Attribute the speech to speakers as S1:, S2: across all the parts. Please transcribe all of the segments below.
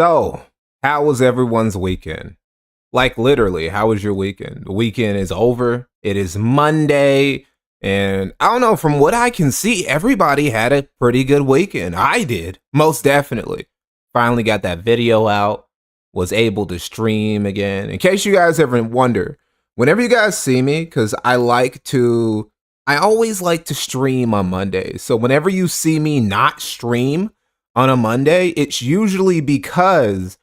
S1: So, how was everyone's weekend? Like, literally, how was your weekend? The weekend is over. It is Monday. And I don't know, from what I can see, everybody had a pretty good weekend. I did, most definitely. Finally got that video out, was able to stream again. In case you guys ever wonder, whenever you guys see me, because I always like to stream on Mondays. So whenever you see me not stream on a Monday, it's usually because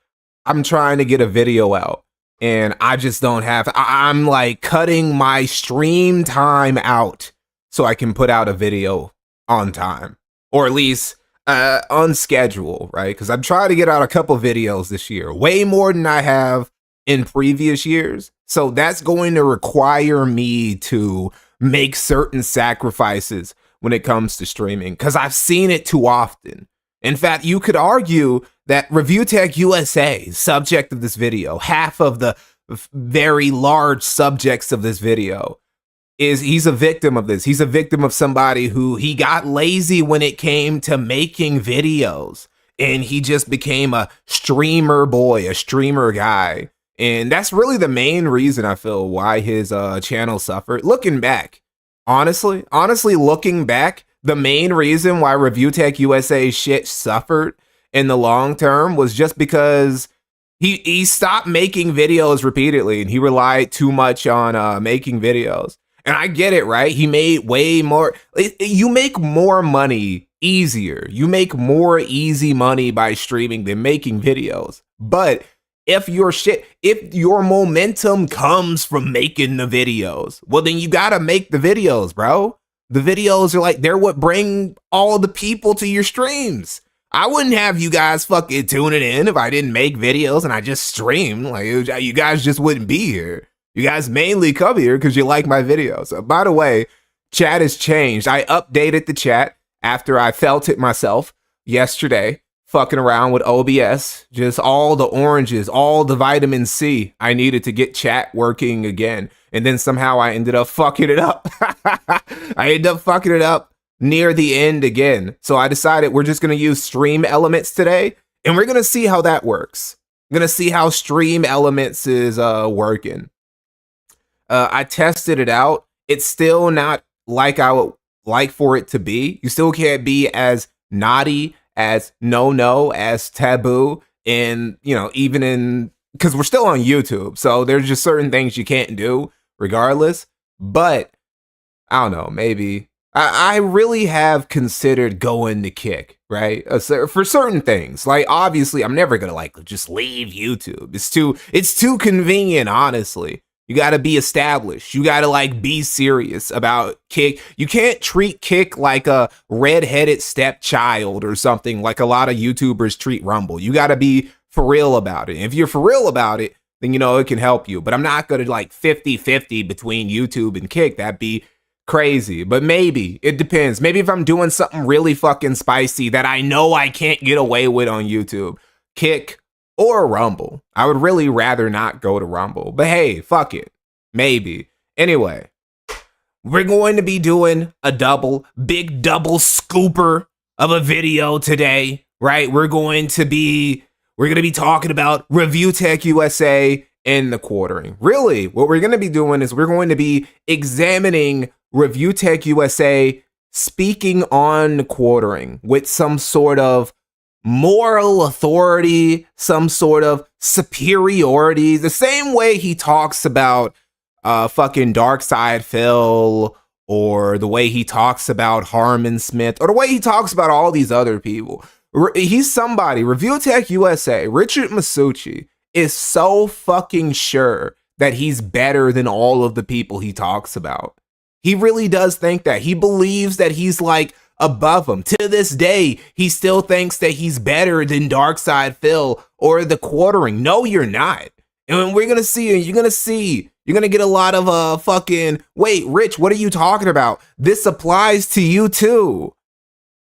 S1: I'm trying to get a video out and I just don't have, I'm like cutting my stream time out so I can put out a video on time, or at least on schedule, right? Because I'm trying to get out a couple videos this year, way more than I have in previous years. So that's going to require me to make certain sacrifices when it comes to streaming, because I've seen it too often. In fact, you could argue that Review Tech USA, subject of this video, half of the very large subjects of this video, he's a victim of this. He's a victim of somebody who he got lazy when it came to making videos, and he just became a streamer boy, a streamer guy. And that's really the main reason I feel why his channel suffered. Looking back, honestly looking back, the main reason why Review Tech USA shit suffered in the long term was just because he stopped making videos repeatedly and he relied too much on making videos. And I get it, right? He made way more. You make more money easier. You make more easy money by streaming than making videos. But if your momentum comes from making the videos, well, then you gotta make the videos, bro. The videos are like, they're what bring all the people to your streams. I wouldn't have you guys fucking tuning in if I didn't make videos and I just streamed. Like, you guys just wouldn't be here. You guys mainly come here because you like my videos. By the way, chat has changed. I updated the chat after I felt it myself yesterday, fucking around with OBS, just all the oranges, all the vitamin C I needed to get chat working again. And then somehow I ended up fucking it up. I ended up fucking it up near the end again. So I decided we're just going to use stream elements today, and we're going to see how that works. I'm going to see how stream elements is working. I tested it out. It's still not like I would like for it to be. You still can't be as naughty, as no, as taboo, and, you know, even in, because we're still on YouTube, so there's just certain things you can't do regardless. But I don't know, maybe I really have considered going to Kick, right? For certain things. Like, obviously I'm never gonna like just leave YouTube. It's too convenient, honestly. You gotta be established. You gotta like be serious about Kick. You can't treat Kick like a redheaded stepchild or something like a lot of YouTubers treat Rumble. You gotta be for real about it. If you're for real about it, then, you know, it can help you. But I'm not gonna like 50-50 between YouTube and Kick. That'd be crazy. But maybe, it depends. Maybe if I'm doing something really fucking spicy that I know I can't get away with on YouTube, Kick or Rumble. I would really rather not go to Rumble, but hey, fuck it. Maybe. Anyway, we're going to be doing a big double scooper of a video today, right? We're going to be talking about Review Tech USA and the quartering. Really, what we're going to be doing is we're going to be examining Review Tech USA speaking on the quartering with some sort of moral authority, some sort of superiority, the same way he talks about fucking Darkside Phil, or the way he talks about Harmon Smith, or the way he talks about all these other people. He's somebody, Review Tech USA, Richard Masucci, is so fucking sure that he's better than all of the people he talks about. He really does think that. He believes that he's like above him. To this day, he still thinks that he's better than Darkside Phil or the quartering. No, you're not. And we're gonna see, you're gonna get a lot of fucking, wait, Rich, what are you talking about? This applies to you too.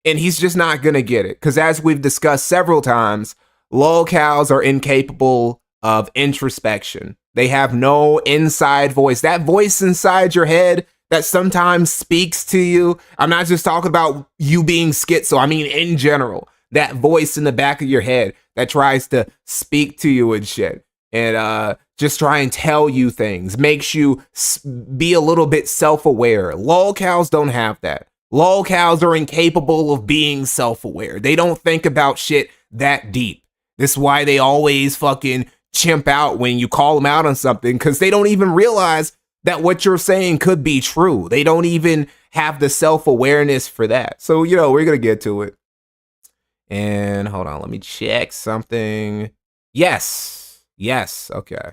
S1: And he's just not gonna get it. Because as we've discussed several times, lolcows are incapable of introspection. They have no inside voice. That voice inside your head that sometimes speaks to you. I'm not just talking about you being schizo. I mean, in general, that voice in the back of your head that tries to speak to you and shit, and just try and tell you things, makes you be a little bit self-aware. Lolcows don't have that. Lolcows are incapable of being self-aware. They don't think about shit that deep. This is why they always fucking chimp out when you call them out on something, because they don't even realize that what you're saying could be true. They don't even have the self-awareness for that. So, you know, we're going to get to it. And hold on, let me check something. Yes. Okay.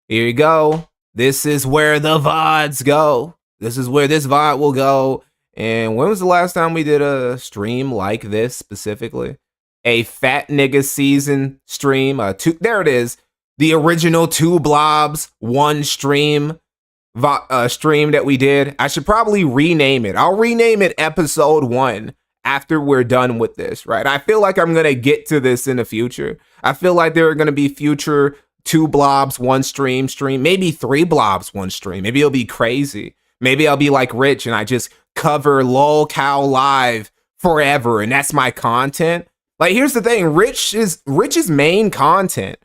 S1: Here you go. This is where the VODs go. This is where this VOD will go. And when was the last time we did a stream like this specifically? A fat nigga season stream. There it is. The original 2 Blobs, 1 stream stream that we did. I should probably rename it. I'll rename it episode 1 after we're done with this, right? I feel like I'm going to get to this in the future. I feel like there are going to be future 2 Blobs, 1 stream, maybe 3 Blobs, 1 stream. Maybe it'll be crazy. Maybe I'll be like Rich and I just cover Lolcow Live forever and that's my content. Like, here's the thing, Rich's main content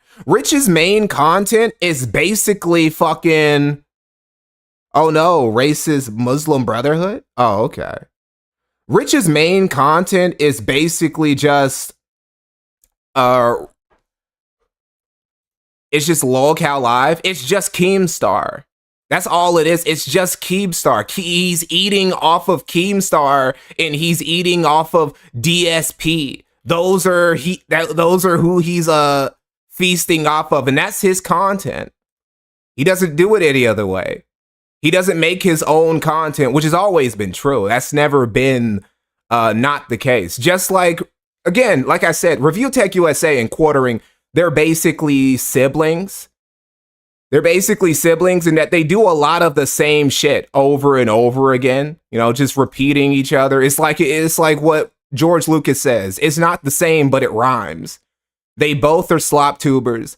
S1: is basically fucking, oh no, racist Muslim Brotherhood? Oh, okay. Rich's main content is basically just, it's just Lolcow Live. It's just Keemstar. That's all it is. It's just Keemstar. He's eating off of Keemstar and he's eating off of DSP. Those are who he's feasting off of, and that's his content. He doesn't do it any other way. He doesn't make his own content, which has always been true. That's never been not the case. Just like, again, like I said, Review Tech USA and Quartering, they're basically siblings. They're basically siblings in that they do a lot of the same shit over and over again, you know, just repeating each other. It's like what George Lucas says, it's not the same, but it rhymes. They both are slop tubers.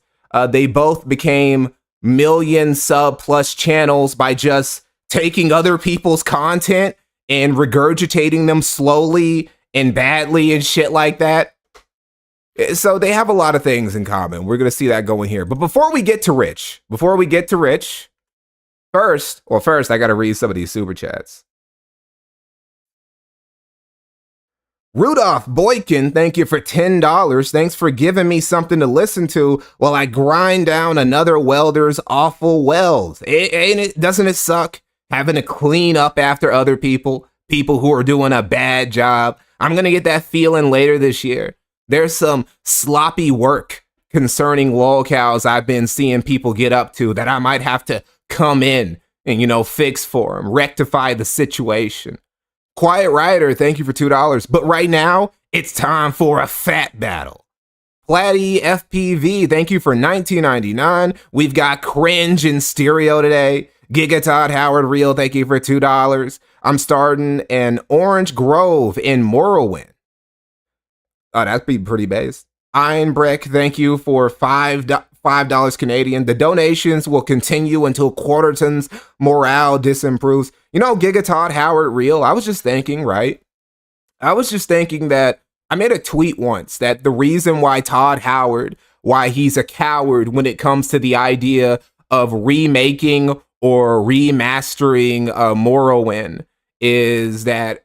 S1: They both became million sub plus channels by just taking other people's content and regurgitating them slowly and badly and shit like that. So they have a lot of things in common. We're going to see that going here. But before we get to Rich, first, I got to read some of these super chats. Rudolph Boykin, thank you for $10. Thanks for giving me something to listen to while I grind down another welder's awful welds. Doesn't it suck having to clean up after other people who are doing a bad job? I'm going to get that feeling later this year. There's some sloppy work concerning Lolcows I've been seeing people get up to that I might have to come in and, you know, fix for them, rectify the situation. Quiet Rider, thank you for $2. But right now, it's time for a fat battle. Platty FPV, thank you for $19.99. We've got Cringe in stereo today. Giga Todd Howard Real, thank you for $2. I'm starting an Orange Grove in Morrowind. Oh, that'd be pretty base. Ironbrick, thank you for $5 Canadian. The donations will continue until Quarterton's morale disimproves. You know, Giga Todd Howard Real, I was just thinking, right? I was just thinking that I made a tweet once that the reason why Todd Howard, why he's a coward when it comes to the idea of remaking or remastering Morrowind is that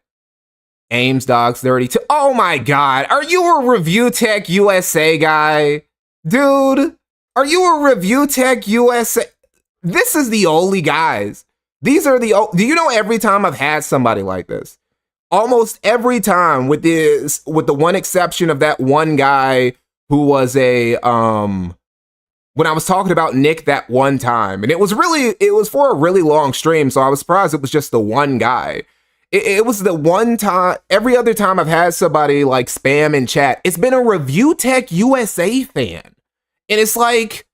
S1: Ames Dogs 32. Oh my God, are you a Review Tech USA guy? Dude, are you a Review Tech USA? This is the only guys. These are the, do you know, every time I've had somebody like this, almost every time with the one exception of that one guy who was a, when I was talking about Nick that one time, and it was for a really long stream, so I was surprised it was just the one guy. It was the one time. Every other time I've had somebody like spam in chat, it's been a Review Tech USA fan. And it's like,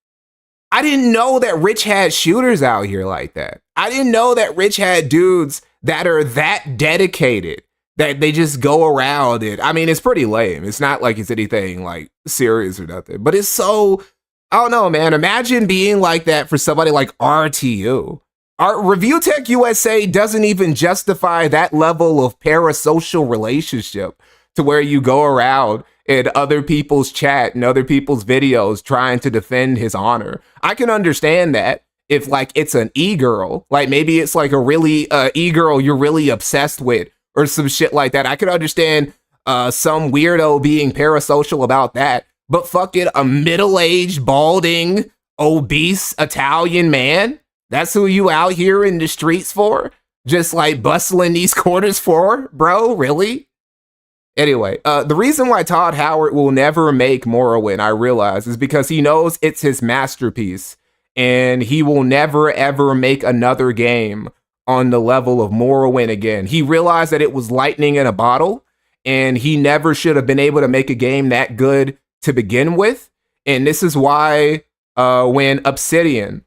S1: I didn't know that Rich had shooters out here like that. I didn't know that Rich had dudes that are that dedicated, that they just go around it. I mean, it's pretty lame. It's not like it's anything like serious or nothing, but it's so, I don't know, man. Imagine being like that for somebody like RTU. Our Review Tech USA doesn't even justify that level of parasocial relationship to where you go around in other people's chat and other people's videos trying to defend his honor. I can understand that if like it's an e-girl, like maybe it's like a really e-girl you're really obsessed with or some shit like that. I could understand some weirdo being parasocial about that. But fucking a middle-aged, balding, obese Italian man, that's who you out here in the streets for? Just like bustling these corners for, bro? Really? Anyway, the reason why Todd Howard will never make Morrowind, I realize, is because he knows it's his masterpiece, and he will never ever make another game on the level of Morrowind again. He realized that it was lightning in a bottle, and he never should have been able to make a game that good to begin with. And this is why when Obsidian,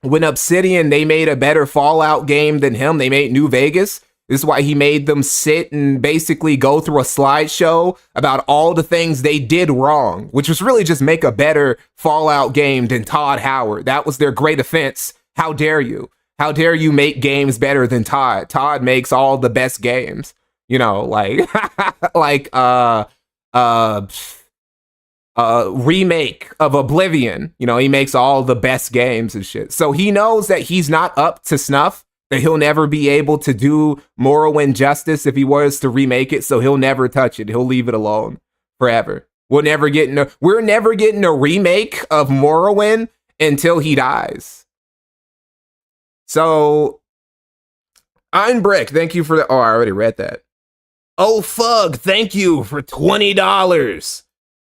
S1: they made a better Fallout game than him, they made New Vegas. This is why he made them sit and basically go through a slideshow about all the things they did wrong, which was really just make a better Fallout game than Todd Howard. That was their great offense. How dare you? How dare you make games better than Todd? Todd makes all the best games. You know, like remake of Oblivion. You know, he makes all the best games and shit. So he knows that he's not up to snuff, that he'll never be able to do Morrowind justice if he was to remake it. So he'll never touch it. He'll leave it alone forever. We're never getting a remake of Morrowind until he dies. So Einbrick, thank you for the, oh, I already read that. Oh, Fug, thank you for $20.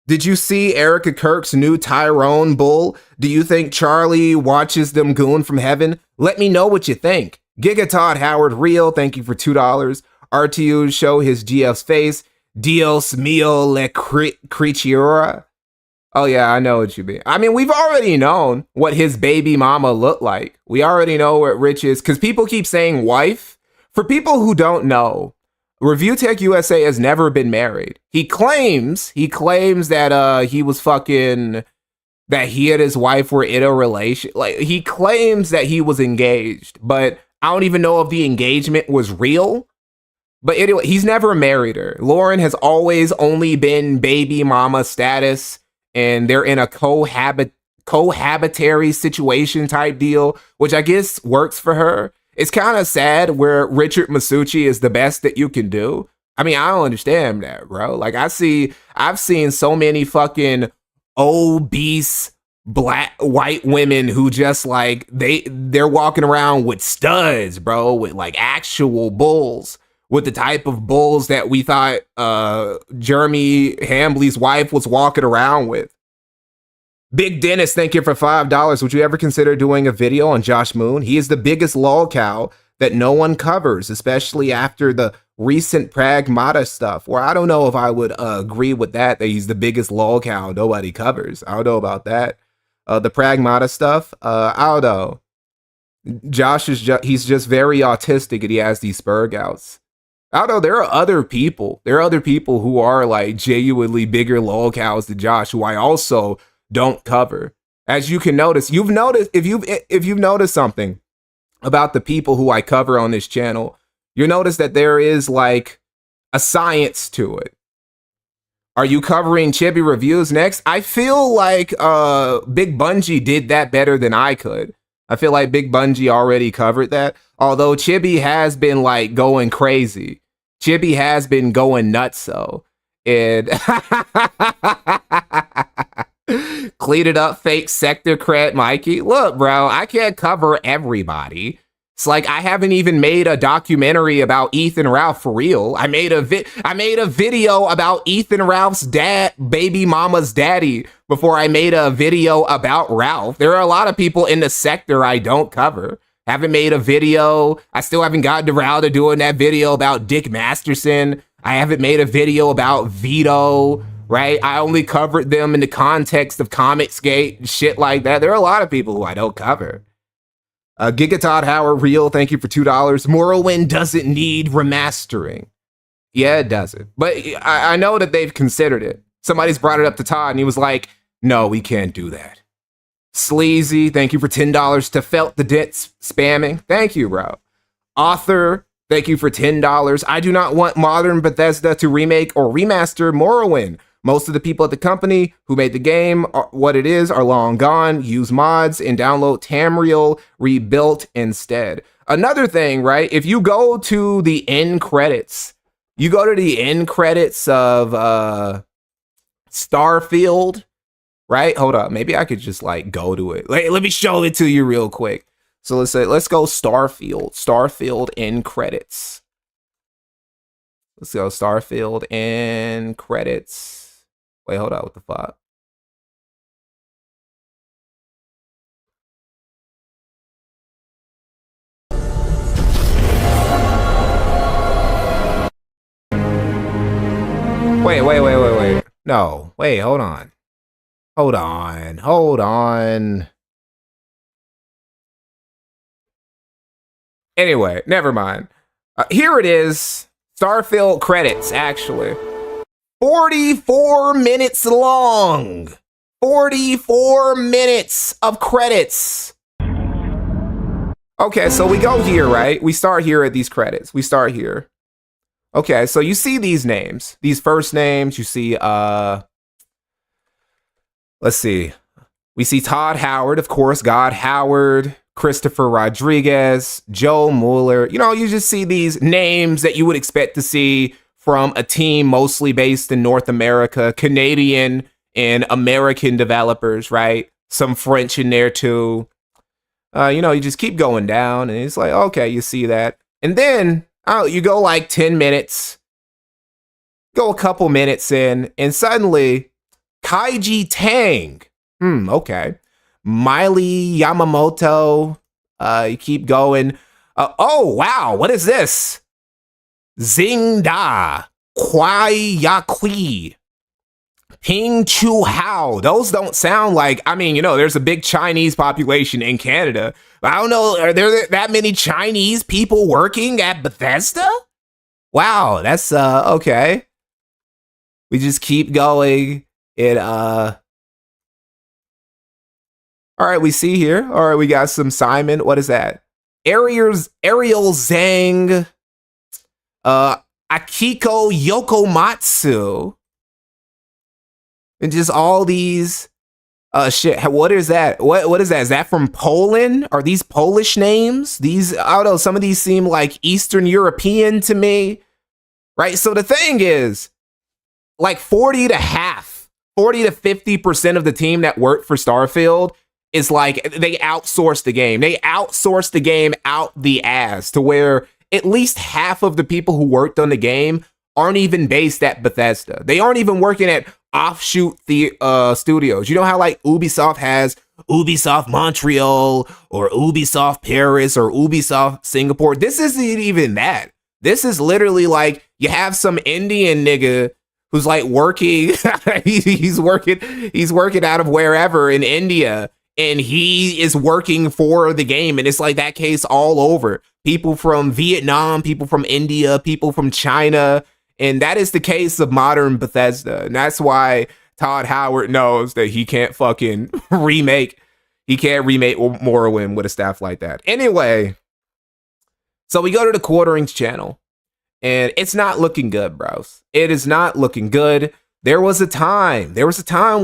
S1: Did you see Erica Kirk's new Tyrone bull? Do you think Charlie watches them goon from heaven? Let me know what you think. Giga Todd Howard Real, thank you for $2. RTU show his GF's face. Dios mío le criatura. Oh yeah, I know what you mean. I mean, we've already known what his baby mama looked like. We already know what Rich is, because people keep saying wife. For people who don't know, Review Tech USA has never been married. He claims that he was fucking, that he and his wife were in a relation. Like, he claims that he was engaged, but I don't even know if the engagement was real. But anyway, he's never married her. Lauren has always only been baby mama status, and they're in a cohabitary situation type deal, which I guess works for her. It's kind of sad where Richard Masucci is the best that you can do. I mean, I don't understand that, bro. Like, I've seen so many fucking obese white women who just like, they're walking around with studs, bro, with like actual bulls, with the type of bulls that we thought Jeremy Hambley's wife was walking around with. Big Dennis, thank you for $5. Would you ever consider doing a video on Josh Moon? He is the biggest lol cow that no one covers, especially after the recent Pragmata stuff, where I don't know if I would agree with that he's the biggest lol cow nobody covers. I don't know about that. The Pragmata stuff, I don't know. Josh is he's just very autistic, and he has these spur gouts. I don't know, there are other people who are like genuinely bigger lol cows than Josh, who I also don't cover. As you can notice, if you've noticed something about the people who I cover on this channel, you'll notice that there is like a science to it. Are you covering Chibi reviews next? I feel like Big Bungie did that better than I could. I feel like Big Bungie already covered that. Although Chibi has been like going crazy. Chibi has been going nutso. And clean it up, fake sector cred, Mikey. Look, bro, I can't cover everybody. It's like I haven't even made a documentary about Ethan Ralph for real. I made a video about Ethan Ralph's baby mama's daddy before I made a video about Ralph. There are a lot of people in the sector I don't cover. Haven't made a video. I still haven't gotten around to doing that video about Dick Masterson. I haven't made a video about Vito. Right? I only covered them in the context of Comicsgate and shit like that. There are a lot of people who I don't cover. Giga Todd Howard Real, thank you for $2. Morrowind doesn't need remastering. Yeah, it doesn't. But I know that they've considered it. Somebody's brought it up to Todd and he was like, no, we can't do that. Sleazy, thank you for $10 to Felt the Dents spamming. Thank you, bro. Author Thank you for $10. I do not want modern Bethesda to remake or remaster Morrowind. Most of the people at the company who made the game, what it is, are long gone. Use mods and download Tamriel rebuilt instead. Another thing, right? If you go to the end credits, of Starfield, right? Hold up. Maybe I could just like go to it. Let me show it to you real quick. So let's go Starfield end credits. Let's go Starfield end credits. Wait, hold on, what the fuck? Wait. No, wait, hold on. Anyway, never mind. Here it is. Starfield credits, actually. 44 minutes long. 44 minutes of credits. Okay, so we go here, right? We start here at these credits. We start here. Okay, so you see these names. These first names, you see, let's see. We see Todd Howard, of course, God Howard, Christopher Rodriguez, Joe Mueller. You know, you just see these names that you would expect to see from a team mostly based in North America, Canadian and American developers, right? Some French in there too. You know, you just keep going down and it's like, okay, you see that. And then you go like 10 minutes, go a couple minutes in, and suddenly Kaiji Tang. Okay. Miley Yamamoto. You keep going. Oh, wow. What is this? Zingda. Kwai Yakui. Ping Chu Hao. Those don't sound like, I mean, you know, there's a big Chinese population in Canada. I don't know, are there that many Chinese people working at Bethesda? Wow, that's okay. We just keep going. All right, we see here. All right, we got some Simon. What is that? Ariel Zhang. Akiko Yokomatsu. And just all these shit. What is that? What is that? Is that from Poland? Are these Polish names? These, I don't know, some of these seem like Eastern European to me. Right? So the thing is, like 40 to 50% of the team that worked for Starfield is like, they outsourced the game. They outsourced the game out the ass to where at least half of the people who worked on the game aren't even based at Bethesda. They aren't even working at offshoot studios. You know how like Ubisoft has Ubisoft Montreal or Ubisoft Paris or Ubisoft Singapore? This isn't even that. This is literally like you have some Indian nigga who's like working, he's working out of wherever in India, and he is working for the game. And it's like that case all over. People from Vietnam, people from India, people from China. And that is the case of modern Bethesda. And that's why Todd Howard knows that he can't fucking remake Morrowind with a staff like that. Anyway, so we go to the quarterings channel. And it's not looking good, bros. It is not looking good. There was a time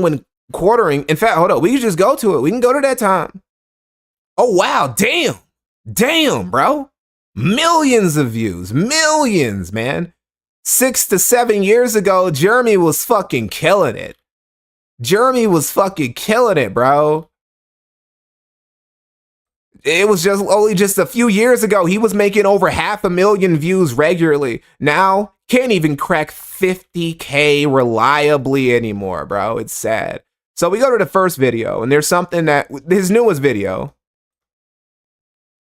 S1: when quartering, in fact, hold on, we can just go to it. We can go to that time. Oh, wow, damn, bro. Millions of views, millions, man. 6 to 7 years ago, Jeremy was fucking killing it. Bro. It was only a few years ago, he was making over 500,000 views regularly. Now, can't even crack 50K reliably anymore, bro. It's sad. So we go to the first video, and there's something that, his newest video.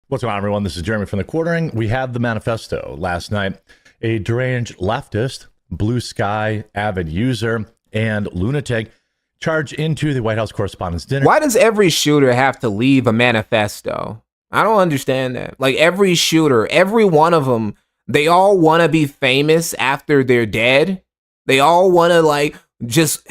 S2: What's going on, everyone? This is Jeremy from The Quartering. We had the manifesto last night. A deranged leftist, blue sky avid user, and lunatic charge into the White House Correspondents' Dinner.
S1: Why does every shooter have to leave a manifesto? I don't understand that. Like every shooter, every one of them, they all want to be famous after they're dead. They all want to like, just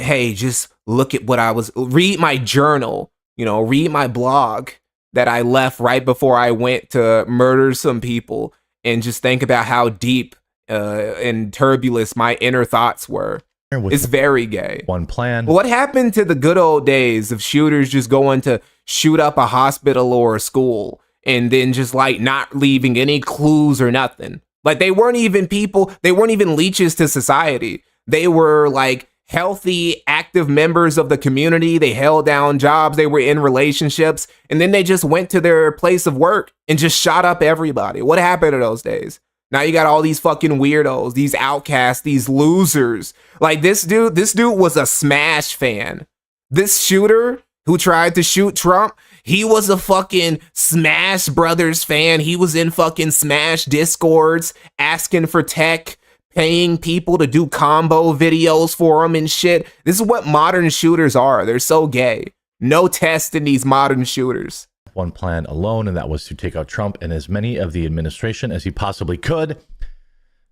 S1: look at what read my journal, read my blog that I left right before I went to murder some people. and just think about how deep and turbulent my inner thoughts were. It's very gay.
S2: One plan.
S1: What happened to the good old days of shooters just going to shoot up a hospital or a school and then just like not leaving any clues or nothing? Like they weren't even people, they weren't even leeches to society. They were like healthy, active members of the community. They held down jobs, they were in relationships, and then they just went to their place of work and just shot up everybody. What happened to those days? Now you got all these fucking weirdos, these outcasts, these losers. Like this dude was a Smash fan. This shooter who tried to shoot Trump, he was a fucking Smash Brothers fan. He was in fucking Smash Discords asking for tech, paying people to do combo videos for him and shit. This is what modern shooters are. They're so gay. No test in these modern shooters.
S2: One plan alone, and that was to take out Trump and as many of the administration as he possibly could.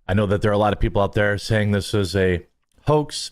S2: I know that there are a lot of people out there saying this is a hoax.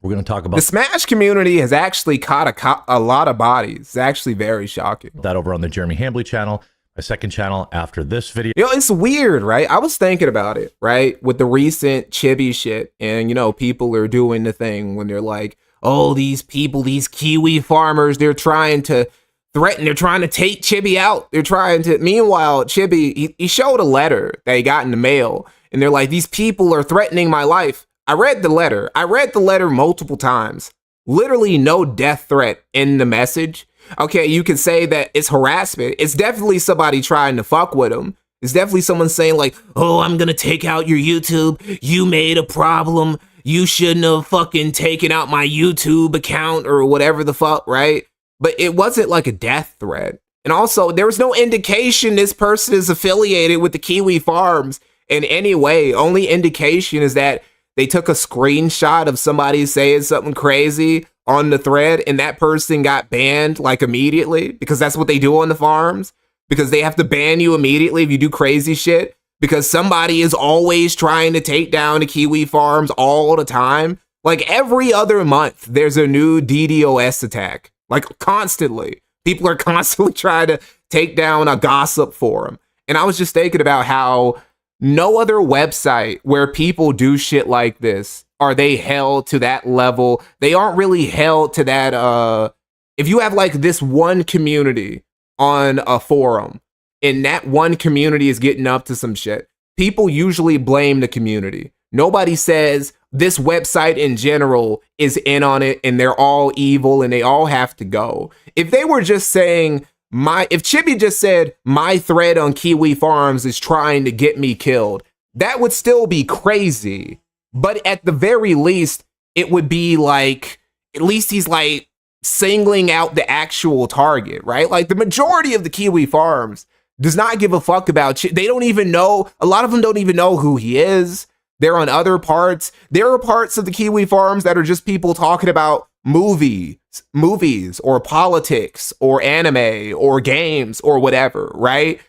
S2: We're going to talk about
S1: the Smash community has actually caught a lot of bodies. It's actually very shocking.
S2: That over on the Jeremy Hambley channel, my second channel after this video.
S1: You know, it's weird, right? I was thinking about it, right? With the recent Chibi shit, and you know, people are doing the thing when they're like, oh, these people, these Kiwi farmers, they're trying to threaten, they're trying to take Chibi out. They're trying to, meanwhile, Chibi, he showed a letter that he got in the mail, and they're like, these people are threatening my life. I read the letter. I read the letter multiple times. Literally no death threat in the message. Okay, you can say that it's harassment. It's definitely somebody trying to fuck with him. It's definitely someone saying like, oh, I'm gonna take out your YouTube. You made a problem. You shouldn't have fucking taken out my YouTube account or whatever the fuck, right? But it wasn't like a death threat. And also, there was no indication this person is affiliated with the Kiwi Farms in any way. Only indication is that they took a screenshot of somebody saying something crazy on the thread, and that person got banned like immediately, because that's what they do on the farms, because they have to ban you immediately if you do crazy shit, because somebody is always trying to take down the Kiwi Farms all the time. Like every other month, there's a new DDoS attack, like constantly. People are constantly trying to take down a gossip forum. And I was just thinking about how no other website where people do shit like this are they held to that level. They aren't really held to that. If you have like this one community on a forum and that one community is getting up to some shit, people usually blame the community. Nobody says this website in general is in on it and they're all evil and they all have to go. If they were just saying, if Chibi just said, my thread on Kiwi Farms is trying to get me killed, that would still be crazy. But at the very least, it would be like, at least he's like singling out the actual target, right? Like the majority of the Kiwi Farms does not give a fuck about shit. They don't even know, a lot of them don't even know who he is. They're on other parts. There are parts of the Kiwi Farms that are just people talking about movies or politics or anime or games or whatever, right?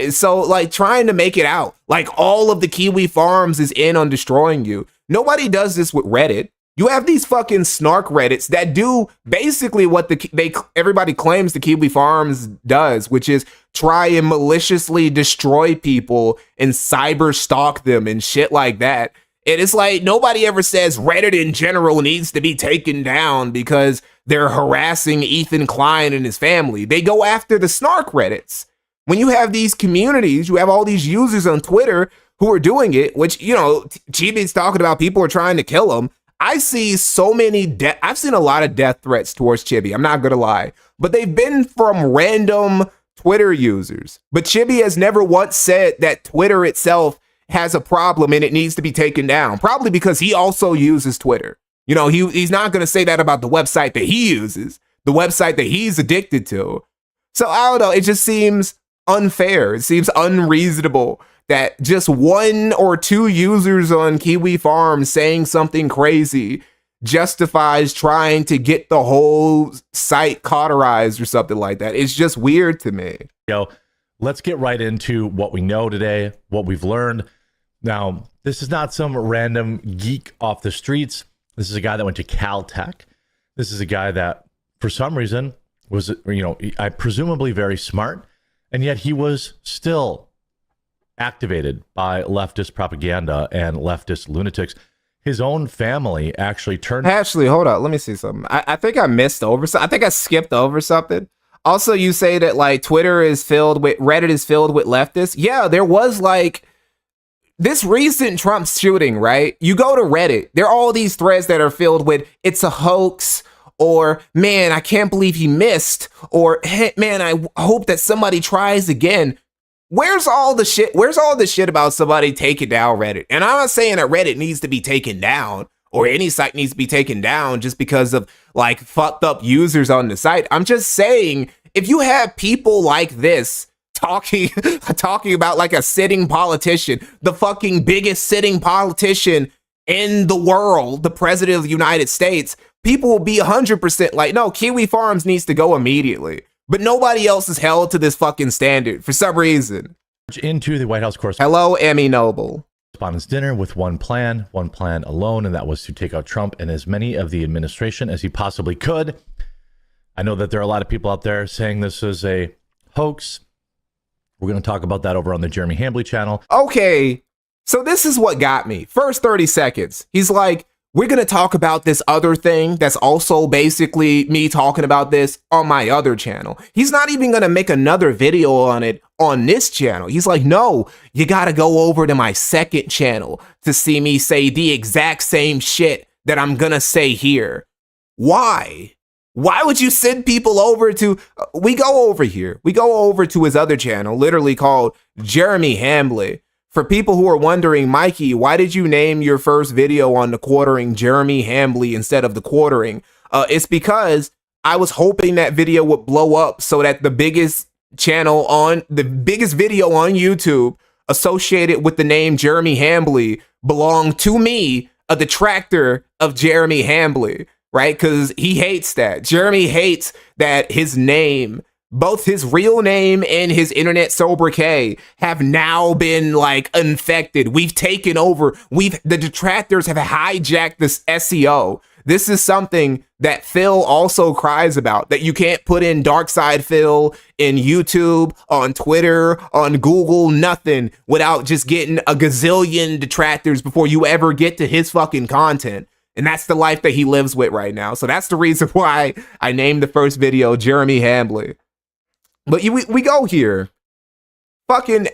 S1: So like trying to make it out like all of the Kiwi Farms is in on destroying you. Nobody does this with Reddit. You have these fucking snark Reddits that do basically what everybody claims the Kiwi Farms does, which is try and maliciously destroy people and cyber stalk them and shit like that. And it's like nobody ever says Reddit in general needs to be taken down because they're harassing Ethan Klein and his family. They go after the snark Reddits. When you have these communities, you have all these users on Twitter who are doing it, which, you know, Chibi's talking about people are trying to kill him. I see so many I've seen a lot of death threats towards Chibi. I'm not going to lie, but they've been from random Twitter users. But Chibi has never once said that Twitter itself has a problem and it needs to be taken down, probably because he also uses Twitter. You know, he's not going to say that about the website that he uses, the website that he's addicted to. So I don't know. It just seems unfair. It seems unreasonable that just one or two users on Kiwi Farms saying something crazy justifies trying to get the whole site cauterized or something like that. It's just weird to me.
S2: Let's get right into what we know today, what we've learned. Now, this is not some random geek off the streets. This is a guy that went to Caltech. This is a guy that, for some reason, was, presumably very smart, and yet he was still activated by leftist propaganda and leftist lunatics. His own family actually turned.
S1: Actually, hold on. Let me see something. I think I missed over something. I think I skipped over something. Also, you say that like Reddit is filled with leftists. Yeah, there was like this recent Trump shooting, right? You go to Reddit, there are all these threads that are filled with it's a hoax, or man, I can't believe he missed, or hey, man, I hope that somebody tries again. Where's all the shit? Where's all the shit about somebody taking down Reddit? And I'm not saying that Reddit needs to be taken down or any site needs to be taken down just because of like fucked up users on the site. I'm just saying if you have people like this talking about like a sitting politician, the fucking biggest sitting politician in the world, the president of the United States, people will be 100% like, no, Kiwi Farms needs to go immediately. But nobody else is held to this fucking standard for some reason.
S2: Into the White House
S1: Hello, Emmy Noble.
S2: Correspondents' dinner with one plan alone, and that was to take out Trump and as many of the administration as he possibly could. I know that there are a lot of people out there saying this is a hoax. We're going to talk about that over on the Jeremy Hambly channel.
S1: Okay, so this is what got me. First 30 seconds. He's like, we're going to talk about this other thing that's also basically me talking about this on my other channel. He's not even going to make another video on it on this channel. He's like, no, you got to go over to my second channel to see me say the exact same shit that I'm going to say here. Why? Why would you send people over to, we go over here. We go over to his other channel, literally called Jeremy Hambly. For people who are wondering, Mikey, why did you name your first video on the quartering Jeremy Hambly instead of the quartering? It's because I was hoping that video would blow up so that the biggest video on YouTube associated with the name Jeremy Hambly belonged to me, a detractor of Jeremy Hambly, right? Because he hates that. Jeremy hates that his name, both his real name and his internet sobriquet, have now been like infected. We've taken over. The detractors have hijacked this SEO. This is something that Phil also cries about, that you can't put in Dark Side Phil in YouTube, on Twitter, on Google, nothing without just getting a gazillion detractors before you ever get to his fucking content. And that's the life that he lives with right now. So that's the reason why I named the first video Jeremy Hambly. But we go here. Fucking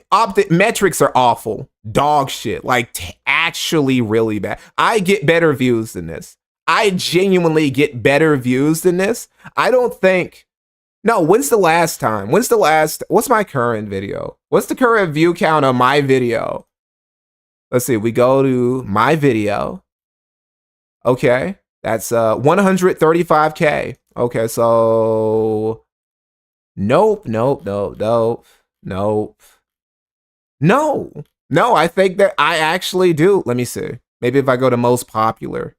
S1: metrics are awful. Dog shit. Like, actually really bad. I get better views than this. I genuinely get better views than this. I don't think... No, what's my current video? What's the current view count on my video? Let's see. We go to my video. Okay. That's 135K. Okay, so... Nope. No, I think that I actually do. Let me see. Maybe if I go to most popular.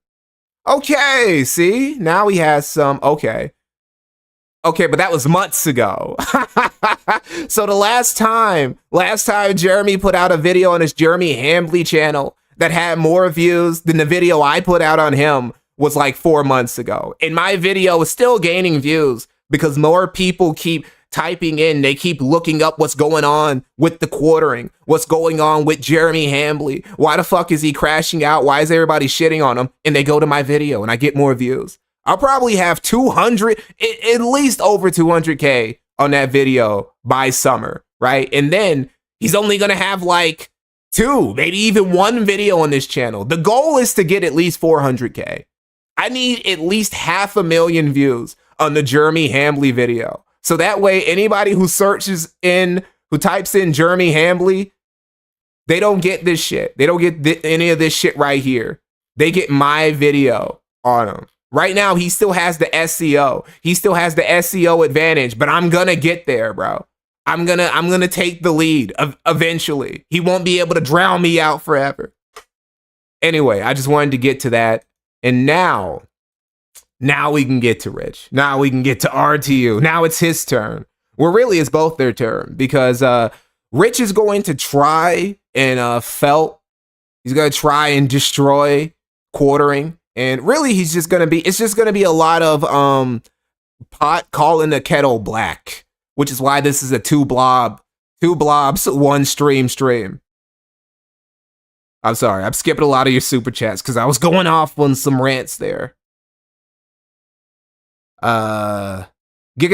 S1: Okay, see? Now he has some. Okay, but that was months ago. So the last time Jeremy put out a video on his Jeremy Hambly channel that had more views than the video I put out on him was like 4 months ago. And my video is still gaining views because more people keep typing in, they keep looking up what's going on with the quartering, what's going on with Jeremy Hambly. Why the fuck is he crashing out? Why is everybody shitting on him? And they go to my video and I get more views. I'll probably have 200, at least over 200K on that video by summer, right? And then he's only gonna have like 2, maybe even 1 video on this channel. The goal is to get at least 400K. I need at least 500,000 views on the Jeremy Hambly video. So that way, anybody who types in Jeremy Hambly, they don't get this shit. They don't get any of this shit right here. They get my video on them. Right now, he still has the SEO. He still has the SEO advantage, but I'm gonna get there, bro. I'm gonna take the lead eventually. He won't be able to drown me out forever. Anyway, I just wanted to get to that. And now we can get to Rich. Now we can get to RTU. Now it's his turn. Well, really, it's both their turn because Rich is going to try and he's going to try and destroy quartering. And really, it's just going to be a lot of pot calling the kettle black, which is why this is a two blobs, one stream. I'm sorry. I'm skipping a lot of your super chats because I was going off on some rants there. Giga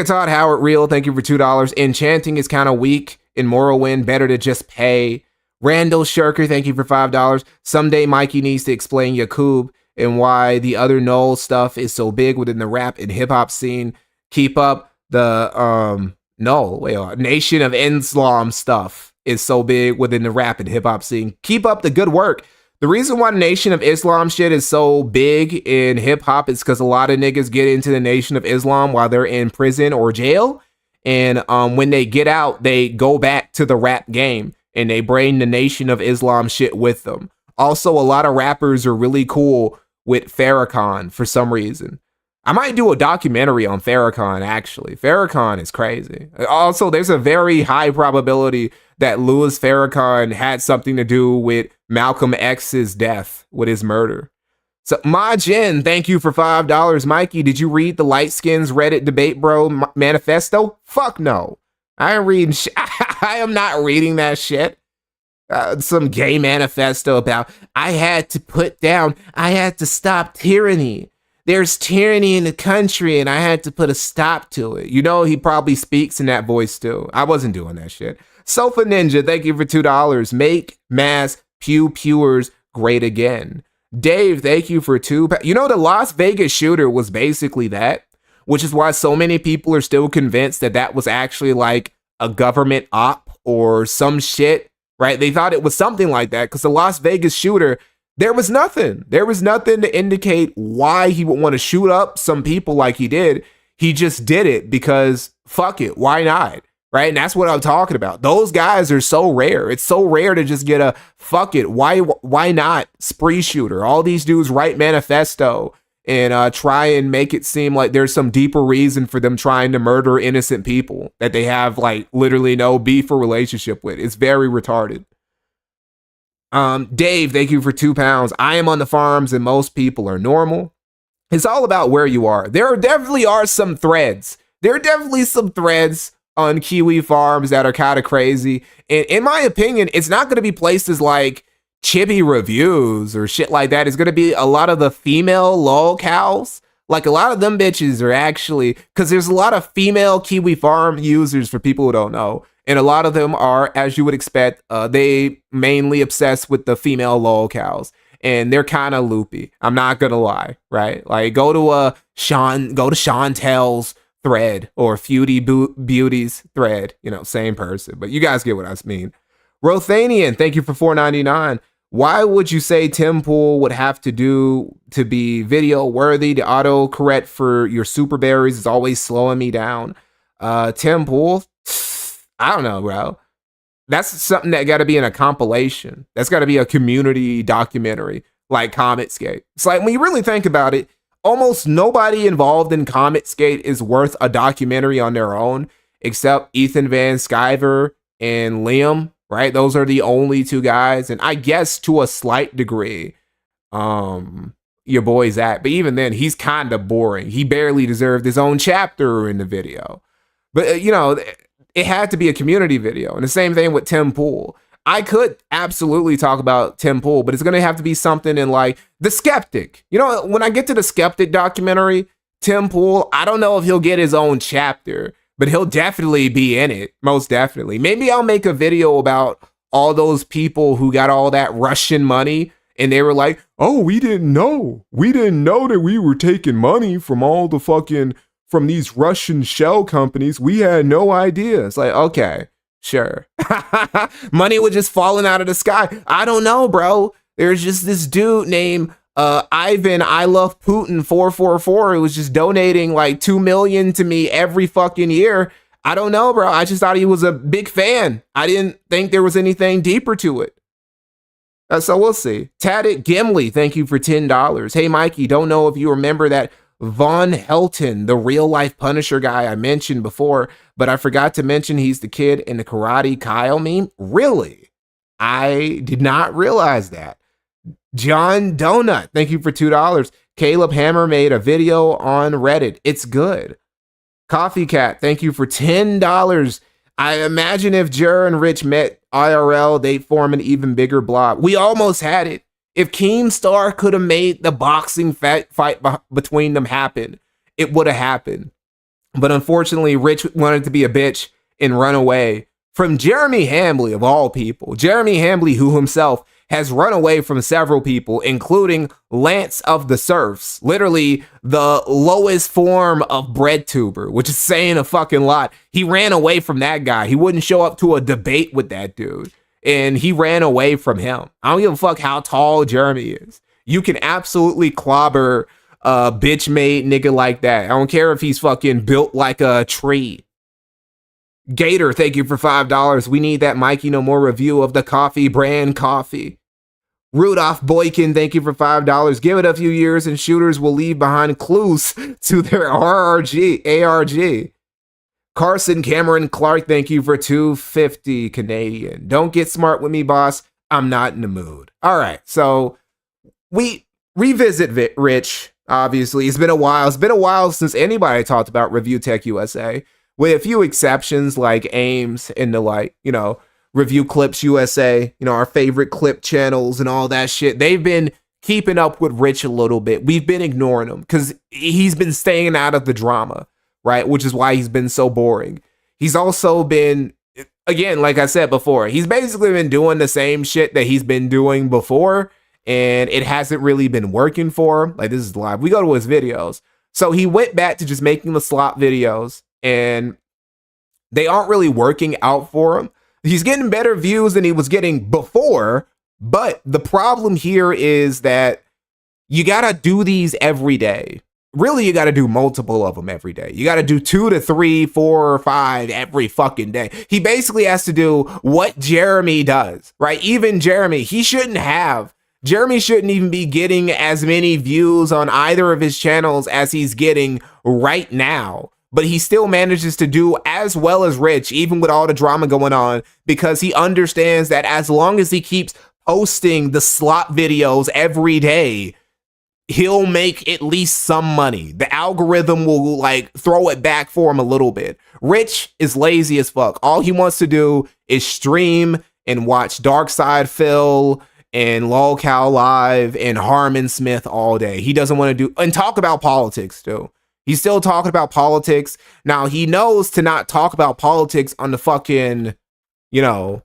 S1: Todd Howard Real, thank you for $2. Enchanting is kind of weak. In Morrowind, better to just pay. Randall Shirker, thank you for $5. Someday Mikey needs to explain Yakub and why the other Null stuff is so big within the rap and hip hop scene. Keep up the Nation of Islam stuff is so big within the rap and hip hop scene. Keep up the good work. The reason why the Nation of Islam shit is so big in hip hop is because a lot of niggas get into the Nation of Islam while they're in prison or jail. And when they get out, they go back to the rap game and they bring the Nation of Islam shit with them. Also, a lot of rappers are really cool with Farrakhan for some reason. I might do a documentary on Farrakhan, actually. Farrakhan is crazy. Also, there's a very high probability that Louis Farrakhan had something to do with Malcolm X's death, with his murder. So, Majin, thank you for $5. Mikey, did you read the Light Skins Reddit Debate Bro manifesto? Fuck no. I ain't reading shit. I am not reading that shit. Some gay manifesto about, I had to stop tyranny. There's tyranny in the country and I had to put a stop to it. You know, he probably speaks in that voice too. I wasn't doing that shit. Sofa Ninja, thank you for $2. Make mass pewers great again. Dave, thank you for $2. You know, the Las Vegas shooter was basically that, which is why so many people are still convinced that that was actually like a government op or some shit, right? They thought it was something like that because the Las Vegas shooter, there was nothing. There was nothing to indicate why he would want to shoot up some people like he did. He just did it because fuck it, why not? Right? And that's what I'm talking about. Those guys are so rare. It's so rare to just get a fuck it, why not spree shooter. All these dudes write manifesto and try and make it seem like there's some deeper reason for them trying to murder innocent people that they have like literally no beef or relationship with. It's very retarded. Dave, thank you for £2. I am on the farms and most people are normal. It's all about where you are. There definitely are some threads. There are definitely some threads on Kiwi farms that are kind of crazy. And in my opinion, it's not going to be places like Chibi Reviews or shit like that. It's going to be a lot of the female lol cows. Like a lot of them bitches are actually, because there's a lot of female Kiwi farm users for people who don't know. And a lot of them are, as you would expect, they mainly obsessed with the female lol cows. And they're kind of loopy. I'm not gonna lie, right? Like go to Chantel's thread or Feudy Beauty's thread. You know, same person. But you guys get what I mean. Rothanian, thank you for $4.99. Why would you say Tim Pool would have to do to be video worthy? The autocorrect for your super berries is always slowing me down. Tim Pool, I don't know, bro. That's something that got to be in a compilation. That's got to be a community documentary like Cometscape. It's like when you really think about it, almost nobody involved in Cometscape is worth a documentary on their own except Ethan Van Sciver and Liam, right? Those are the only two guys. And I guess to a slight degree, your boy Zach. But even then, he's kind of boring. He barely deserved his own chapter in the video. But, you know, it had to be a community video. And the same thing with Tim Pool. I could absolutely talk about Tim Pool, but it's going to have to be something in like The Skeptic. You know, when I get to The Skeptic documentary, Tim Pool, I don't know if he'll get his own chapter, but he'll definitely be in it. Most definitely. Maybe I'll make a video about all those people who got all that Russian money and they were like, oh, we didn't know. We didn't know that we were taking money from all the fucking from these Russian shell companies. We had no idea. It's like, okay, sure. Money was just falling out of the sky. I don't know, bro. There's just this dude named Ivan, I love Putin 444. It was just donating like 2 million to me every fucking year. I don't know, bro. I just thought he was a big fan. I didn't think there was anything deeper to it. So we'll see. Tadit Gimli, thank you for $10. Hey, Mikey, don't know if you remember that Von Helton, the real life Punisher guy I mentioned before, but I forgot to mention he's the kid in the Karate Kyle meme. Really? I did not realize that. John Donut, thank you for $2. Caleb Hammer made a video on Reddit. It's good. Coffee Cat, thank you for $10. I imagine if Jer and Rich met IRL, they form an even bigger blob. We almost had it. If Keemstar could have made the boxing fight between them happen, it would have happened. But unfortunately, Rich wanted to be a bitch and run away from Jeremy Hambley, of all people. Jeremy Hambley, who himself has run away from several people, including Lance of the Surfs, literally the lowest form of breadtuber, which is saying a fucking lot. He ran away from that guy. He wouldn't show up to a debate with that dude, and he ran away from him. I don't give a fuck how tall Jeremy is. You can absolutely clobber a bitch made nigga like that. I don't care if he's fucking built like a tree. Gator, thank you for $5. We need that MikeyNohMore review of the coffee brand coffee. Rudolph Boykin, thank you for $5. Give it a few years and shooters will leave behind clues to their ARG. Carson Cameron Clark, thank you for $2.50 Canadian. Don't get smart with me, boss. I'm not in the mood. All right, so we revisit Rich, obviously. It's been a while. It's been a while since anybody talked about Review Tech USA, with a few exceptions like Ames and the like, you know, Review Clips USA, you know, our favorite clip channels and all that shit. They've been keeping up with Rich a little bit. We've been ignoring him because he's been staying out of the drama, right? Which is why he's been so boring. He's also been, again, like I said before, he's basically been doing the same shit that he's been doing before, and it hasn't really been working for him. Like, this is live. We go to his videos. So he went back to just making the slop videos, and they aren't really working out for him. He's getting better views than he was getting before, but the problem here is that you gotta do these every day. Really, you gotta do multiple of them every day. You gotta do 2 to 3, 4, or 5 every fucking day. He basically has to do what Jeremy does, right? Even Jeremy, Jeremy shouldn't even be getting as many views on either of his channels as he's getting right now. But he still manages to do as well as Rich, even with all the drama going on, because he understands that as long as he keeps posting the slot videos every day, he'll make at least some money. The algorithm will like throw it back for him a little bit. Rich is lazy as fuck. All he wants to do is stream and watch Darkside Phil and LolCow Live and Harmon Smith all day. He doesn't want to do, and talk about politics too. He's still talking about politics. Now, he knows to not talk about politics on the fucking, you know,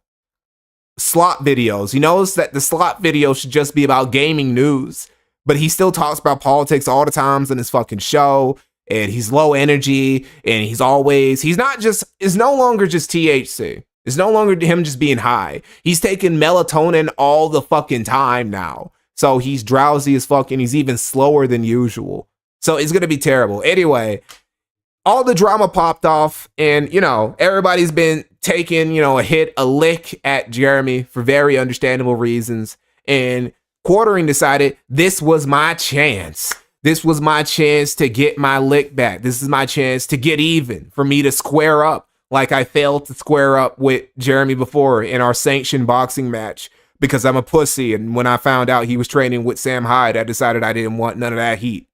S1: slot videos. He knows that the slot video should just be about gaming news, but he still talks about politics all the times on his fucking show, and he's low energy, and it's no longer just THC. It's no longer him just being high. He's taking melatonin all the fucking time now. So he's drowsy as fuck, and he's even slower than usual. So it's going to be terrible. Anyway, all the drama popped off, and, you know, everybody's been taking, you know, a lick at Jeremy for very understandable reasons. And Quartering decided this was my chance. This was my chance to get my lick back. This is my chance to get even, for me to square up like I failed to square up with Jeremy before in our sanctioned boxing match, because I'm a pussy. And when I found out he was training with Sam Hyde, I decided I didn't want none of that heat.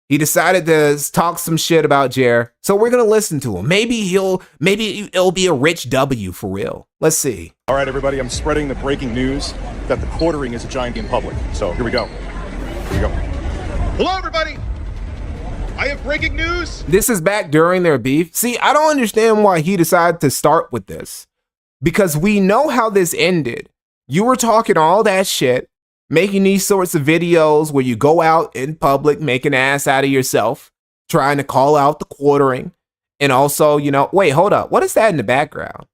S1: He decided to talk some shit about Jer, so we're gonna listen to him. Maybe it'll be a Rich W for real. Let's see.
S3: All right, everybody, I'm spreading the breaking news that the Quartering is a giant in public. So here we go. Hello, everybody. I have breaking news.
S1: This is back during their beef. See, I don't understand why he decided to start with this, because we know how this ended. You were talking all that shit, making these sorts of videos where you go out in public, make an ass out of yourself, trying to call out the Quartering. And also, you know, wait, hold up. What is that in the background?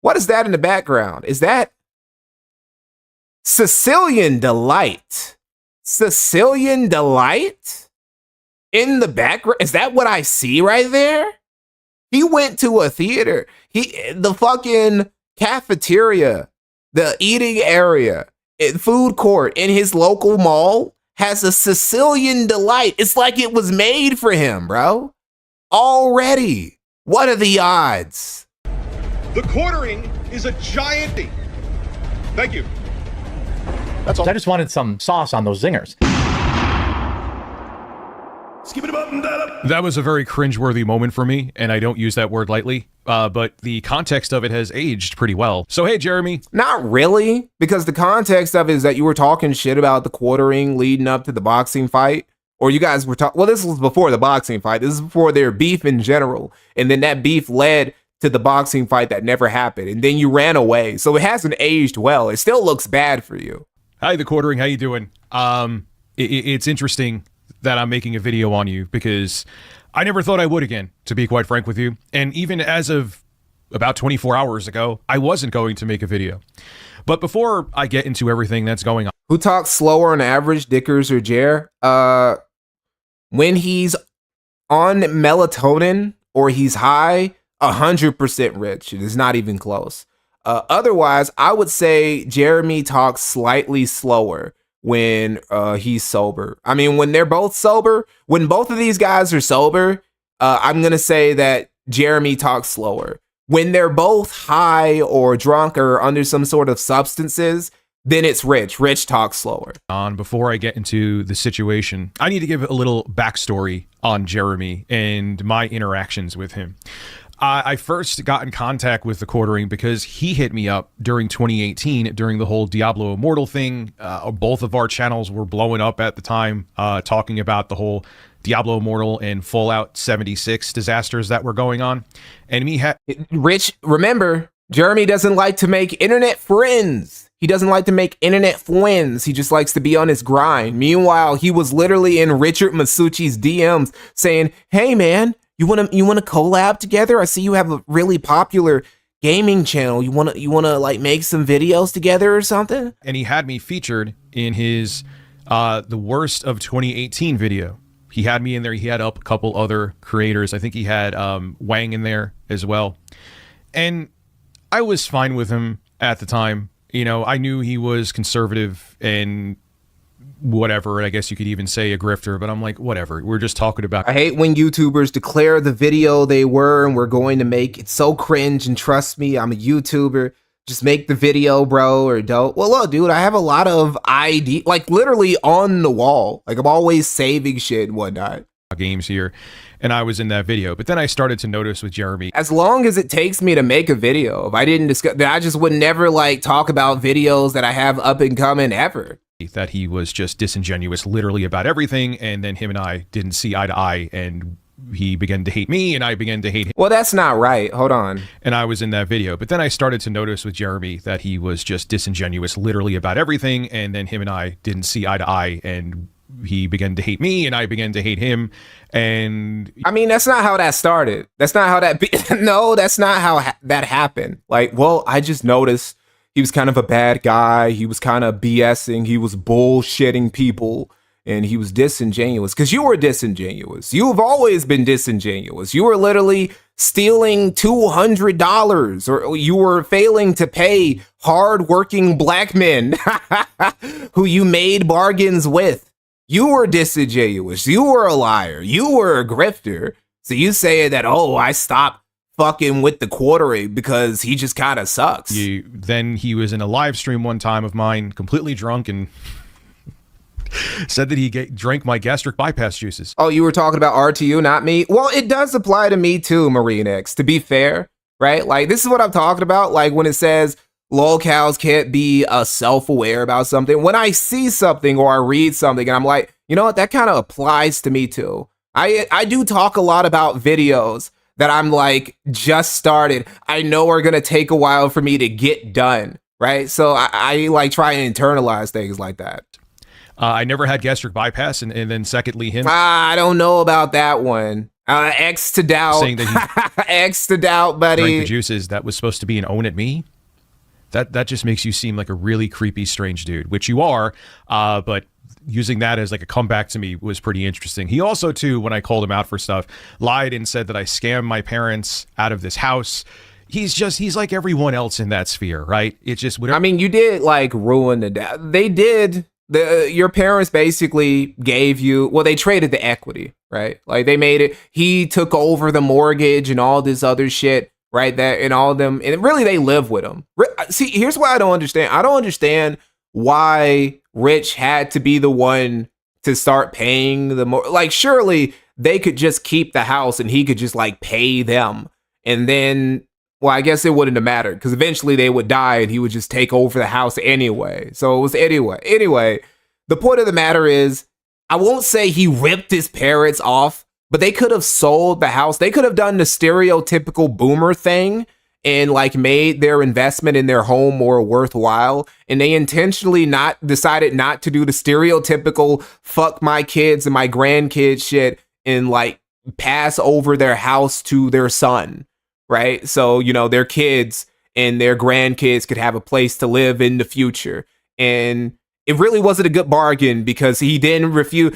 S1: What is that in the background? Is that Sicilian Delight? Sicilian Delight? In the background? Is that what I see right there? He went to a theater. The fucking cafeteria, the eating area, food court in his local mall has a Sicilian Delight. It's like it was made for him, bro. Already. What are the odds?
S3: The Quartering is a giant. Thank you. That's all.
S2: I just wanted some sauce on those zingers.
S4: That was a very cringeworthy moment for me, and I don't use that word lightly. but the context of it has aged pretty well. So, hey, Jeremy.
S1: Not really, because the context of it is that you were talking shit about the quartering leading up to the boxing fight. Or you guys were talking, well, this was before the boxing fight. This is before their beef in general. And then that beef led to the boxing fight that never happened. And then you ran away. So it hasn't aged well. It still looks bad for you.
S4: Hi, the quartering. How you doing? It's interesting that I'm making a video on you because I never thought I would again, to be quite frank with you. And even as of about 24 hours ago, I wasn't going to make a video. But before I get into everything that's going on.
S1: Who talks slower on average, Dickers or Jer? When he's on melatonin or he's high, 100% Rich. It is not even close. Otherwise, I would say Jeremy talks slightly slower when he's sober. I mean, when they're both sober, when both of these guys are sober, I'm going to say that Jeremy talks slower. When they're both high or drunk or under some sort of substances, then it's Rich. Rich talks slower.
S4: Before I get into the situation, I need to give a little backstory on Jeremy and my interactions with him. I first got in contact with the quartering because he hit me up during 2018 during the whole Diablo Immortal thing. Both of our channels were blowing up at the time, talking about the whole Diablo Immortal and Fallout 76 disasters that were going on. And
S1: Rich, remember, Jeremy doesn't like to make internet friends. He doesn't like to make internet friends. He just likes to be on his grind. Meanwhile, he was literally in Richard Masucci's DMs saying, "Hey man, you want to collab together? I see you have a really popular gaming channel. You want to like make some videos together or something?"
S4: And he had me featured in his the worst of 2018 video. He had me in there. He had up a couple other creators. I think he had Wang in there as well. And I was fine with him at the time. You know, I knew he was conservative and whatever. I guess you could even say a grifter, but I'm like, whatever. We're just talking about.
S1: I hate when YouTubers declare the video they were and we're going to make. It's so cringe. And trust me, I'm a YouTuber. Just make the video, bro, or don't. Well, look, dude, I have a lot of ID, like literally on the wall. Like I'm always saving shit and whatnot.
S4: Games here. And I was in that video, but then I started to notice with Jeremy.
S1: As long as it takes me to make a video, if I didn't discuss, I just would never like talk about videos that I have up and coming ever.
S4: That he was just disingenuous literally about everything. And then him and I didn't see eye to eye and he began to hate me and I began to hate him.
S1: Well, that's not right. Hold on.
S4: And I was in that video, but then I started to notice with Jeremy that he was just disingenuous literally about everything. And then him and I didn't see eye to eye and he began to hate me and I began to hate him. And
S1: I mean, that's not how that started. That's not how that no, that's not how that happened. Like, well, I just noticed he was kind of a bad guy. He was kind of BSing. He was bullshitting people and he was disingenuous because you were disingenuous. You've always been disingenuous. You were literally stealing $200 or you were failing to pay hardworking black men who you made bargains with. You were disingenuous. You were a liar. You were a grifter. So you say that, oh, I stopped fucking with the quartering because he just kind of sucks.
S4: Then he was in a live stream one time of mine, completely drunk, and said that he drank my gastric bypass juices.
S1: Oh, you were talking about RTU, not me? Well, it does apply to me too, MarineX, to be fair, right? Like, this is what I'm talking about. Like, when it says lolcows can't be self-aware about something. When I see something or I read something and I'm like, you know what, that kind of applies to me too. I do talk a lot about videos that I'm like, just started. I know are going to take a while for me to get done, right? So I like try and internalize things like that.
S4: I never had gastric bypass, and then secondly, him.
S1: I don't know about that one. X to doubt.
S4: Saying that he
S1: X to doubt, buddy.
S4: drank the juices that was supposed to be an own at me. That just makes you seem like a really creepy, strange dude, which you are. But using that as like a comeback to me was pretty interesting. He also, too, when I called him out for stuff, lied and said that I scammed my parents out of this house. He's like everyone else in that sphere, right? It's just whatever.
S1: I mean, you did like ruin they did. Your parents basically gave you, well, they traded the equity, right? Like they made it, he took over the mortgage and all this other shit, right? That and all of them, and really they live with him. See, here's why I don't understand. I don't understand why Rich had to be the one to start paying the more. Like, surely they could just keep the house and he could just like pay them And then, well, I guess it wouldn't have mattered because eventually they would die and he would just take over the house anyway. So it was anyway. Anyway, the point of the matter is, I won't say he ripped his parents off, but they could have sold the house. They could have done the stereotypical boomer thing and like made their investment in their home more worthwhile. And they intentionally decided not to do the stereotypical fuck my kids and my grandkids shit and like pass over their house to their son, right? So, you know, their kids and their grandkids could have a place to live in the future. And it really wasn't a good bargain because he didn't refuse.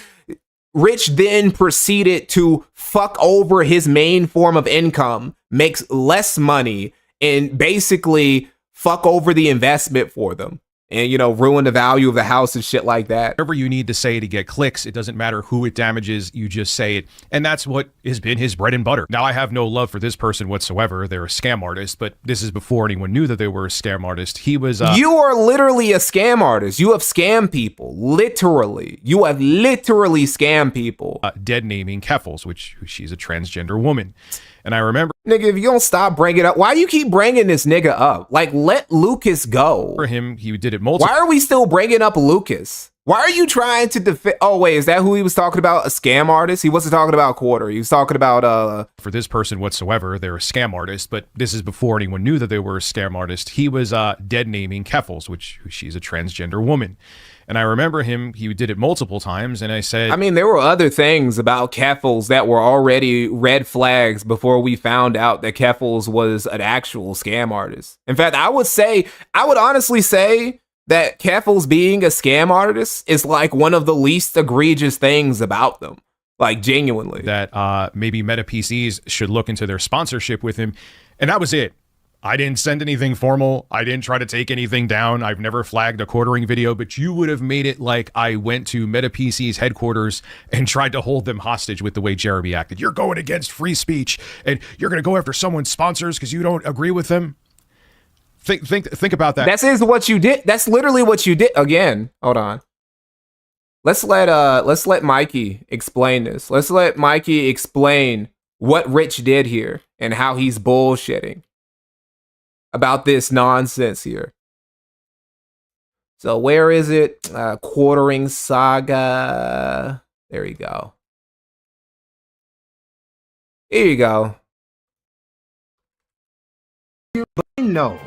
S1: Rich then proceeded to fuck over his main form of income, makes less money, and basically fuck over the investment for them. And, you know, ruin the value of the house and shit like that.
S4: Whatever you need to say to get clicks, it doesn't matter who it damages, you just say it. And that's what has been his bread and butter. Now, I have no love for this person whatsoever. They're a scam artist, but this is before anyone knew that they were a scam artist. He was...
S1: You are literally a scam artist. You have scammed people. Literally. You have literally scammed people.
S4: Dead naming Keffels, which she's a transgender woman. And I remember...
S1: Nigga, if you don't stop bringing it up, why you keep bringing this nigga up? Like, let Lucas go.
S4: For him, he did it multiple...
S1: Why are we still bringing up Lucas? Why are you trying to defend... Oh, wait, is that who he was talking about? A scam artist? He wasn't talking about Quarter. He was talking about...
S4: For this person whatsoever, they're a scam artist, but this is before anyone knew that they were a scam artist. He was dead naming Keffels, which she's a transgender woman. And I remember he did it multiple times, and I said...
S1: I mean, there were other things about Keffels that were already red flags before we found out that Keffels was an actual scam artist. In fact, I would honestly say that Keffels being a scam artist is like one of the least egregious things about them. Like, genuinely.
S4: That maybe Meta PCs should look into their sponsorship with him. And that was it. I didn't send anything formal. I didn't try to take anything down. I've never flagged a quartering video, but you would have made it like I went to Meta PC's headquarters and tried to hold them hostage with the way Jeremy acted. You're going against free speech and you're going to go after someone's sponsors because you don't agree with them. Think about that.
S1: That is what you did. That's literally what you did. Again, hold on. Let's let Mikey explain this. Let's let Mikey explain what Rich did here and how he's bullshitting about this nonsense here. So where is it? Quartering saga. There you go. Here you go. But I know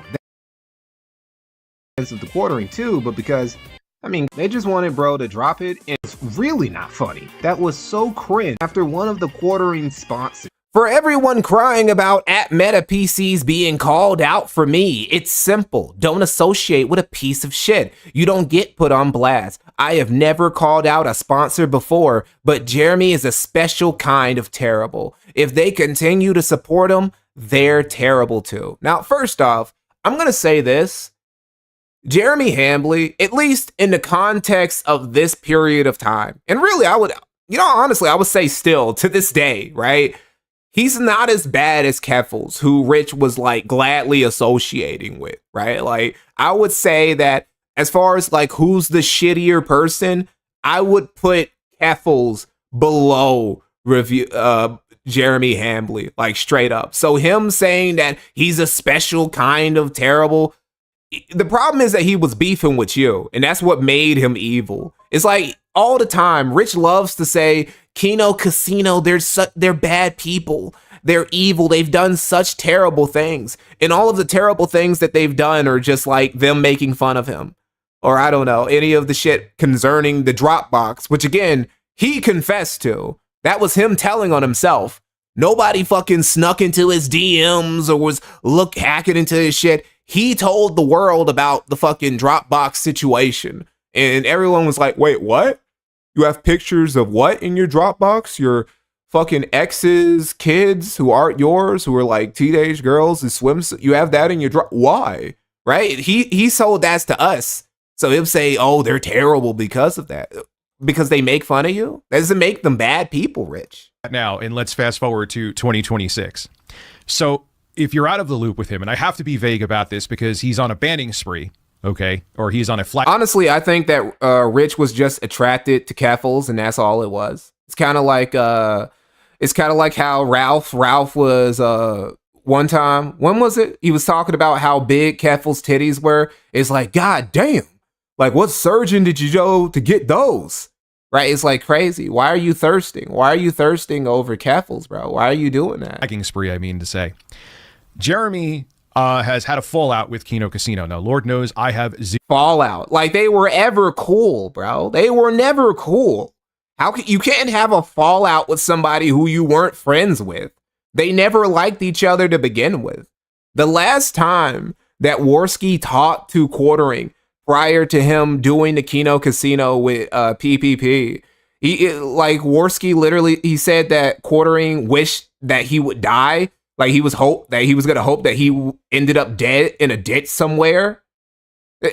S1: of the quartering too, but because I mean they just wanted bro to drop it, and it's really not funny. That was so cringe after one of the quartering sponsors. For everyone crying about at Meta PCs being called out for me, it's simple. Don't associate with a piece of shit. You don't get put on blast. I have never called out a sponsor before, but Jeremy is a special kind of terrible. If they continue to support him, they're terrible too. Now, first off, I'm going to say this. Jeremy Hambly, at least in the context of this period of time, and really honestly, I would say still to this day, right? He's not as bad as Keffels, who Rich was like gladly associating with, right? Like, I would say that as far as like who's the shittier person, I would put Keffels below Jeremy Hambly, like straight up. So him saying that he's a special kind of terrible, the problem is that he was beefing with you, and that's what made him evil. It's like all the time, Rich loves to say, Kino Casino, they're bad people. They're evil. They've done such terrible things. And all of the terrible things that they've done are just like them making fun of him. Or I don't know, any of the shit concerning the Dropbox, which again, he confessed to. That was him telling on himself. Nobody fucking snuck into his DMs or was hacking into his shit. He told the world about the fucking Dropbox situation. And everyone was like, wait, what? You have pictures of what in your Dropbox? Your fucking exes, kids who aren't yours, who are like teenage girls and swimsuit. You have that in your Why? Right? He sold that to us. So he'll say, oh, they're terrible because of that. Because they make fun of you? That doesn't make them bad people, Rich.
S4: Now, and let's fast forward to 2026. So if you're out of the loop with him, and I have to be vague about this because he's on a banning spree, okay, or he's on a flight.
S1: Honestly, I think that Rich was just attracted to Keffels, and that's all it was. It's kind of like how Ralph was one time. When was it? He was talking about how big Keffel's titties were. It's like, God damn. Like, what surgeon did you go to get those? Right? It's like crazy. Why are you thirsting? Why are you thirsting over Keffel's, bro? Why are you doing that?
S4: Hacking spree, I mean to say. Jeremy has had a fallout with Kino Casino. Now, Lord knows I have zero
S1: fallout. Like, they were ever cool, bro. They were never cool. How can you can't have a fallout with somebody who you weren't friends with? They never liked each other to begin with. The last time that Worski talked to Quartering prior to him doing the Kino Casino with PPP, Worski literally, he said that Quartering wished that he would die. Like, he was gonna hope that he ended up dead in a ditch somewhere.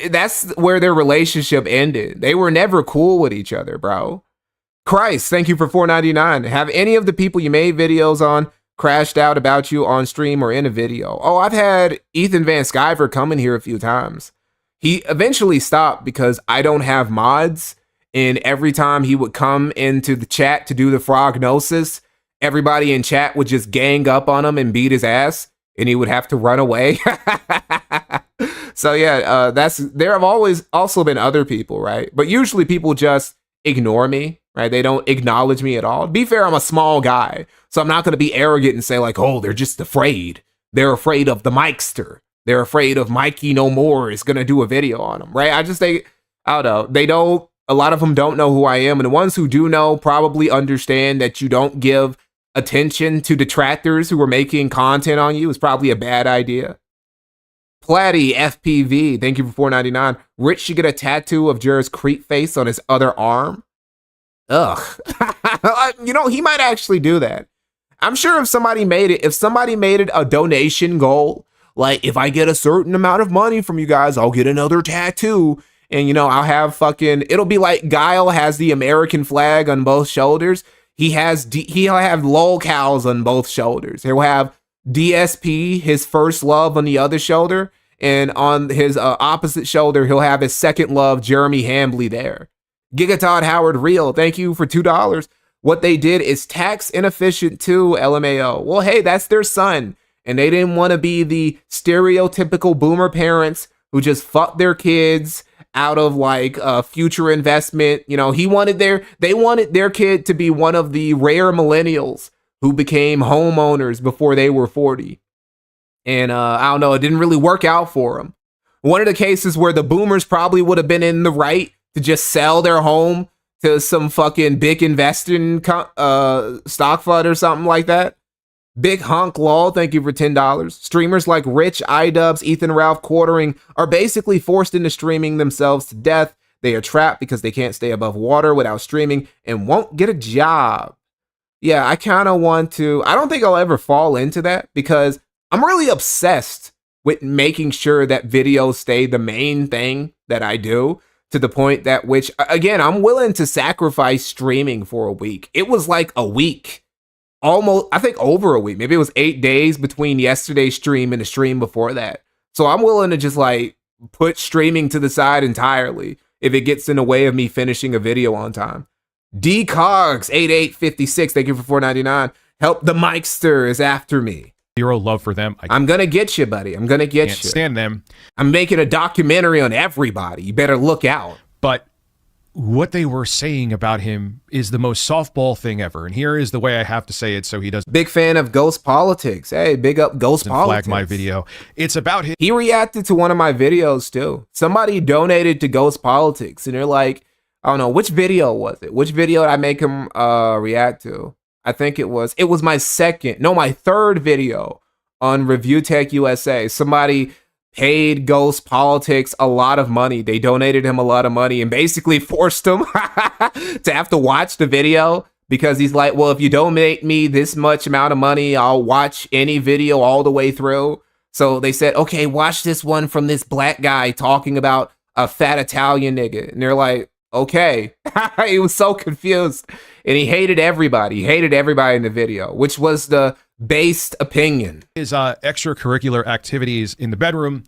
S1: That's where their relationship ended. They were never cool with each other, bro. Christ, thank you for $4.99. Have any of the people you made videos on crashed out about you on stream or in a video? Oh, I've had Ethan Van Sciver come in here a few times. He eventually stopped because I don't have mods, and every time he would come into the chat to do the frognosis, everybody in chat would just gang up on him and beat his ass, and he would have to run away. So yeah, there have always also been other people, right? But usually people just ignore me, right? They don't acknowledge me at all. To be fair, I'm a small guy, so I'm not going to be arrogant and say like, oh, they're just afraid. They're afraid of the Mikester. They're afraid of MikeyNohMore is going to do a video on them, right? I don't know. They don't, a lot of them don't know who I am. And the ones who do know probably understand that you don't give attention to detractors who are making content on you is probably a bad idea. Platty FPV, thank you for $4.99. Rich should get a tattoo of Jer's creep face on his other arm. Ugh. You know, he might actually do that. I'm sure if somebody made it a donation goal, like, if I get a certain amount of money from you guys, I'll get another tattoo. And, you know, I'll have it'll be like Guile has the American flag on both shoulders. He'll have lolcows on both shoulders. He'll have DSP, his first love, on the other shoulder. And on his opposite shoulder, he'll have his second love, Jeremy Hambley, there. Gigatod Howard Real, thank you for $2. What they did is tax inefficient too, LMAO. Well, hey, that's their son. And they didn't want to be the stereotypical boomer parents who just fuck their kids out of like a future investment. You know, they wanted their kid to be one of the rare millennials who became homeowners before they were 40. And I don't know, it didn't really work out for them. One of the cases where the boomers probably would have been in the right to just sell their home to some fucking big investing stock fund or something like that. Big Hunk Lol, thank you for $10. Streamers like Rich, iDubbbz, Ethan Ralph, Quartering are basically forced into streaming themselves to death. They are trapped because they can't stay above water without streaming and won't get a job. Yeah, I kind of want to. I don't think I'll ever fall into that because I'm really obsessed with making sure that videos stay the main thing that I do, to the point that which, again, I'm willing to sacrifice streaming for a week. It was like a week. Almost, I think over a week. Maybe it was 8 days between yesterday's stream and the stream before that. So I'm willing to just like put streaming to the side entirely if it gets in the way of me finishing a video on time. DCogs8856, thank you for $4.99. Help the Mikester is after me.
S4: Zero love for them.
S1: I'm gonna get you, buddy. I'm gonna get you.
S4: Can't stand them.
S1: I'm making a documentary on everybody. You better look out.
S4: But what they were saying about him is the most softball thing ever. And here is the way I have to say it so he doesn't.
S1: Big fan of Ghost Politics. Hey, big up Ghost Politics.
S4: Flag my video. It's about him.
S1: He reacted to one of my videos too. Somebody donated to Ghost Politics and they're like, I don't know, which video was it? Which video did I make him react to? I think it was my third video on Review Tech USA. Somebody paid Ghost Politics a lot of money. They donated him a lot of money and basically forced him to have to watch the video because he's like, well, if you donate me this much amount of money, I'll watch any video all the way through. So they said, okay, watch this one from this black guy talking about a fat Italian nigga. And they're like, okay. He was so confused and he hated everybody. He hated everybody in the video, which was the based opinion.
S4: His extracurricular activities in the bedroom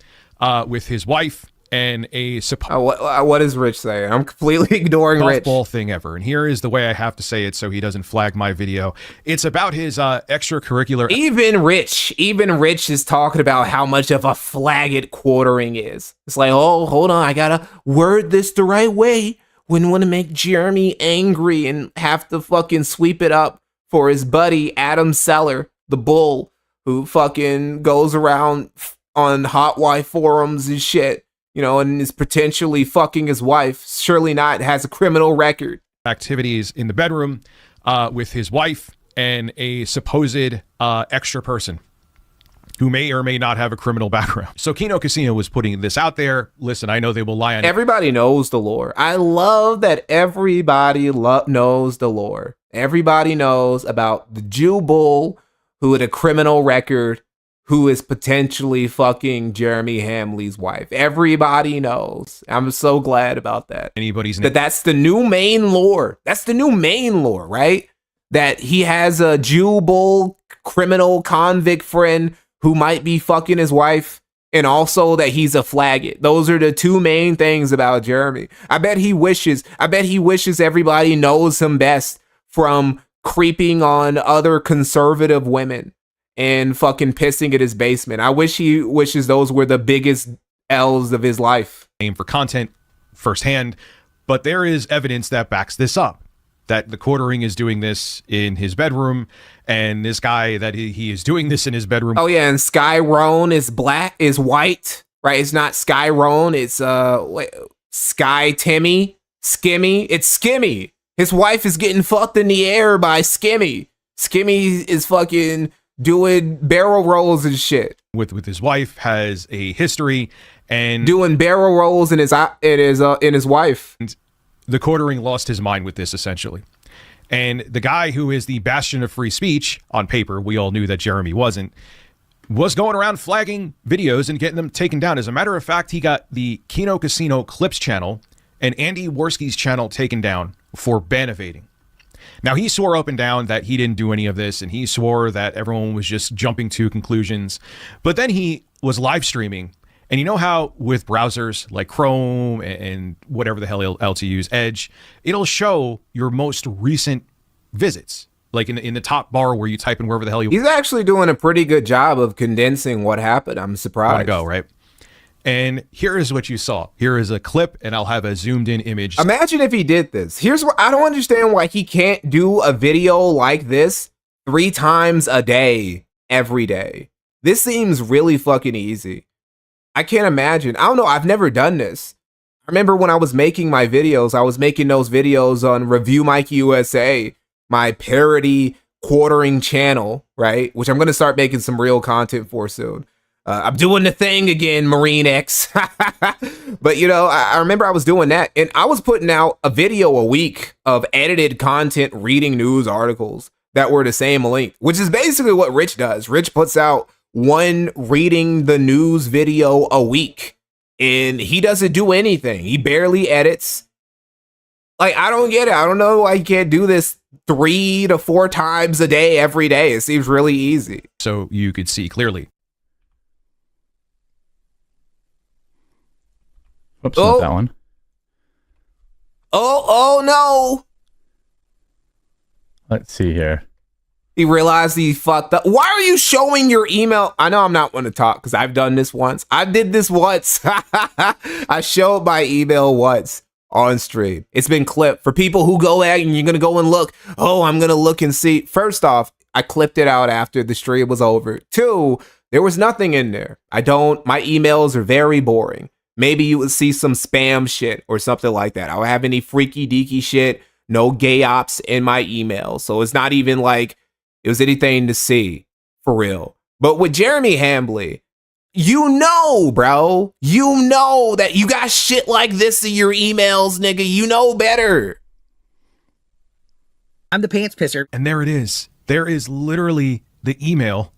S4: with his wife and a
S1: what is Rich saying? I'm completely ignoring Rich.
S4: softball thing ever. And here is the way I have to say it so he doesn't flag my video. It's about his extracurricular.
S1: Even Rich is talking about how much of a flag it quartering is. It's like, oh, hold on, I gotta word this the right way. Wouldn't want to make Jeremy angry and have to fucking sweep it up for his buddy Adam Seller, the bull, who fucking goes around on hot wife forums and shit, you know, and is potentially fucking his wife. Surely not, has a criminal record.
S4: Activities in the bedroom with his wife and a supposed extra person who may or may not have a criminal background. So Kino Casino was putting this out there. Listen, I know they will lie on it.
S1: Everybody knows the lore. I love that everybody knows the lore. Everybody knows about the Jew bull who had a criminal record, who is potentially fucking Jeremy Hamley's wife. Everybody knows. I'm so glad about that. That's the new main lore. That's the new main lore, right? That he has a Jew bull criminal convict friend who might be fucking his wife, and also that he's a flaggot. Those are the two main things about Jeremy. I bet he wishes everybody knows him best from creeping on other conservative women and fucking pissing at his basement. I wish he wishes those were the biggest L's of his life.
S4: Aim for content firsthand, but there is evidence that backs this up. That the quartering is doing this in his bedroom, and this guy that he is doing this in his bedroom.
S1: Oh yeah, and Sky Roan is white, right? It's not Sky Roan, it's Sky Timmy, Skimmy. It's Skimmy. His wife is getting fucked in the air by Skimmy. Skimmy is fucking doing barrel rolls and shit.
S4: With his wife, has a history, and
S1: doing barrel rolls in his wife.
S4: And the quartering lost his mind with this, essentially. And the guy who is the bastion of free speech, on paper, we all knew that Jeremy wasn't, was going around flagging videos and getting them taken down. As a matter of fact, he got the Kino Casino Clips channel and Andy Worski's channel taken down for ban evading. Now, he swore up and down that he didn't do any of this, and he swore that everyone was just jumping to conclusions. But then he was live streaming. And you know how with browsers like Chrome and whatever the hell else you use, Edge, it'll show your most recent visits, like in the top bar where you type in wherever the hell you.
S1: He's actually doing a pretty good job of condensing what happened. I'm surprised.
S4: Want to go, right? And here is what you saw. Here is a clip, and I'll have a zoomed in image.
S1: Imagine if he did this. Here's what I don't understand why he can't do a video like this 3 times a day, every day. This seems really fucking easy. I can't imagine. I don't know. I've never done this. I remember when I was making my videos, I was making those videos on Review Mikey USA, my parody quartering channel, right? Which I'm going to start making some real content for soon. I'm doing the thing again, Marine X. But, you know, I remember I was doing that, and I was putting out a video a week of edited content, reading news articles that were the same length, which is basically what Rich does. Rich puts out one reading the news video a week, and he doesn't do anything. He barely edits. Like, I don't get it. I don't know why he can't do this 3 to 4 times a day, every day. It seems really easy.
S4: So you could see clearly.
S2: Oops, not that one.
S1: Oh no.
S2: Let's see here.
S1: He realized he fucked up. Why are you showing your email? I know I'm not one to talk because I've done this once. I did this once. I showed my email once on stream. It's been clipped. For people who go out and you're going to go and look. Oh, I'm going to look and see. First off, I clipped it out after the stream was over. 2, there was nothing in there. My emails are very boring. Maybe you would see some spam shit or something like that. I don't have any freaky deaky shit. No gay ops in my email. So it's not even like it was anything to see, for real. But with Jeremy Hamley, you know, bro. You know that you got shit like this in your emails, nigga. You know better.
S5: I'm the pants pisser.
S4: And there it is. There is literally the email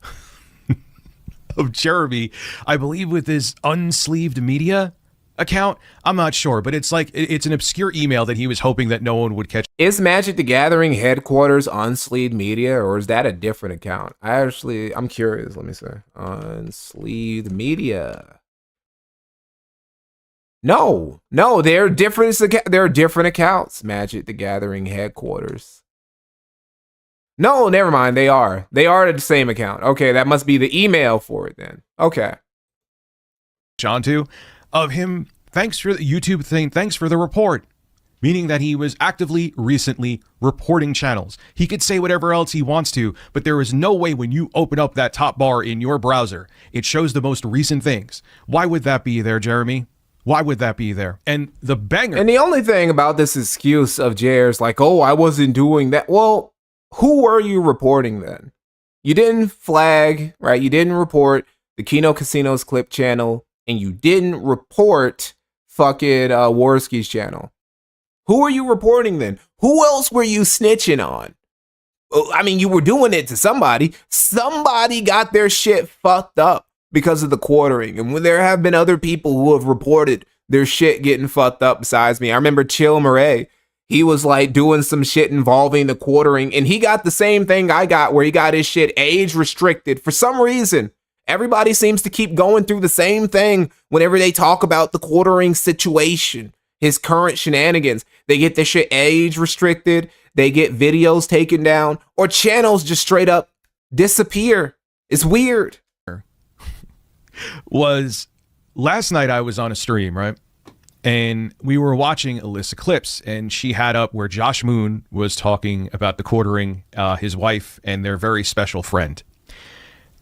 S4: of Jeremy, I believe with his unsleeved media account. I'm not sure, but it's like, it's an obscure email that he was hoping that no one would catch.
S1: Is Magic the Gathering headquarters Unsleeved Media, or is that a different account? I'm curious. Let me see. Unsleeved Media. No, they're different. They're different accounts. Magic the Gathering headquarters. No, never mind. They are the same account. Okay, that must be the email for it then. Okay.
S4: John too, of him. Thanks for the YouTube thing. Thanks for the report. Meaning that he was actively, recently reporting channels. He could say whatever else he wants to, but there is no way when you open up that top bar in your browser, it shows the most recent things. Why would that be there, Jeremy? Why would that be there? And the banger.
S1: And the only thing about this excuse of Jair's like, oh, I wasn't doing that. Well, who were you reporting then? You didn't flag, right? You didn't report the Kino Casinos clip channel, and you didn't report fucking Warski's channel. Who are you reporting then? Who else were you snitching on? I mean, you were doing it to somebody. Somebody got their shit fucked up because of the quartering. And when there have been other people who have reported their shit getting fucked up besides me. I remember Chill Murray. He was like doing some shit involving the quartering, and he got the same thing I got, where he got his shit age restricted for some reason. Everybody seems to keep going through the same thing whenever they talk about the quartering situation. His current shenanigans, they get their shit age restricted, they get videos taken down, or channels just straight up disappear. It's weird.
S4: Was last night I was on a stream, right? And we were watching Alyssa Clips, and she had up where Josh Moon was talking about the quartering his wife and their very special friend.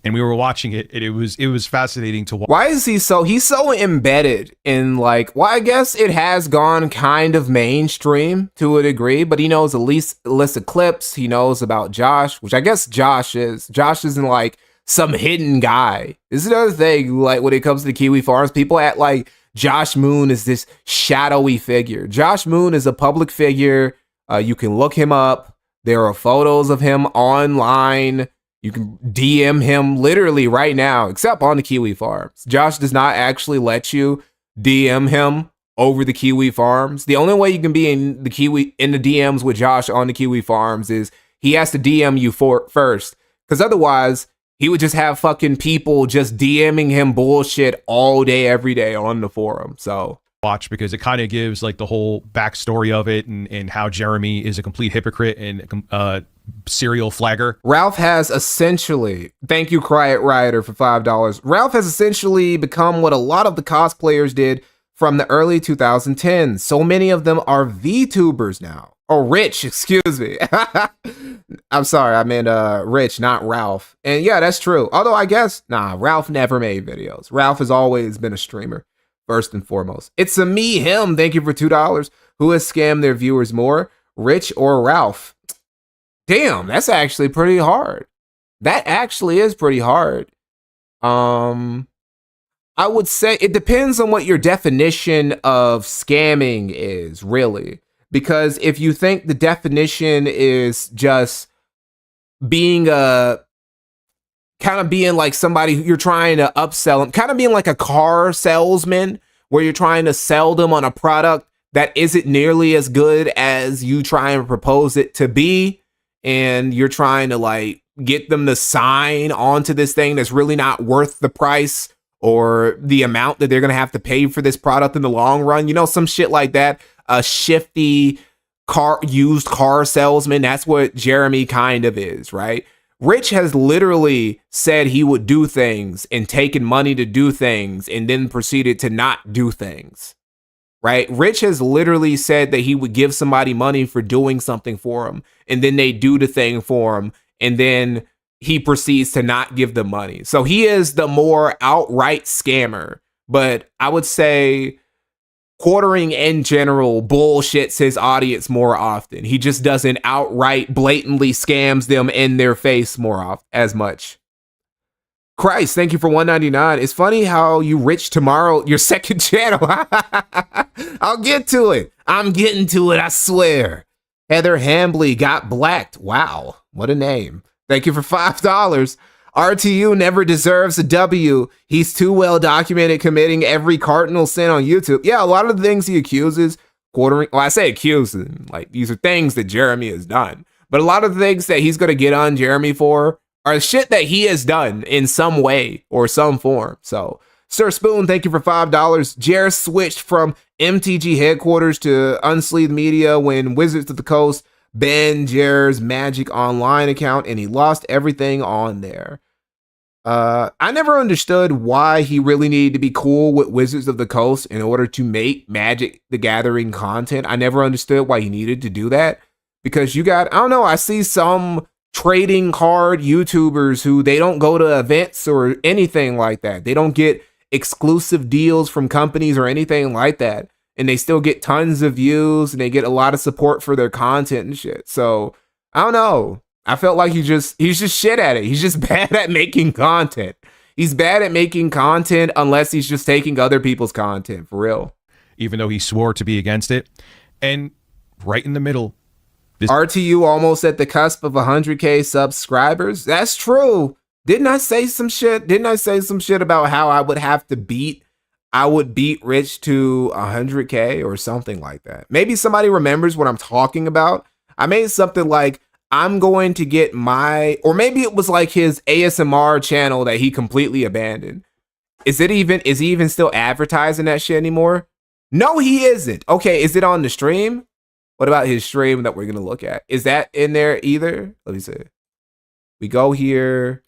S4: And we were watching it, and it was fascinating to watch.
S1: Why is he's so embedded in, like, well, I guess it has gone kind of mainstream to a degree, but he knows at least Alyssa Clips. He knows about Josh, which I guess Josh isn't like some hidden guy. This is another thing, like when it comes to the Kiwi Farms, people act like Josh Moon is this shadowy figure. Josh Moon is a public figure. You can look him up. There are photos of him online. You can DM him literally right now, except on the Kiwi Farms. Josh does not actually let you DM him over the Kiwi Farms. The only way you can be in the DMs with Josh on the Kiwi Farms is he has to DM you first, because otherwise he would just have fucking people just DMing him bullshit all day, every day on the forum. So
S4: watch, because it kind of gives like the whole backstory of it, and how Jeremy is a complete hypocrite and serial flagger.
S1: Ralph has essentially, thank you Quiet Rioter for $5. Ralph has essentially become what a lot of the cosplayers did from the early 2010s. So many of them are VTubers now. Or Rich, excuse me. I'm sorry, I meant Rich, not Ralph. And yeah, that's true. Although I guess, Ralph never made videos. Ralph has always been a streamer, first and foremost. It's a me, him, thank you for $2. Who has scammed their viewers more, Rich or Ralph? Damn, that's actually pretty hard. That actually is pretty hard. I would say it depends on what your definition of scamming is, really. Because if you think the definition is just being like somebody who you're trying to upsell them, kind of being like a car salesman, where you're trying to sell them on a product that isn't nearly as good as you try and propose it to be, and you're trying to like get them to sign onto this thing that's really not worth the price or the amount that they're going to have to pay for this product in the long run, some shit like that. A shifty used car salesman. That's what Jeremy kind of is, right? Rich has literally said he would do things and taken money to do things and then proceeded to not do things, right? Rich has literally said that he would give somebody money for doing something for him, and then they do the thing for him, and then he proceeds to not give them money. So he is the more outright scammer. But I would say quartering in general bullshits his audience more often. He just doesn't outright blatantly scams them in their face as much. Christ, thank you for $1.99. It's funny how you Rich Tomorrow, your second channel. I'll get to it. I'm getting to it, I swear. Heather Hambley got blacked. Wow, what a name. Thank you for $5. RTU never deserves a W. He's too well documented committing every cardinal sin on YouTube. Yeah, a lot of the things he accuses, I say accusing, like these are things that Jeremy has done. But a lot of the things that he's going to get on Jeremy for are shit that he has done in some way or some form. So Sir Spoon, thank you for $5. Jer switched from MTG headquarters to Unsleeved Media when Wizards of the Coast banned Jer's Magic Online account and he lost everything on there. I never understood why he really needed to be cool with Wizards of the Coast in order to make Magic the Gathering content. I never understood why he needed to do that, because you got, I don't know, I see some trading card YouTubers who they don't go to events or anything like that. They don't get exclusive deals from companies or anything like that. And they still get tons of views and they get a lot of support for their content and shit. So I don't know. I felt like he's just shit at it. He's just bad at making content. He's bad at making content unless he's just taking other people's content, for real.
S4: Even though he swore to be against it. And right in the middle.
S1: RTU almost at the cusp of 100K subscribers. That's true. Didn't I say some shit? Didn't I say some shit about how I would beat Rich to 100K or something like that? Maybe somebody remembers what I'm talking about. I made something like, I'm going to get or maybe it was like his ASMR channel that he completely abandoned. Is he even still advertising that shit anymore? No, he isn't. Okay, is it on the stream? What about his stream that we're going to look at? Is that in there either? Let me see. We go here.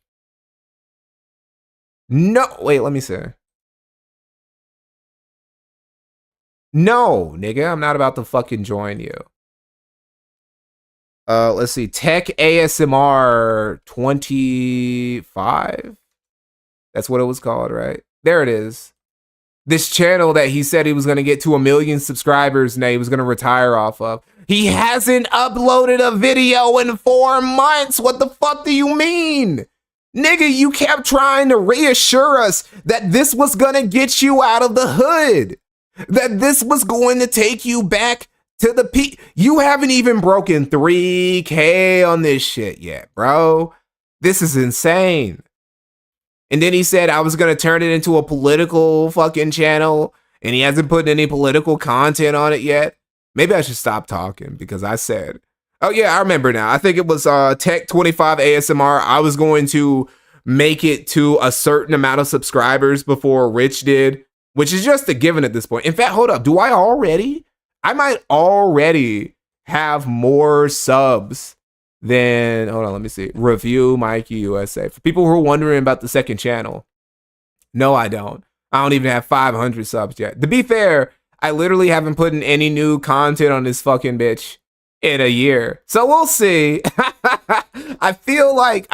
S1: No, wait, let me see. No, nigga, I'm not about to fucking join you. Let's see. Tech ASMR 25. That's what it was called, right? There it is. This channel that he said he was going to get to 1 million subscribers and that he was going to retire off of. He hasn't uploaded a video in 4 months. What the fuck do you mean? Nigga, you kept trying to reassure us that this was going to get you out of the hood. That this was going to take you back to the peak. You haven't even broken 3K on this shit yet, bro. This is insane. And then he said I was going to turn it into a political fucking channel, and he hasn't put any political content on it yet. Maybe I should stop talking because I said, oh yeah, I remember now. I think it was Tech 25 ASMR. I was going to make it to a certain amount of subscribers before Rich did, which is just a given at this point. In fact, hold up. I might already have more subs than, hold on, let me see. Review Mikey USA. For people who are wondering about the second channel, no, I don't. I don't even have 500 subs yet. To be fair, I literally haven't put in any new content on this fucking bitch in a year. So we'll see. I feel like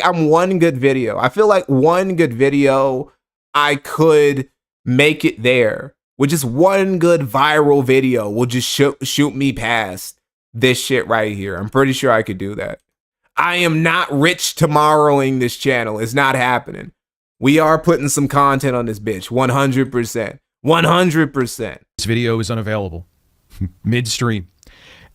S1: I'm one good video. I feel like one good video, I could make it there. With just one good viral video will just shoot me past this shit right here. I'm pretty sure I could do that. I am not Rich tomorrowing this channel. It's not happening. We are putting some content on this bitch. 100%. 100%.
S4: This video is unavailable midstream.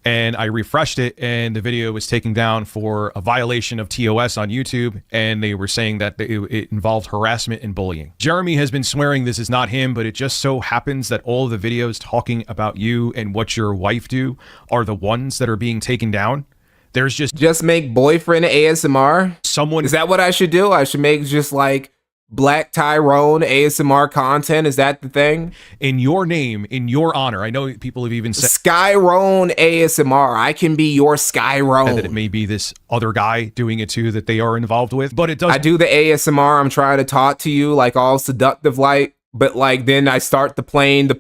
S4: And I refreshed it and the video was taken down for a violation of TOS on YouTube. And they were saying that it involved harassment and bullying. Jeremy has been swearing this is not him, but it just so happens that all the videos talking about you and what your wife do are the ones that are being taken down. There's
S1: just make boyfriend ASMR.
S4: Someone,
S1: is that what I should do? I should make just like Black Tyrone ASMR content. Is that the thing?
S4: In your name, in your honor. I know people have even said
S1: Skyrone ASMR. I can be your Skyrone.
S4: That it may be this other guy doing it too that they are involved with, but it does.
S1: I do the ASMR. I'm trying to talk to you like all seductive like, but like then I start the plane's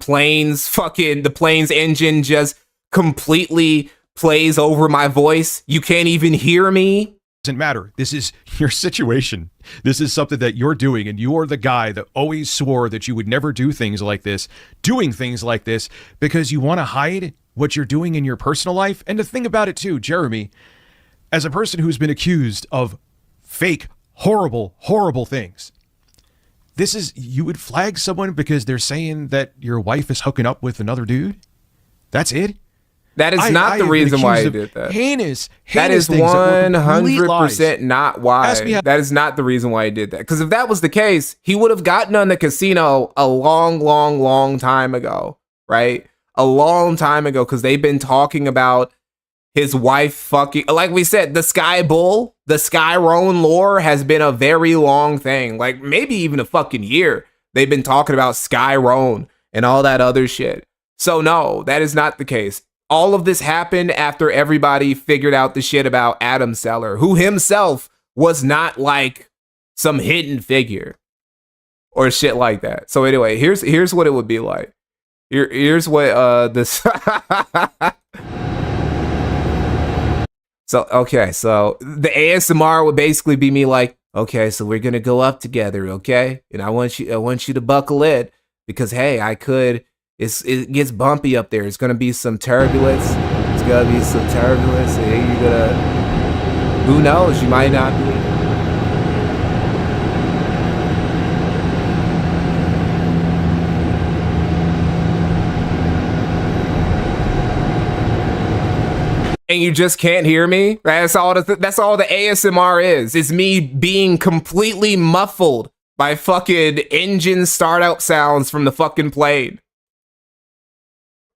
S1: engine just completely plays over my voice. You can't even hear me.
S4: Doesn't matter. This is your situation. This is something that you're doing, and you are the guy that always swore that you would never do things like this, doing things like this because you want to hide what you're doing in your personal life. And the thing about it too, Jeremy, as a person who's been accused of fake, horrible, horrible things, you would flag someone because they're saying that your wife is hooking up with another dude? That's it?
S1: That is not the reason why he did that.
S4: Heinous
S1: that is 100% not why.
S4: That
S1: is not the reason why he did that. Because if that was the case, he would have gotten on the casino a long, long, long time ago, right? A long time ago, because they've been talking about his wife fucking, like we said, the Sky Bull, the Skyrone lore has been a very long thing, like maybe even a fucking year. they've been talking about Skyroan and all that other shit. So no, that is not the case. All of this happened after everybody figured out the shit about Adam Seller, who himself was not like some hidden figure or shit like that. So anyway, here's what it would be like. Here's what this So okay, so the ASMR would basically be me like, okay, so we're gonna go up together, okay? And I want you to buckle in because hey, it gets bumpy up there. It's gonna be some turbulence. It's gonna be some turbulence, and you're gonna, who knows, you might not be. And you just can't hear me. That's all the ASMR is. It's me being completely muffled by fucking engine startup sounds from the fucking plane.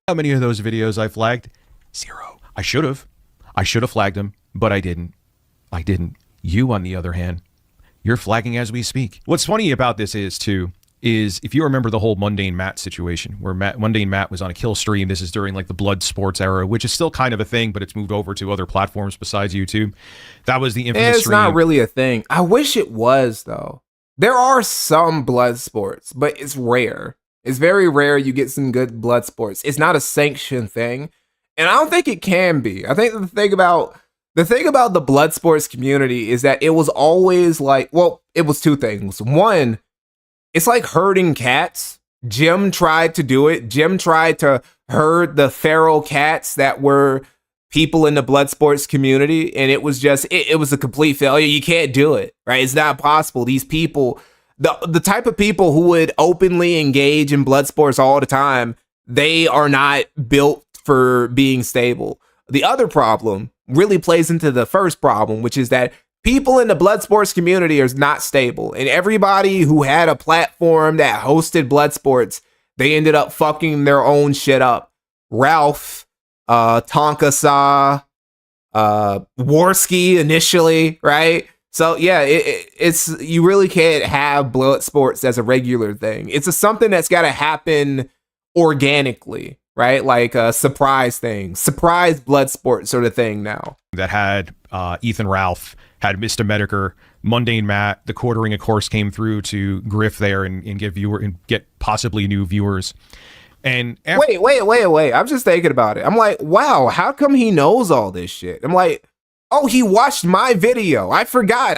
S4: How many of those videos I flagged? 0. I should have flagged them, but I didn't. You, on the other hand, you're flagging as we speak. What's funny about this is if you remember the whole Mundane Matt situation, where Mundane Matt was on a kill stream. This is during like the Blood Sports era, which is still kind of a thing, but it's moved over to other platforms besides YouTube. That was the infamous
S1: It's
S4: stream.
S1: not really a thing. I wish it was, though. There are some Blood Sports, but it's rare. It's very rare you get some good Blood Sports. It's not a sanctioned thing, and I don't think it can be. I think the thing about the Blood Sports community is that it was always like, well, it was two things. One, it's like herding cats. Jim tried to do it. Jim tried to herd the feral cats that were people in the Blood Sports community, and it was just, it was a complete failure. You can't do it, right? It's not possible. These people, the type of people who would openly engage in Blood Sports all the time, they are not built for being stable. The other problem really plays into the first problem, which is that people in the Blood Sports community are not stable. And everybody who had a platform that hosted Blood Sports, they ended up fucking their own shit up. Ralph, Tonka Saw, Warski initially, right? So yeah, it's you really can't have Blood Sports as a regular thing. It's something that's got to happen organically, right? Like a surprise thing, surprise Blood Sports sort of thing now.
S4: That had Ethan Ralph, had Mr. Medicare, Mundane Matt. The quartering, of course, came through to griff there and get possibly new viewers. And
S1: wait. I'm just thinking about it. I'm like, wow, how come he knows all this shit? I'm like, oh, he watched my video. I forgot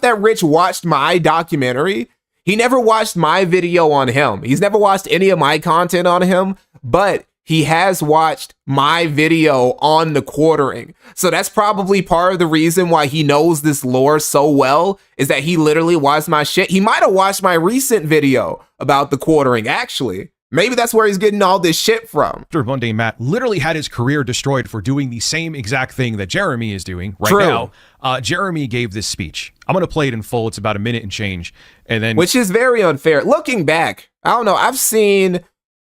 S1: that Rich watched my documentary. He never watched my video on him. He's never watched any of my content on him, but he has watched my video on the quartering. So that's probably part of the reason why he knows this lore so well, is that he literally watched my shit. He might have watched my recent video about the quartering, actually. Maybe that's where he's getting all this shit from.
S4: Mundane Matt literally had his career destroyed for doing the same exact thing that Jeremy is doing right
S1: True.
S4: now. Jeremy gave this speech. I'm going to play it in full. It's about a minute and change. And then,
S1: which is very unfair. Looking back, I don't know.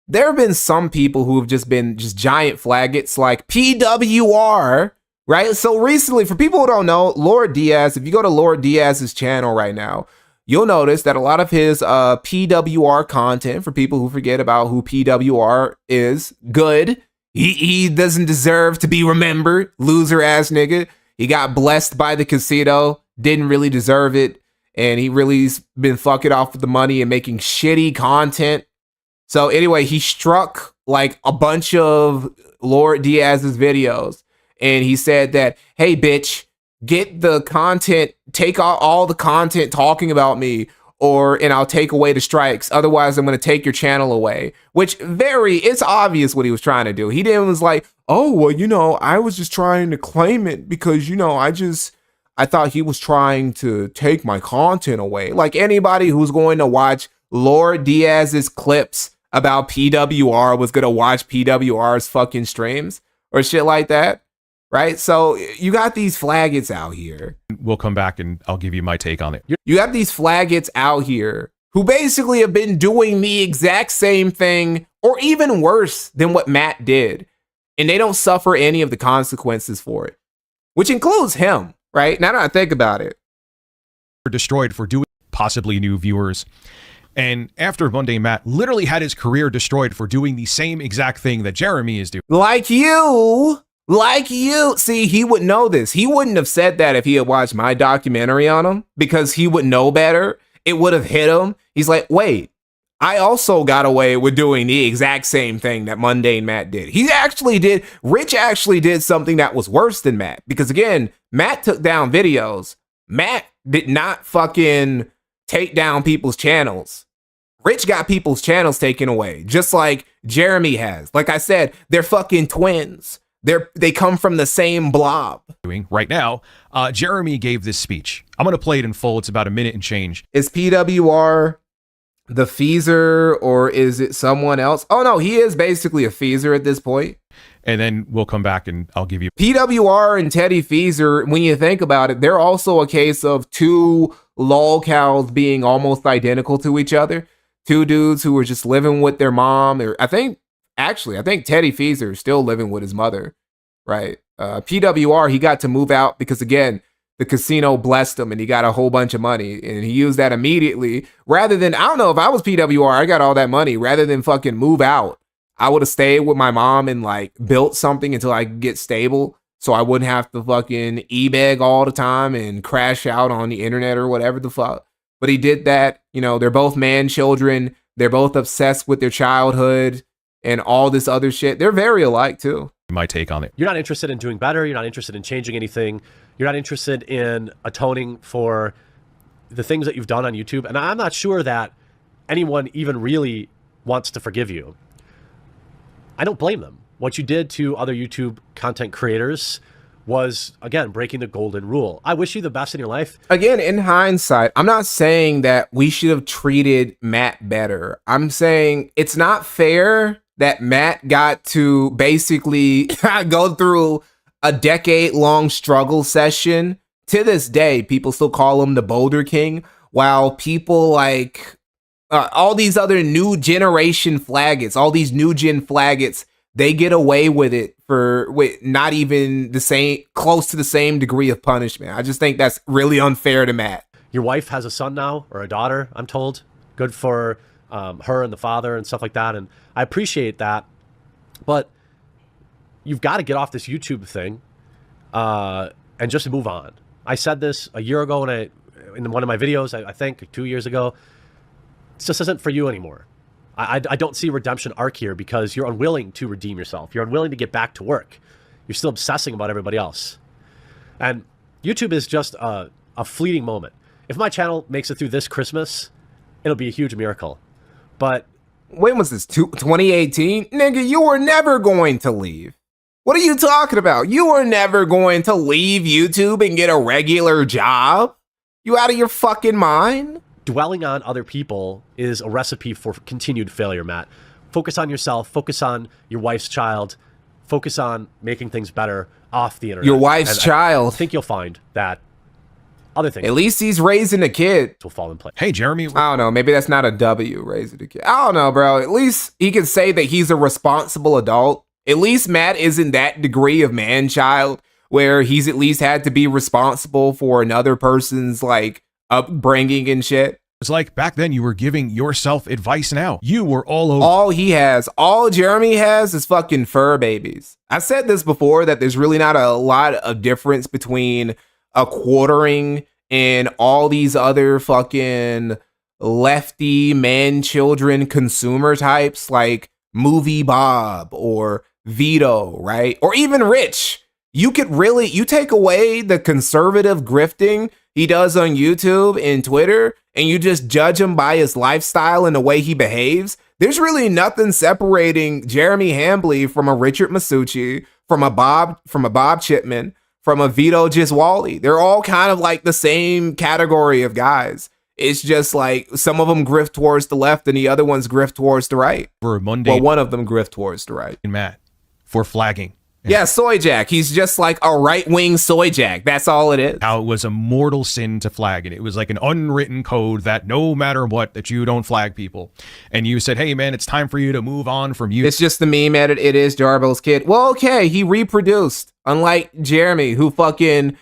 S1: There have been some people who have just been giant faggots like PWR, right? So recently, for people who don't know, Lord Diaz, if you go to Lord Diaz's channel right now, you'll notice that a lot of his PWR content, for people who forget about who PWR is, good. He doesn't deserve to be remembered, loser ass nigga. He got blessed by the casino, didn't really deserve it, and he really's been fucking off with the money and making shitty content. So anyway, he struck like a bunch of Lord Diaz's videos, and he said that, hey, bitch, get the content, take all the content talking about me, and I'll take away the strikes. Otherwise, I'm going to take your channel away. Which it's obvious what he was trying to do. He was like, oh, well, I was just trying to claim it because, I thought he was trying to take my content away. Like anybody who's going to watch Lord Diaz's clips about PWR was going to watch PWR's fucking streams or shit like that. Right? So you got these faggots out here.
S4: We'll come back and I'll give you my take on it.
S1: You have these faggots out here who basically have been doing the exact same thing or even worse than what Matt did. And they don't suffer any of the consequences for it, which includes him, right? Now that I think about it.
S4: Destroyed for doing possibly new viewers. And after Monday, Matt literally had his career destroyed for doing the same exact thing that Jeremy is doing.
S1: Like you. See, he would know this. He wouldn't have said that if he had watched my documentary on him, because he would know better. It would have hit him. He's like, wait, I also got away with doing the exact same thing that Mundane Matt did. Rich actually did something that was worse than Matt. Because again, Matt took down videos. Matt did not fucking take down people's channels. Rich got people's channels taken away, just like Jeremy has. Like I said, they're fucking twins. They come from the same blob.
S4: Right now, Jeremy gave this speech. I'm going to play it in full. It's about a minute and change.
S1: Is PWR the Feezer, or is it someone else? Oh no, he is basically a Feezer at this point.
S4: And then we'll come back and I'll give you
S1: PWR and Teddy Feezer. When you think about it, they're also a case of two lolcows being almost identical to each other. Two dudes who were just living with their mom. I think Teddy Feezer is still living with his mother, right? PWR, he got to move out because, again, the casino blessed him and he got a whole bunch of money. And he used that immediately. Rather than, I don't know, if I was PWR, I got all that money. Rather than fucking move out, I would have stayed with my mom and like built something until I could get stable. So I wouldn't have to fucking e-beg all the time and crash out on the internet or whatever the fuck. But he did that. You know, they're both man children. They're both obsessed with their childhood and all this other shit. They're very alike too.
S4: My take on it.
S5: You're not interested in doing better. You're not interested in changing anything. You're not interested in atoning for the things that you've done on YouTube. And I'm not sure that anyone even really wants to forgive you. I don't blame them. What you did to other YouTube content creators was, again, breaking the golden rule. I wish you the best in your life.
S1: Again, in hindsight, I'm not saying that we should have treated Matt better. I'm saying it's not fair that Matt got to basically go through a decade-long struggle session. To this day, people still call him the Boulder King, while people like all these other new generation flaggots, all these new gen flaggots, they get away with it with not even close to the same degree of punishment. I just think that's really unfair to Matt.
S5: Your wife has a son now, or a daughter, I'm told. Good for her and the father and stuff like that. And I appreciate that. But you've got to get off this YouTube thing and just move on. I said this a year ago in one of my videos, I think 2 years ago. This just isn't for you anymore. I don't see a redemption arc here because you're unwilling to redeem yourself. You're unwilling to get back to work. You're still obsessing about everybody else. And YouTube is just a fleeting moment. If my channel makes it through this Christmas, it'll be a huge miracle. But
S1: when was this? 2018? Nigga, you were never going to leave. What are you talking about? You were never going to leave YouTube and get a regular job. You out of your fucking mind?
S5: Dwelling on other people is a recipe for continued failure, Matt. Focus on yourself. Focus on your wife's child. Focus on making things better off the internet.
S1: Your wife's child.
S5: I think you'll find that other things.
S1: At least he's raising a kid.
S5: Will fall in place.
S4: Hey, Jeremy.
S1: I don't know. Maybe that's not a W, raising a kid. I don't know, bro. At least he can say that he's a responsible adult. At least Matt isn't that degree of man-child where he's at least had to be responsible for another person's like upbringing and shit.
S4: It's like back then you were giving yourself advice. Now you were all over.
S1: All Jeremy has is fucking fur babies. I said this before that there's really not a lot of difference between a quartering and all these other fucking lefty man children consumer types like Movie Bob or Vito, right? Or even Rich. You take away the conservative grifting he does on YouTube and Twitter, and you just judge him by his lifestyle and the way he behaves. There's really nothing separating Jeremy Hambley from a Richard Masucci, from a Bob Chipman, from a Vito Giswali. They're all kind of like the same category of guys. It's just like some of them grift towards the left and the other ones grift towards the right.
S4: For Monday,
S1: well, one of them grift towards the right.
S4: Matt, for flagging.
S1: Yeah, Soy Jack. He's just like a right-wing Soy Jack. That's all it is.
S4: How it was a mortal sin to flag it. It was like an unwritten code that no matter what, that you don't flag people. And you said, hey, man, it's time for you to move on from you.
S1: It's just the meme edit. It is Jarbo's kid. Well, okay, he reproduced. Unlike Jeremy, who fucking,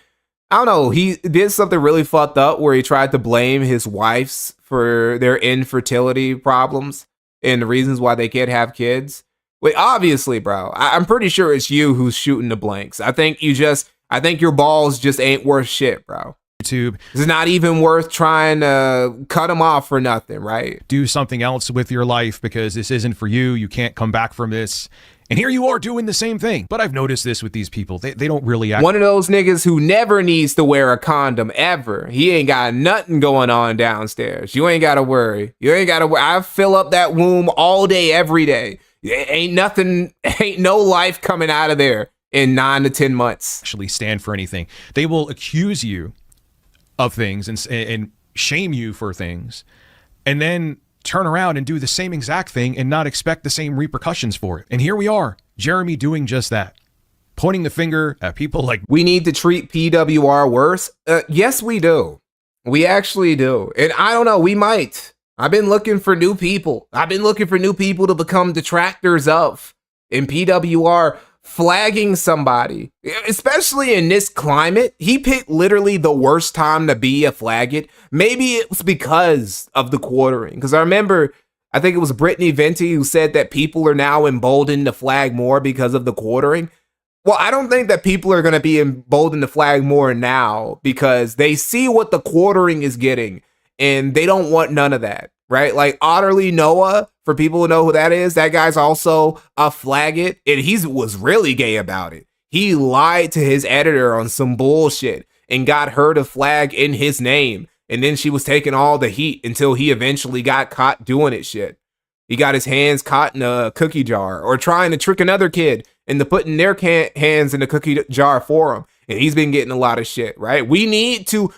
S1: I don't know, he did something really fucked up where he tried to blame his wife's for their infertility problems and the reasons why they can't have kids. Wait, obviously, bro, I'm pretty sure it's you who's shooting the blanks. I think your balls just ain't worth shit, bro.
S4: YouTube.
S1: It's not even worth trying to cut them off for nothing, right?
S4: Do something else with your life because this isn't for you. You can't come back from this. And here you are doing the same thing. But I've noticed this with these people. They don't really act.
S1: One of those niggas who never needs to wear a condom ever. He ain't got nothing going on downstairs. You ain't got to worry. I fill up that womb all day, every day. Ain't no life coming out of there in 9 to 10 months.
S4: Actually stand for anything. They will accuse you of things and shame you for things, and then turn around and do the same exact thing and not expect the same repercussions for it. And here we are, Jeremy doing just that, pointing the finger at people like,
S1: we need to treat PWR worse. Yes, we do. We actually do. And I don't know, we might. I've been looking for new people. To become detractors of. In PWR, flagging somebody, especially in this climate, he picked literally the worst time to be a flaggit. Maybe it was because of the quartering. Because I remember, I think it was Brittany Venti who said that people are now emboldened to flag more because of the quartering. Well, I don't think that people are going to be emboldened to flag more now because they see what the quartering is getting and they don't want none of that, right? Like Otterly Noah, for people who know who that is, that guy's also a flaggit, and he was really gay about it. He lied to his editor on some bullshit and got her to flag in his name, and then she was taking all the heat until he eventually got caught doing it shit. He got his hands caught in a cookie jar, or trying to trick another kid into putting their hands in the cookie jar for him, and he's been getting a lot of shit, right? We need to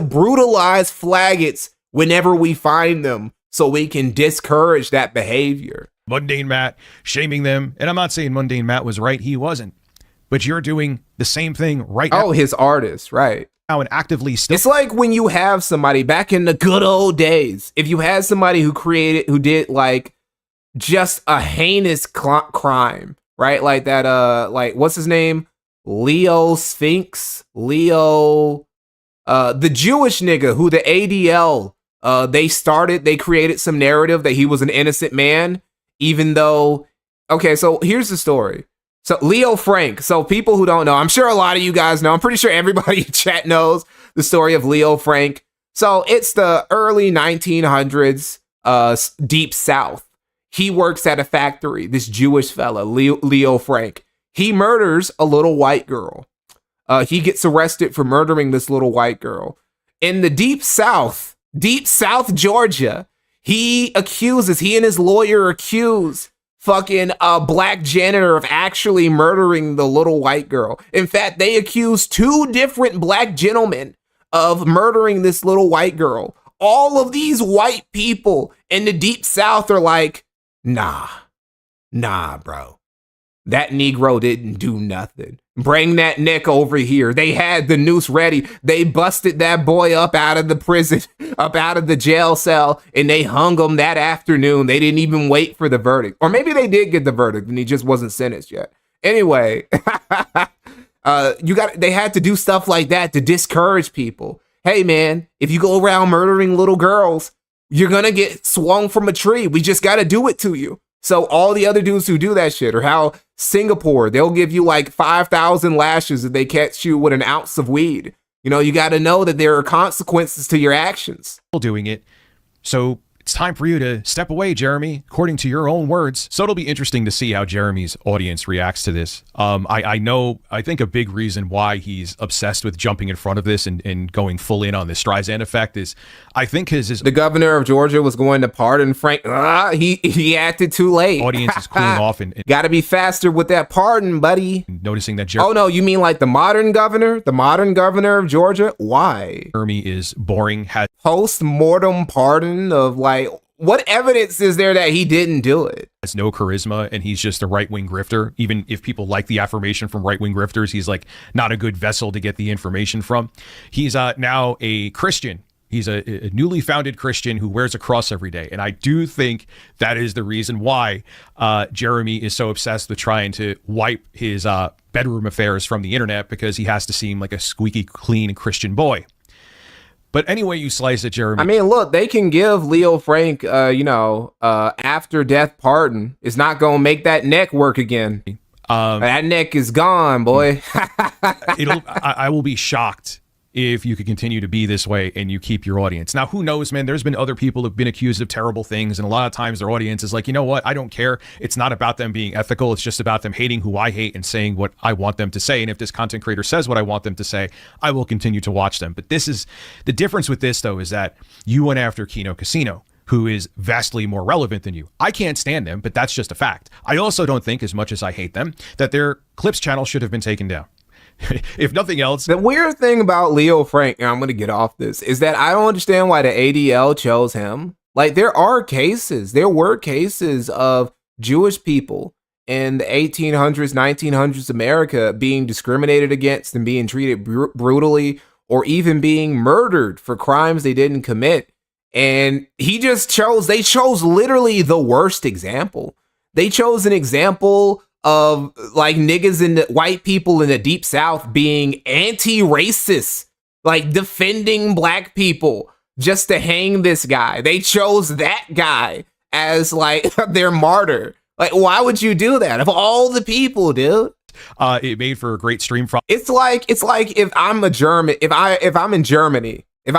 S1: brutalize flaggits whenever we find them, so we can discourage that behavior.
S4: Mundane Matt shaming them. And I'm not saying Mundane Matt was right. He wasn't. But you're doing the same thing right now.
S1: Oh, his artist, right.
S4: Now and actively still.
S1: It's like when you have somebody back in the good old days. If you had somebody who did like just a heinous crime, right? Like that, like what's his name? Leo Sphinx? The Jewish nigga who the ADL, they created some narrative that he was an innocent man, even though, okay, so here's the story. So Leo Frank, so people who don't know, I'm sure a lot of you guys know, I'm pretty sure everybody in chat knows the story of Leo Frank. So it's the early 1900s, Deep South. He works at a factory, this Jewish fella, Leo Frank. He murders a little white girl. He gets arrested for murdering this little white girl. In the Deep South, Georgia, he and his lawyer accuse fucking a black janitor of actually murdering the little white girl. In fact, they accuse 2 different black gentlemen of murdering this little white girl. All of these white people in the Deep South are like, nah, bro. That Negro didn't do nothing. Bring that neck over here. They had the noose ready. They busted that boy up out of the prison, up out of the jail cell, and they hung him that afternoon. They didn't even wait for the verdict. Or maybe they did get the verdict and he just wasn't sentenced yet. Anyway, they had to do stuff like that to discourage people. Hey man, if you go around murdering little girls, you're gonna get swung from a tree. We just gotta do it to you. So all the other dudes who do that shit, or how Singapore, they'll give you like 5,000 lashes if they catch you with an ounce of weed. You know, you got to know that there are consequences to your actions.
S4: Doing it. So it's time for you to step away, Jeremy, according to your own words. So it'll be interesting to see how Jeremy's audience reacts to this. I think a big reason why he's obsessed with jumping in front of this and going full in on the Streisand effect is, I think the
S1: governor of Georgia was going to pardon Frank. He acted too late.
S4: Audience is cooling off and
S1: got to be faster with that pardon, buddy.
S4: Noticing that
S1: Oh no, you mean like the modern governor of Georgia? Why?
S4: Jeremy is boring. Has
S1: post-mortem pardon of like, what evidence is there that he didn't do it?
S4: Has no charisma, and he's just a right-wing grifter. Even if people like the affirmation from right-wing grifters, he's like not a good vessel to get the information from. He's now a Christian. He's a newly founded Christian who wears a cross every day. And I do think that is the reason why Jeremy is so obsessed with trying to wipe his bedroom affairs from the internet, because he has to seem like a squeaky clean Christian boy. But any way you slice it, Jeremy.
S1: I mean, look, they can give Leo Frank, after death pardon. It's not gonna make that neck work again. That neck is gone, boy.
S4: I will be shocked if you could continue to be this way and you keep your audience. Now, who knows, man? There's been other people who've been accused of terrible things, and a lot of times their audience is like, you know what? I don't care. It's not about them being ethical. It's just about them hating who I hate and saying what I want them to say. And if this content creator says what I want them to say, I will continue to watch them. But this is the difference with this, though, is that you went after Kino Casino, who is vastly more relevant than you. I can't stand them, but that's just a fact. I also don't think, as much as I hate them, that their clips channel should have been taken down. If nothing else.
S1: The weird thing about Leo Frank, and I'm going to get off this, is that I don't understand why the ADL chose him. Like, there were cases of Jewish people in the 1800s, 1900s America being discriminated against and being treated brutally, or even being murdered for crimes they didn't commit. And they chose literally the worst example. They chose an example of like niggas and white people in the deep South being anti-racist, like defending black people just to hang this guy. They chose that guy as like their martyr. Like, why would you do that? Of all the people, dude.
S4: It made for a great stream.
S1: It's like if I'm a German, if I'm in Germany and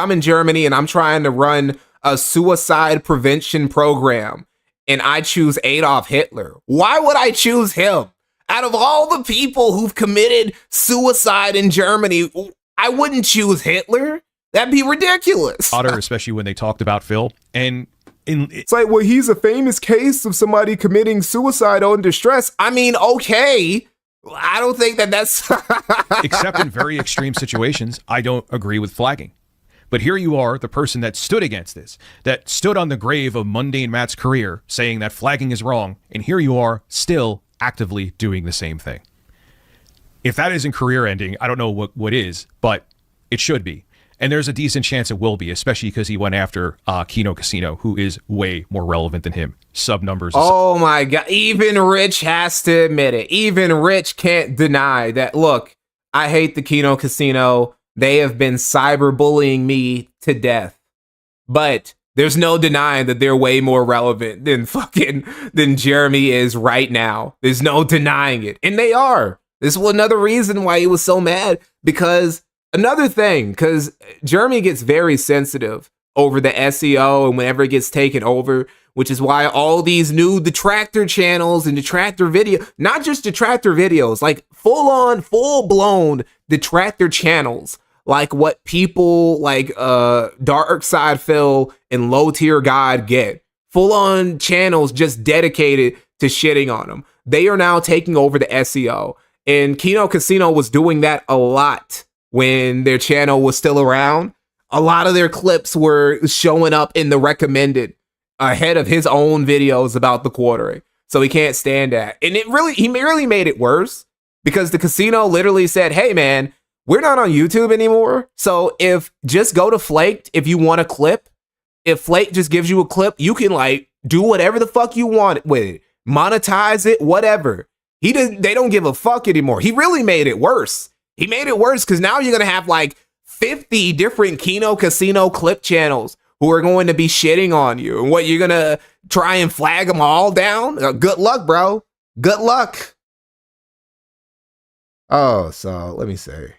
S1: I'm trying to run a suicide prevention program, and I choose Adolf Hitler. Why would I choose him? Out of all the people who've committed suicide in Germany, I wouldn't choose Hitler. That'd be ridiculous.
S4: Especially when they talked about Phil. And
S1: it's like, well, he's a famous case of somebody committing suicide under stress. I mean, okay. I don't think that's...
S4: Except in very extreme situations, I don't agree with flagging. But here you are, the person that stood against this, that stood on the grave of Mundane Matt's career, saying that flagging is wrong, and here you are, still actively doing the same thing. If that isn't career ending, I don't know what is, but it should be. And there's a decent chance it will be, especially because he went after Kino Casino, who is way more relevant than him. Sub numbers.
S1: Oh my God. Even Rich has to admit it. Even Rich can't deny that, look, I hate the Kino Casino. They have been cyberbullying me to death, but there's no denying that they're way more relevant than Jeremy is right now. There's no denying it. And they are. This was another reason why he was so mad, because Jeremy gets very sensitive over the SEO and whenever it gets taken over, which is why all these new detractor channels and detractor video, not just detractor videos, like full blown detractor channels, like what people like Dark Side Phil and Low Tier God get. Full on channels just dedicated to shitting on them. They are now taking over the SEO. And Kino Casino was doing that a lot when their channel was still around. A lot of their clips were showing up in the recommended ahead of his own videos about the quartering. So he can't stand that. And he really made it worse, because the casino literally said, hey man, we're not on YouTube anymore. So just go to Flaked if you want a clip. If Flake just gives you a clip, you can like do whatever the fuck you want with it. Monetize it, whatever. They don't give a fuck anymore. He really made it worse. He made it worse because now you're going to have like 50 different Kino Casino clip channels who are going to be shitting on you. And what, you're going to try and flag them all down? Good luck, bro. Good luck. Oh, so let me see.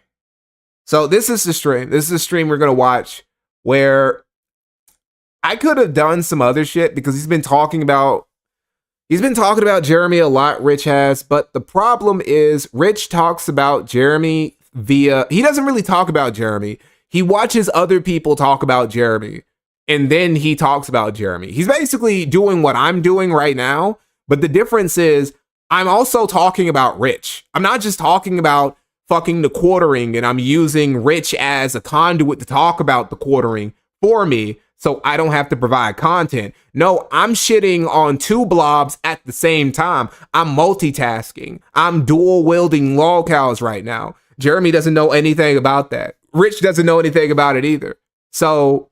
S1: So this is the stream. This is the stream we're going to watch where I could have done some other shit because he's been talking about Jeremy a lot, Rich has, but the problem is Rich talks about Jeremy he doesn't really talk about Jeremy. He watches other people talk about Jeremy, and then he talks about Jeremy. He's basically doing what I'm doing right now, but the difference is I'm also talking about Rich. I'm not just talking about fucking the quartering and I'm using Rich as a conduit to talk about the quartering for me, so I don't have to provide content. No, I'm shitting on two blobs at the same time. I'm multitasking. I'm dual wielding lolcows right now. Jeremy doesn't know anything about that. Rich doesn't know anything about it either. So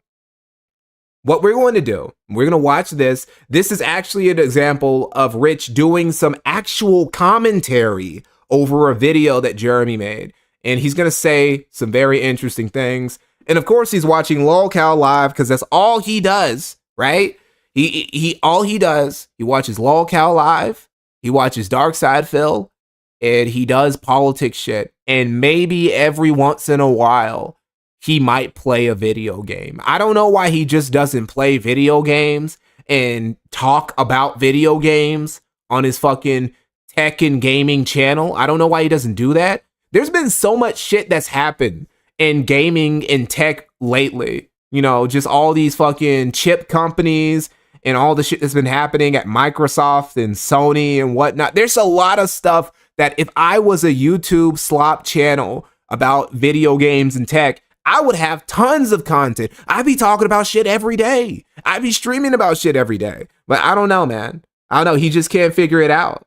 S1: what we're going to do, we're going to watch this. This is actually an example of Rich doing some actual commentary over a video that Jeremy made. And he's going to say some very interesting things. And of course he's watching LolCal live because that's all he does, right? He all he does, he watches LolCal live, he watches Dark Side Phil, and he does politics shit. And maybe every once in a while, he might play a video game. I don't know why he just doesn't play video games and talk about video games on his fucking tech and gaming channel. I don't know why he doesn't do that. There's been so much shit that's happened in gaming and tech lately. You know, just all these fucking chip companies and all the shit that's been happening at Microsoft and Sony and whatnot. There's a lot of stuff that if I was a YouTube slop channel about video games and tech, I would have tons of content. I'd be talking about shit every day. I'd be streaming about shit every day. But I don't know, man. I don't know. He just can't figure it out.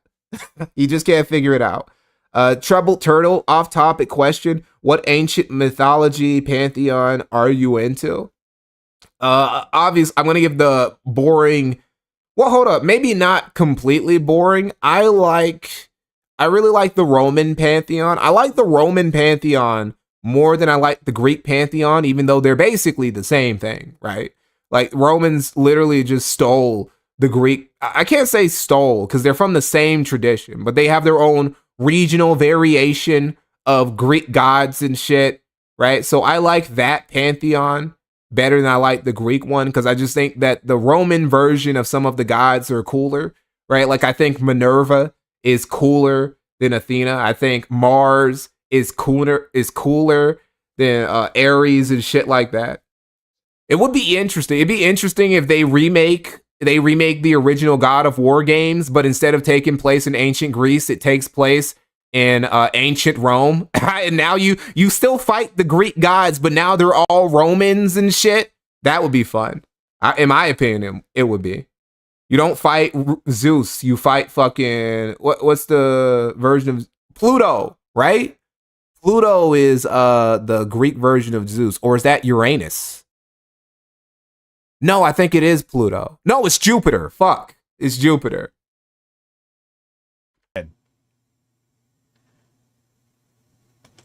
S1: He just can't figure it out. Troubled Turtle, off topic question. What ancient mythology pantheon are you into? Obvious. I'm going to give the boring. Well, hold up. Maybe not completely boring. I really like the Roman pantheon. I like the Roman pantheon more than I like the Greek pantheon, even though they're basically the same thing, right? Like Romans literally just stole the Greek. I can't say stole because they're from the same tradition, but they have their own regional variation of Greek gods and shit, right? So I like that pantheon better than I like the Greek one because I just think that the Roman version of some of the gods are cooler, right? Like I think Minerva is cooler than Athena. I think Mars is cooler than Ares and shit like that. It would be interesting. It'd be interesting if they remake the original God of War games, but instead of taking place in ancient Greece, it takes place in ancient Rome. And now you still fight the Greek gods, but now they're all Romans and shit. That would be fun. In my opinion, it would be. You don't fight Zeus. You fight fucking what's the version of Pluto, right? Pluto is the Greek version of Zeus, or is that Uranus? No, I think it is Pluto. No, it's Jupiter. Fuck, it's Jupiter.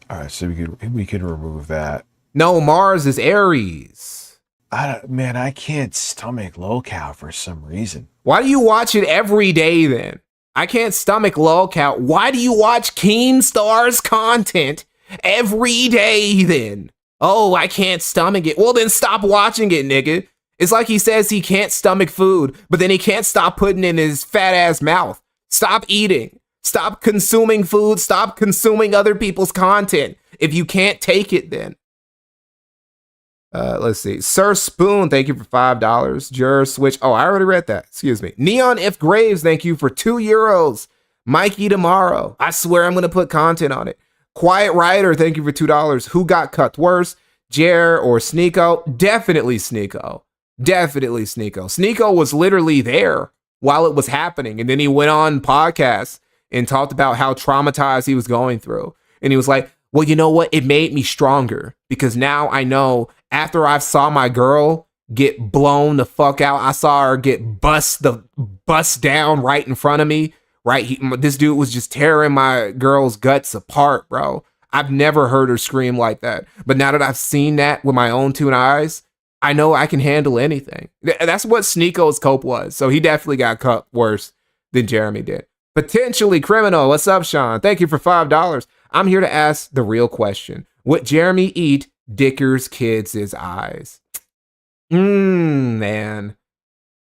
S6: All right, so we could remove that.
S1: No, Mars is Aries.
S6: I can't stomach LolCal for some reason.
S1: Why do you watch it every day then? I can't stomach LolCal. Why do you watch Keemstar's content every day then? Oh, I can't stomach it. Well, then stop watching it, nigga. It's like he says he can't stomach food, but then he can't stop putting it in his fat ass mouth. Stop eating. Stop consuming food. Stop consuming other people's content. If you can't take it, then. Let's see. Sir Spoon, thank you for $5. Jur Switch. Oh, I already read that. Excuse me. Neon If Graves, thank you for €2. Mikey Tomorrow. I swear I'm going to put content on it. Quiet Rider, thank you for $2. Who got cut worse? Jer or Sneeko? Definitely Sneeko. Definitely Sneeko. Sneeko was literally there while it was happening. And then he went on podcasts and talked about how traumatized he was going through. And he was like, well, you know what? It made me stronger because now I know after I saw my girl get blown the fuck out, I saw her get bust down right in front of me, right? This dude was just tearing my girl's guts apart, bro. I've never heard her scream like that. But now that I've seen that with my own two eyes, I know I can handle anything. That's what Sneeko's cope was. So he definitely got cut worse than Jeremy did. Potentially Criminal. What's up, Sean? Thank you for $5. I'm here to ask the real question. Would Jeremy eat Dicker's kids' eyes? Man.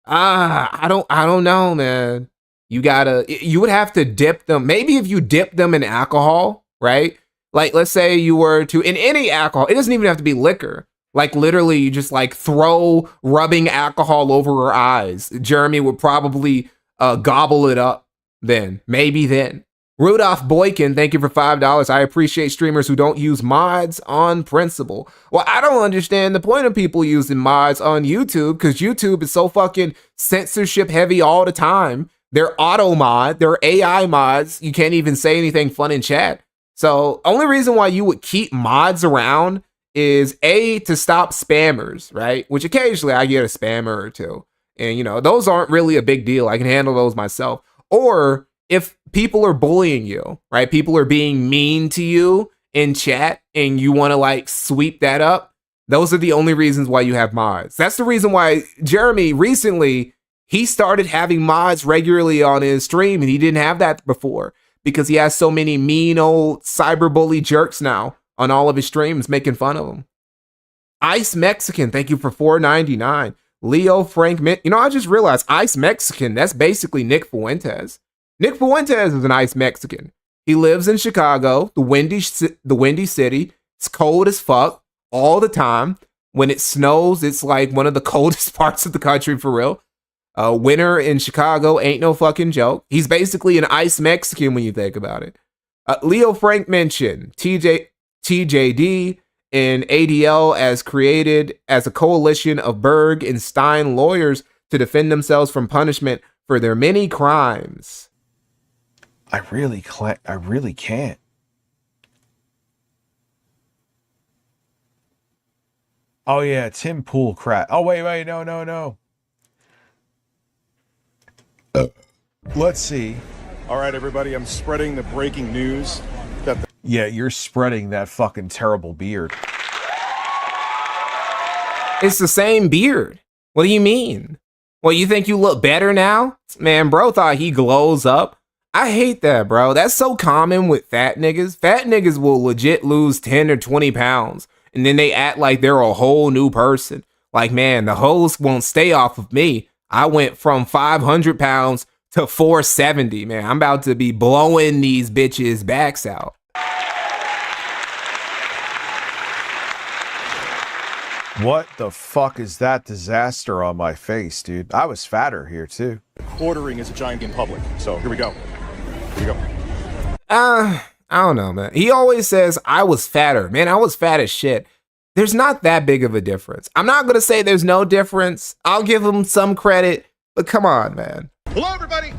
S1: I don't know, man. You would have to dip them. Maybe if you dip them in alcohol, right? Like, let's say you were to, in any alcohol, it doesn't even have to be liquor. Like, literally, you just like throw rubbing alcohol over her eyes. Jeremy would probably gobble it up then. Maybe then. Rudolph Boykin, thank you for $5. I appreciate streamers who don't use mods on principle. Well, I don't understand the point of people using mods on YouTube because YouTube is so fucking censorship heavy all the time. They're auto mod, they're AI mods. You can't even say anything fun in chat. So only reason why you would keep mods around is A, to stop spammers, right? Which occasionally I get a spammer or two. And, you know, those aren't really a big deal. I can handle those myself. Or if people are bullying you, right? People are being mean to you in chat and you want to like sweep that up, Those are the only reasons why you have mods. That's the reason why Jeremy recently, he started having mods regularly on his stream, and he didn't have that before because he has so many mean old cyberbully jerks now on all of his streams making fun of him. Ice Mexican, thank you for $4.99. Leo Frank Mint. You know, I just realized Ice Mexican, that's basically Nick Fuentes. Nick Fuentes is an Ice Mexican. He lives in Chicago, the windy city. It's cold as fuck all the time. When it snows, it's like one of the coldest parts of the country for real. Winter in Chicago ain't no fucking joke. He's basically an Ice Mexican when you think about it. Leo Frank mentioned TJD and ADL as created as a coalition of Berg and Stein lawyers to defend themselves from punishment for their many crimes.
S6: I really can't. Oh yeah, Tim Pool crap. Oh wait, no. Let's see.
S3: All right, everybody, I'm spreading the breaking news that
S6: Yeah, you're spreading that fucking terrible beard.
S1: It's the same beard. What do you mean? Well, you think you look better now? Man, bro thought he glows up. I hate that, bro. That's so common with fat niggas. Fat niggas will legit lose 10 or 20 pounds, and then they act like they're a whole new person. Like, man, the hoes won't stay off of me. I went from 500 pounds to 470, man. I'm about to be blowing these bitches' backs out.
S6: What the fuck is that disaster on my face, dude? I was fatter here too.
S3: quartering is a giant in public. So here we go. Here we go.
S1: I don't know, man. He always says I was fatter. Man, I was fat as shit. There's not that big of a difference. I'm not going to say there's no difference. I'll give him some credit, but come on, man.
S3: Hello, everybody.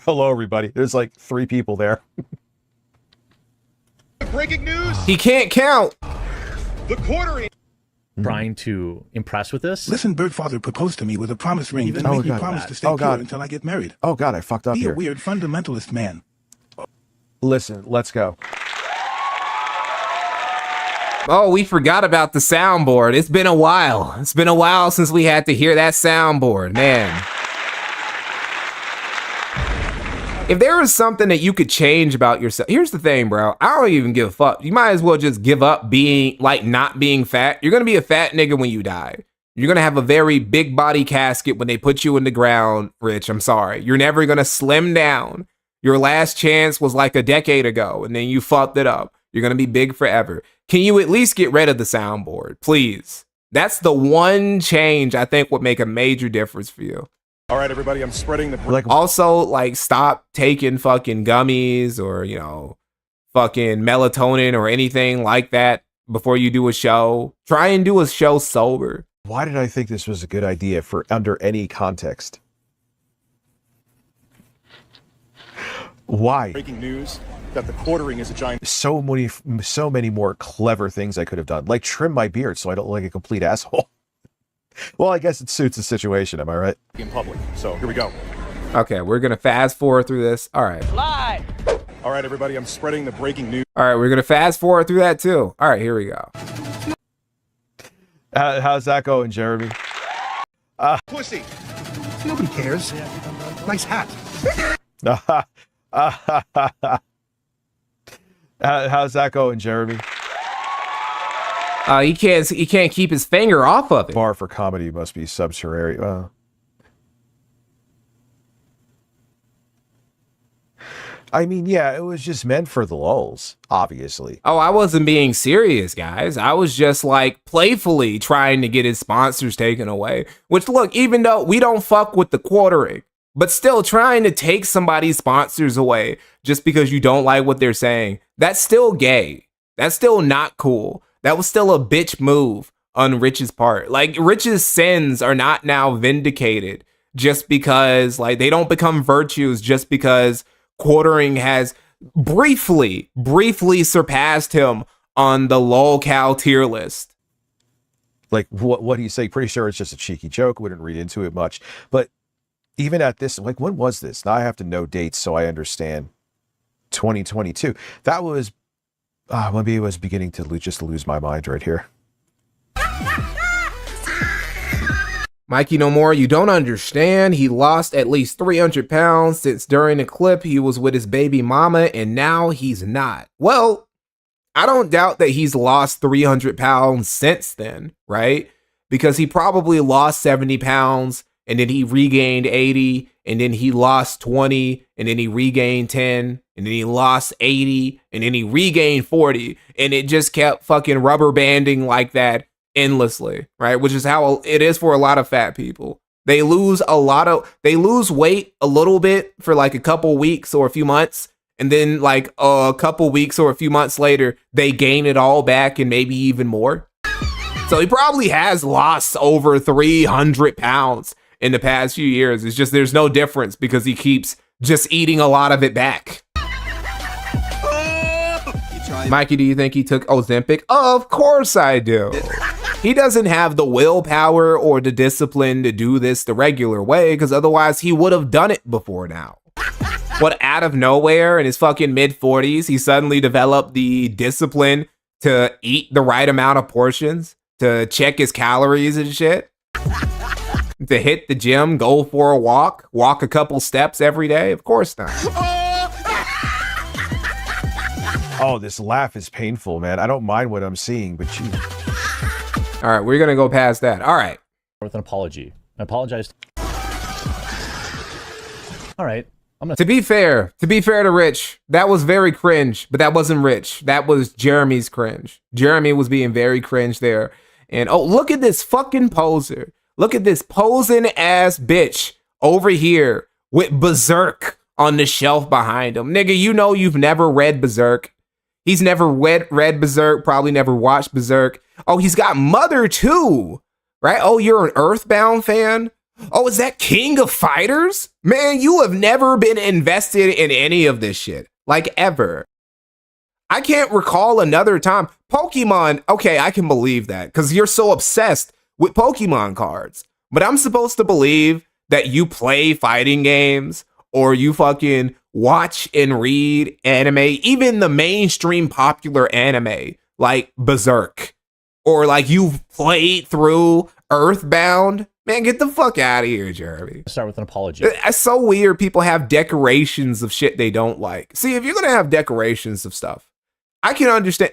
S6: Hello, everybody. There's like 3 people there.
S3: Breaking news.
S1: He can't count.
S3: The quartering.
S2: Trying to impress with this.
S7: Listen, Birdfather proposed to me with a promise ring and
S6: Oh,
S7: make me
S6: God.
S7: promise to stay
S6: Oh,
S7: pure
S6: God.
S7: until I get married.
S6: Oh God, I fucked up
S7: Be a
S6: here.
S7: weird fundamentalist man.
S6: Listen, let's go.
S1: Oh, we forgot about the soundboard. It's been a while. It's been a while since we had to hear that soundboard, man. If there was something that you could change about yourself, here's the thing, bro. I don't even give a fuck. You might as well just give up being, like, not being fat. You're gonna be a fat nigga when you die. You're gonna have a very big body casket when they put you in the ground, Rich. I'm sorry. You're never gonna slim down. Your last chance was like a decade ago, and then you fucked it up. You're gonna be big forever. Can you at least get rid of the soundboard, please? That's the one change I think would make a major difference for you.
S3: All right, everybody. I'm spreading the.
S6: Like,
S1: Also, like, stop taking fucking gummies or, you know, fucking melatonin or anything like that before you do a show. Try and do a show sober.
S6: why did I think this was a good idea for under any context? Why?
S3: Breaking news that the quartering is a giant
S6: So many more clever things I could have done, like trim my beard so I don't look like a complete asshole. Well, I guess it suits the situation. Am I right?
S3: in public. So here we go.
S1: Okay, we're gonna fast forward through this. All right.
S3: All right, everybody. I'm spreading the breaking news.
S1: All right, we're gonna fast forward through that too. All right, here we go.
S6: How's that going, Jeremy?
S3: Pussy.
S7: Nobody cares. Nice hat.
S6: How's that going, Jeremy?
S1: He can't keep his finger off of it.
S6: Bar for comedy must be subterranean. I mean, yeah, it was just meant for the lulz, obviously.
S1: Oh, I wasn't being serious, guys. I was just like playfully trying to get his sponsors taken away. Which, look, even though we don't fuck with the quartering, but still trying to take somebody's sponsors away just because you don't like what they're saying, that's still gay. That's still not cool. That was still a bitch move on Rich's part. Like, Rich's sins are not now vindicated just because, like, they don't become virtues just because quartering has briefly surpassed him on the lolcow tier list.
S6: Like, what do you say? Pretty sure it's just a cheeky joke. Wouldn't read into it much. But even at this, like, when was this? Now I have to know dates so I understand. 2022. That was, maybe it was beginning to lose my mind right here.
S1: MikeyNohMore, you don't understand. He lost at least 300 pounds since during the clip he was with his baby mama, and now he's not. Well, I don't doubt that he's lost 300 pounds since then, right? Because he probably lost 70 pounds, and then he regained 80, and then he lost 20, and then he regained 10, and then he lost 80, and then he regained 40, and it just kept fucking rubber banding like that endlessly, right? Which is how it is for a lot of fat people. They lose weight a little bit for like a couple weeks or a few months, and then like a couple weeks or a few months later, they gain it all back and maybe even more. So he probably has lost over 300 pounds in the past few years. It's just there's no difference because he keeps just eating a lot of it back. Mikey, do you think he took Ozempic? Of course I do. He doesn't have the willpower or the discipline to do this the regular way, because otherwise he would have done it before now. But out of nowhere, in his fucking mid-40s, he suddenly developed the discipline to eat the right amount of portions, to check his calories and shit, to hit the gym, go for a walk a couple steps every day? Of course not.
S6: Oh, this laugh is painful, man. I don't mind what I'm seeing, but you...
S1: All right, we're gonna go past that. All right.
S2: With an apology. I apologize. All right.
S1: To be fair to Rich, that was very cringe, but that wasn't Rich. That was Jeremy's cringe. Jeremy was being very cringe there. And oh, look at this fucking poser. Look at this posing ass bitch over here with Berserk on the shelf behind him. Nigga, you know you've never read Berserk. He's never read Berserk, probably never watched Berserk. Oh, he's got Mother too, right? Oh, you're an Earthbound fan? Oh, is that King of Fighters? Man, you have never been invested in any of this shit, like ever. I can't recall another time. Pokemon, okay, I can believe that because you're so obsessed with Pokemon cards. But I'm supposed to believe that you play fighting games or you fucking watch and read anime, even the mainstream popular anime like Berserk, or like you've played through Earthbound. Man, get the fuck out of here, Jeremy.
S2: Start with an apology.
S1: It's so weird people have decorations of shit they don't like. See, if you're gonna have decorations of stuff, I can understand.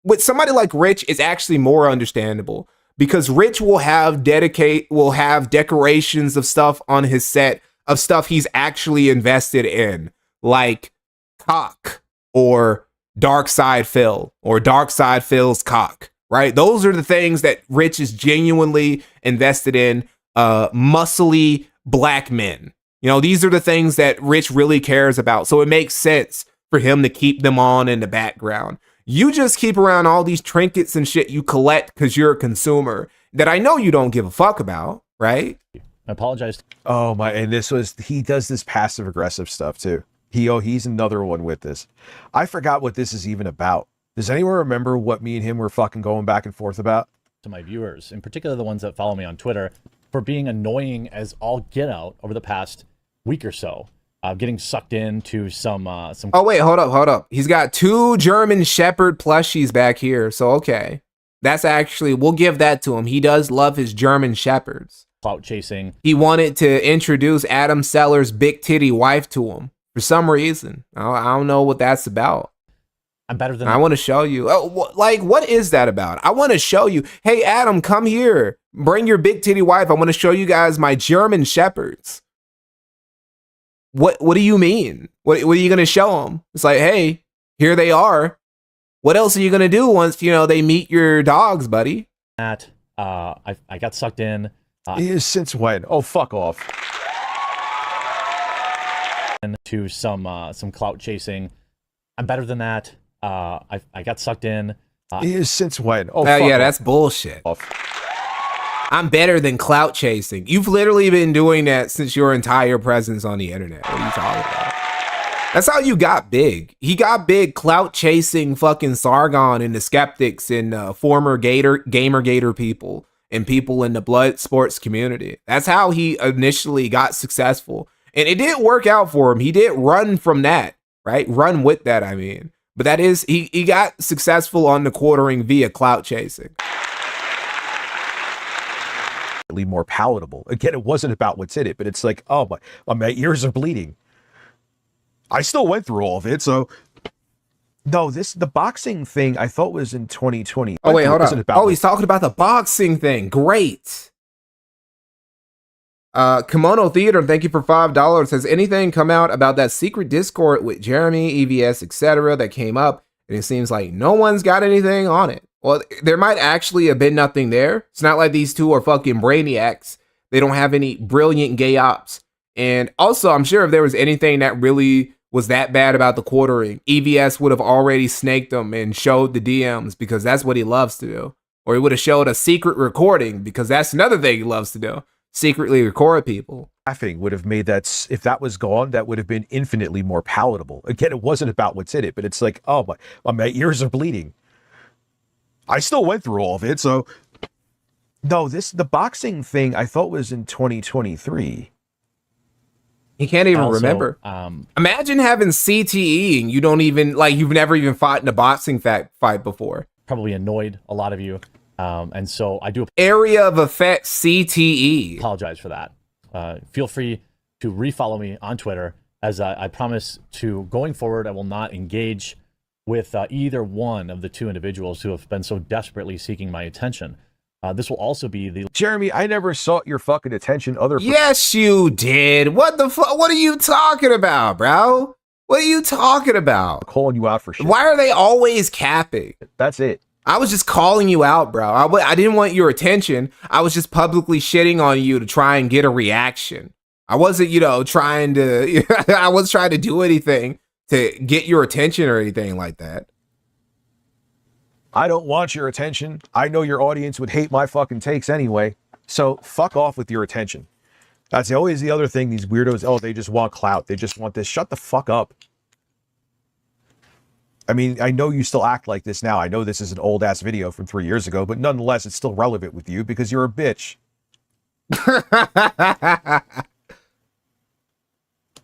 S1: With somebody like Rich, it's actually more understandable because Rich will have decorations of stuff on his set of stuff he's actually invested in, like cock or Dark Side Phil or Dark Side Phil's cock, right? Those are the things that Rich is genuinely invested in. Muscly black men. You know, these are the things that Rich really cares about. So it makes sense for him to keep them on in the background. You just keep around all these trinkets and shit you collect because you're a consumer that I know you don't give a fuck about, right?
S2: I apologize.
S6: Oh my, and he does this passive aggressive stuff too. He's another one with this. I forgot what this is even about. Does anyone remember what me and him were fucking going back and forth about?
S2: To my viewers, in particular the ones that follow me on Twitter, for being annoying as all get out over the past week or so. Getting sucked into some. Oh
S1: wait, hold up. He's got 2 German Shepherd plushies back here. So okay, that's actually, we'll give that to him. He does love his German Shepherds.
S2: Clout chasing.
S1: He wanted to introduce Adam Seller's big titty wife to him for some reason. I don't know what that's about.
S2: I'm better than.
S1: I want to show you. Oh, what is that about? I want to show you. Hey, Adam, come here. Bring your big titty wife. I want to show you guys my German Shepherds. What do you mean? What are you going to show them? It's like, hey, here they are. What else are you going to do once, they meet your dogs, buddy?
S2: That I got sucked in.
S6: Since when? Oh, fuck off.
S2: To some clout chasing. I'm better than that. I got sucked in.
S6: Since when? Oh,
S1: yeah,
S6: off.
S1: That's bullshit.
S6: Off.
S1: I'm better than clout chasing. You've literally been doing that since your entire presence on the internet. What are you talking about? That's how you got big. He got big clout chasing fucking Sargon and the skeptics and former Gamer people and people in the blood sports community. That's how he initially got successful. And it didn't work out for him. He did run from that, right? Run with that, I mean. But that is, he got successful on the quartering via clout chasing.
S6: more palatable. Again, it wasn't about what's in it, but it's like, oh my ears are bleeding. I still went through all of it, so no, the boxing thing I thought was in 2020.
S1: Oh wait, hold on.
S6: About
S1: he's talking about the boxing thing. Great. Kimono Theater, thank you for $5. Has anything come out about that secret Discord with Jeremy, EVS, etc. that came up? And it seems like no one's got anything on it. Well, there might actually have been nothing there. It's not like these two are fucking brainiacs. They don't have any brilliant gay ops. And also, I'm sure if there was anything that really was that bad about the quartering, EVS would have already snaked them and showed the DMs, because that's what he loves to do. Or he would have showed a secret recording, because that's another thing he loves to do. Secretly record people.
S6: Laughing would have made that, if that was gone, that would have been infinitely more palatable. Again, it wasn't about what's in it, but it's like, oh my ears are bleeding. I still went through all of it, so no, the boxing thing I thought was in 2023.
S1: He can't even remember. Imagine having CTE and you don't even, like, you've never even fought in a boxing fight before.
S2: Probably annoyed a lot of you. And so I do
S1: area of effect CTE.
S2: Apologize for that. Feel free to refollow me on Twitter, as I promise to, going forward, I will not engage with either one of the two individuals who have been so desperately seeking my attention. This will also be the...
S6: Jeremy, I never sought your fucking attention.
S1: Yes, you did. What the fuck? What are you talking about, bro? What are you talking about?
S6: Calling you out for shit.
S1: Why are they always capping?
S6: That's it.
S1: I was just calling you out, bro. I didn't want your attention. I was just publicly shitting on you to try and get a reaction. I wasn't, trying to... I wasn't trying to do anything to get your attention or anything like that.
S6: I don't want your attention. I know your audience would hate my fucking takes anyway. So fuck off with your attention. That's always the other thing. These weirdos, oh, they just want clout. They just want this. Shut the fuck up. I mean, I know you still act like this now. I know this is an old ass video from 3 years ago, but nonetheless, it's still relevant with you because you're a bitch.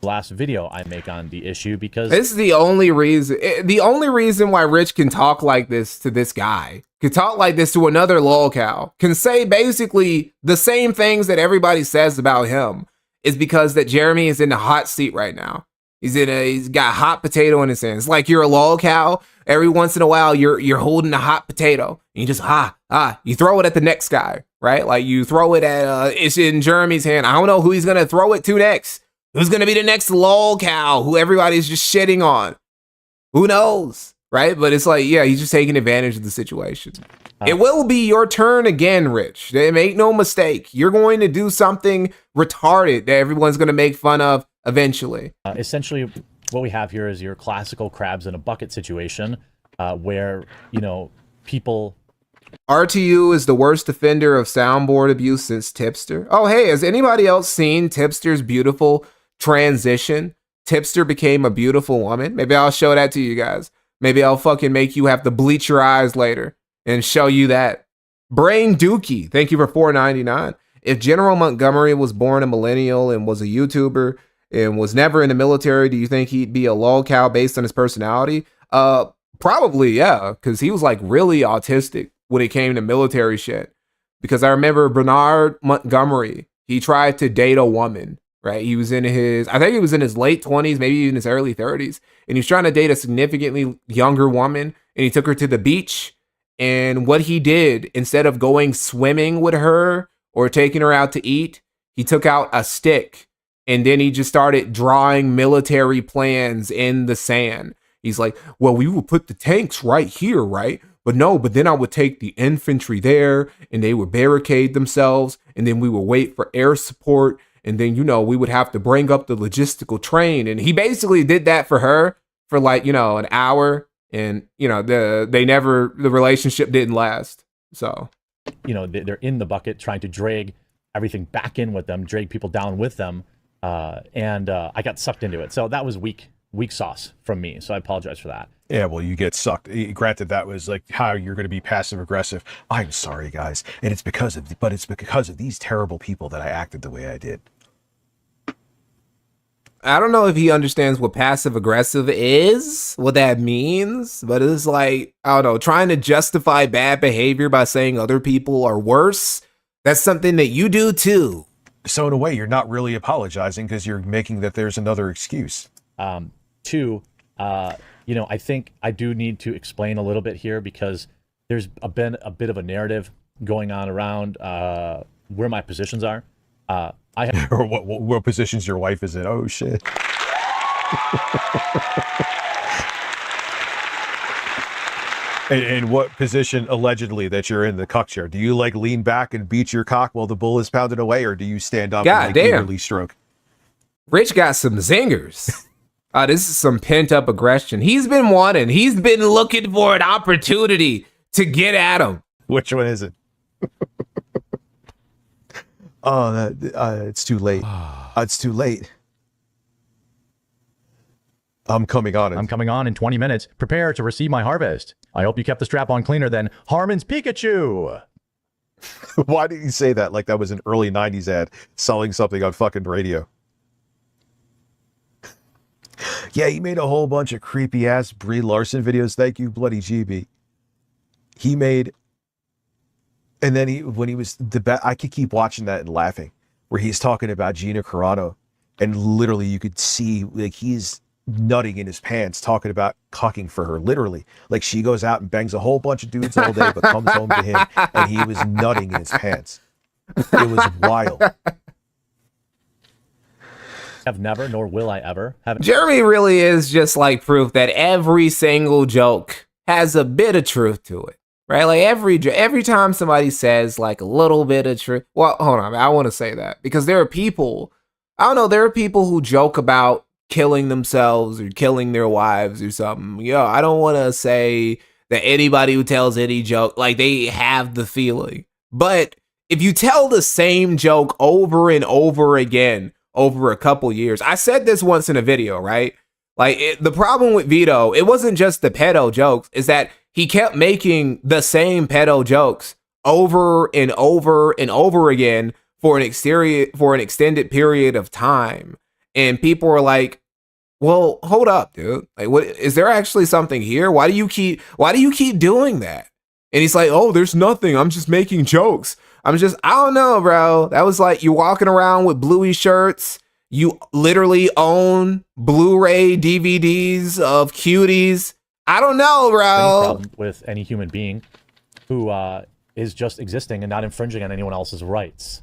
S2: Last video I make on the issue, because
S1: this is the only reason why Rich can talk like this to this guy, can talk like this to another lolcow, can say basically the same things that everybody says about him, is because that Jeremy is in the hot seat right now. He's got a hot potato in his hands. It's like you're a lolcow. Every once in a while, you're holding a hot potato and you just you throw it at the next guy, right? Like you throw it at it's in Jeremy's hand. I don't know who he's gonna throw it to next. Who's going to be the next lolcow who everybody's just shitting on? Who knows, right? But it's like, yeah, he's just taking advantage of the situation. It will be your turn again, Rich. Make no mistake. You're going to do something retarded that everyone's going to make fun of eventually.
S2: Essentially, what we have here is your classical crabs in a bucket situation where, people...
S1: RTU is the worst offender of soundboard abuse since Tipster. Oh, hey, has anybody else seen Tipster's beautiful transition? Tipster became a beautiful woman. Maybe I'll show that to you guys. Maybe I'll fucking make you have to bleach your eyes later and show you that. Brain Dookie, thank you for $4.99. If General Montgomery was born a millennial and was a YouTuber and was never in the military, do you think he'd be a lolcow based on his personality? Probably, yeah, because he was like really autistic when it came to military shit. Because I remember Bernard Montgomery, he tried to date a woman, right? He was in his late 20s, maybe even his early 30s. And he was trying to date a significantly younger woman. And he took her to the beach. And what he did, instead of going swimming with her or taking her out to eat, he took out a stick. And then he just started drawing military plans in the sand. He's like, well, we would put the tanks right here, right? But then I would take the infantry there and they would barricade themselves. And then we would wait for air support. And then, we would have to bring up the logistical train. And he basically did that for her for an hour. And, the relationship didn't last. So,
S2: they're in the bucket trying to drag everything back in with them, drag people down with them. And I got sucked into it. So that was weak sauce from me. So I apologize for that.
S6: Yeah, well, you get sucked. Granted, that was like how you're going to be passive aggressive. I'm sorry, guys. And it's because of these terrible people that I acted the way I did.
S1: I don't know if he understands what passive aggressive is, what that means, but it's like, I don't know, trying to justify bad behavior by saying other people are worse. That's something that you do too.
S6: So in a way, you're not really apologizing because you're making that there's another excuse.
S2: Two, I think I do need to explain a little bit here because there's been a bit of a narrative going on around where my positions are. I have
S6: Or what positions your wife is in. Oh, shit. And what position allegedly that you're in the cuck chair? Do you like lean back and beat your cock while the bull is pounded away, or do you stand up
S1: God
S6: and
S1: damn.
S6: eagerly stroke?
S1: Rich got some zingers. This is some pent up aggression. He's been looking for an opportunity to get at him.
S6: Which one is it? It's too late. It's too late. I'm coming on it.
S2: I'm coming on in 20 minutes. Prepare to receive my harvest. I hope you kept the strap on cleaner than Harmon's Pikachu.
S6: Why did you say that like that was an early 90s ad selling something on fucking radio? Yeah, he made a whole bunch of creepy ass Brie Larson videos. Thank you, bloody GB. He made, and then I could keep watching that and laughing, where he's talking about Gina Carano, and literally you could see like he's nutting in his pants talking about cucking for her. Literally, like she goes out and bangs a whole bunch of dudes all day, but comes home to him and he was nutting in his pants. It was wild.
S2: Have never, nor will I ever have.
S1: Jeremy really is just like proof that every single joke has a bit of truth to it, right? Like every time somebody says like a little bit of truth. Well, hold on, I want to say that because there are people, I don't know, there are people who joke about killing themselves or killing their wives or something. I don't want to say that anybody who tells any joke, like they have the feeling. But if you tell the same joke over and over again over a couple years, I said this once in a video, right? Like the problem with Vito, it wasn't just the pedo jokes, is that he kept making the same pedo jokes over and over and over again for an extended period of time. And people were like, well, hold up, dude. Like, what is there actually something here? Why do you keep doing that? And he's like, oh, there's nothing. I'm just making jokes. I don't know, bro. That was like you walking around with bluey shirts. You literally own Blu-ray DVDs of cuties. I don't know, bro.
S2: Problem with any human being who is just existing and not infringing on anyone else's rights.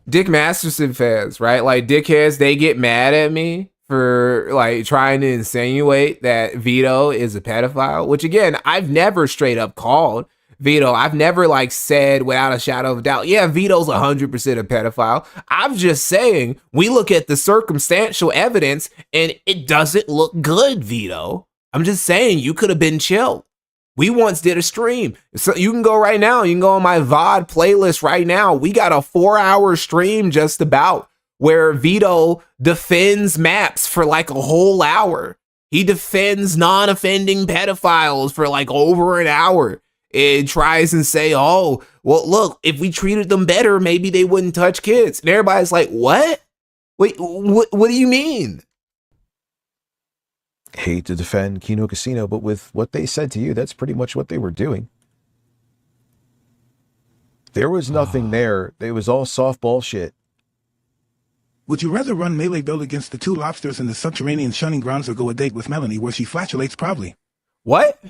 S1: Dick Masterson fans, right? Like dickheads, they get mad at me for like trying to insinuate that Vito is a pedophile, which again, I've never straight up called Vito. I've never like said without a shadow of a doubt, yeah, Vito's 100% a pedophile. I'm just saying we look at the circumstantial evidence and it doesn't look good, Vito. I'm just saying you could have been chill. We once did a stream. So you can go right now. You can go on my VOD playlist right now. We got a 4-hour stream just about where Vito defends maps for like a whole hour. He defends non-offending pedophiles for like over an hour. It tries and say, oh, well, look, if we treated them better, maybe they wouldn't touch kids. And everybody's like, what? Wait, what do you mean?
S6: Hate to defend Kino Casino, but with what they said to you, that's pretty much what they were doing. There was nothing there. It was all softball shit.
S7: Would you rather run melee build against the two lobsters in the subterranean shunning grounds or go a date with Melanie where she flatulates proudly?
S1: What?